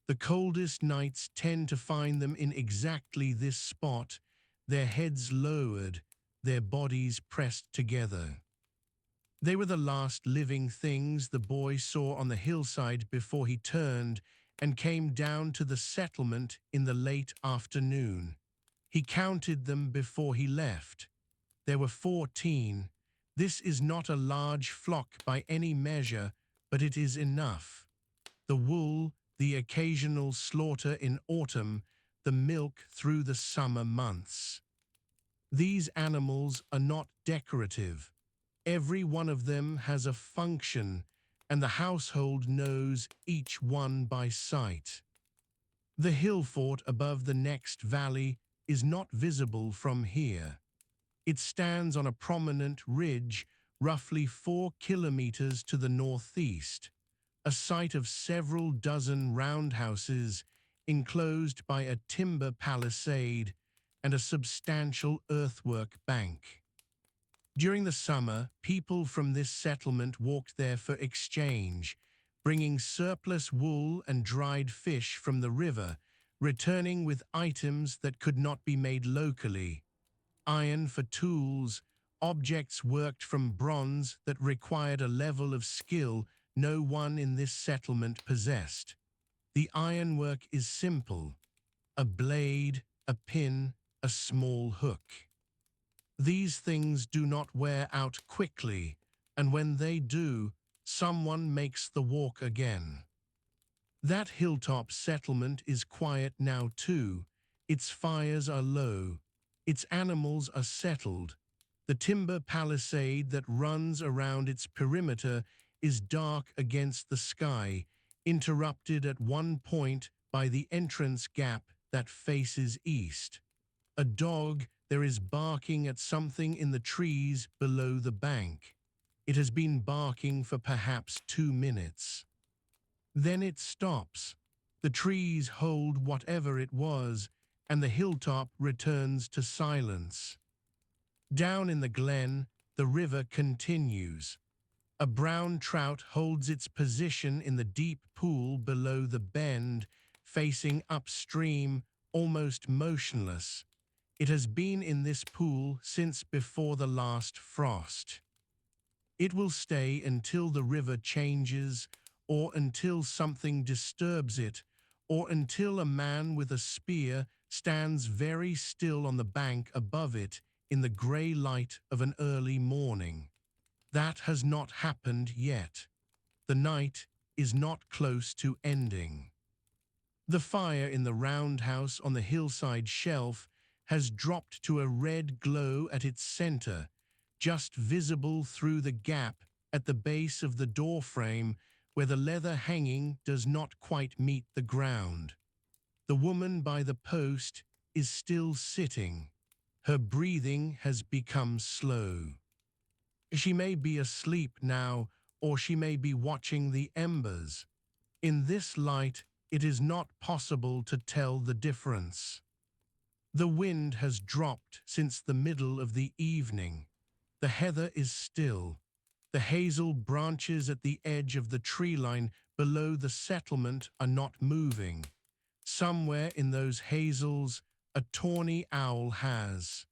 The coldest nights tend to find them in exactly this spot, their heads lowered, their bodies pressed together. They were the last living things the boy saw on the hillside before he turned and came down to the settlement in the late afternoon. He counted them before he left. There were 14. This is not a large flock by any measure, but it is enough. The wool, the occasional slaughter in autumn, the milk through the summer months. These animals are not decorative. Every one of them has a function, and the household knows each one by sight. The hill fort above the next valley is not visible from here. It stands on a prominent ridge roughly 4 kilometers to the northeast, a site of several dozen roundhouses enclosed by a timber palisade and a substantial earthwork bank. During the summer, people from this settlement walked there for exchange, bringing surplus wool and dried fish from the river, returning with items that could not be made locally. Iron for tools, objects worked from bronze that required a level of skill no one in this settlement possessed. The ironwork is simple: a blade, a pin, a small hook. These things do not wear out quickly, and when they do, someone makes the walk again. That hilltop settlement is quiet now too. Its fires are low. Its animals are settled. The timber palisade that runs around its perimeter is dark against the sky, interrupted at one point by the entrance gap that faces east. A dog there is barking at something in the trees below the bank. It has been barking for perhaps 2 minutes. Then it stops. The trees hold whatever it was, and the hilltop returns to silence. Down in the glen, the river continues. A brown trout holds its position in the deep pool below the bend, facing upstream, almost motionless. It has been in this pool since before the last frost. It will stay until the river changes, or until something disturbs it, or until a man with a spear stands very still on the bank above it in the grey light of an early morning. That has not happened yet. The night is not close to ending. The fire in the roundhouse on the hillside shelf has dropped to a red glow at its center, just visible through the gap at the base of the doorframe where the leather hanging does not quite meet the ground. The woman by the post is still sitting. Her breathing has become slow. She may be asleep now, or she may be watching the embers. In this light, it is not possible to tell the difference. The wind has dropped since the middle of the evening. The heather is still. The hazel branches at the edge of the tree line below the settlement are not moving. Somewhere in those hazels, a tawny owl has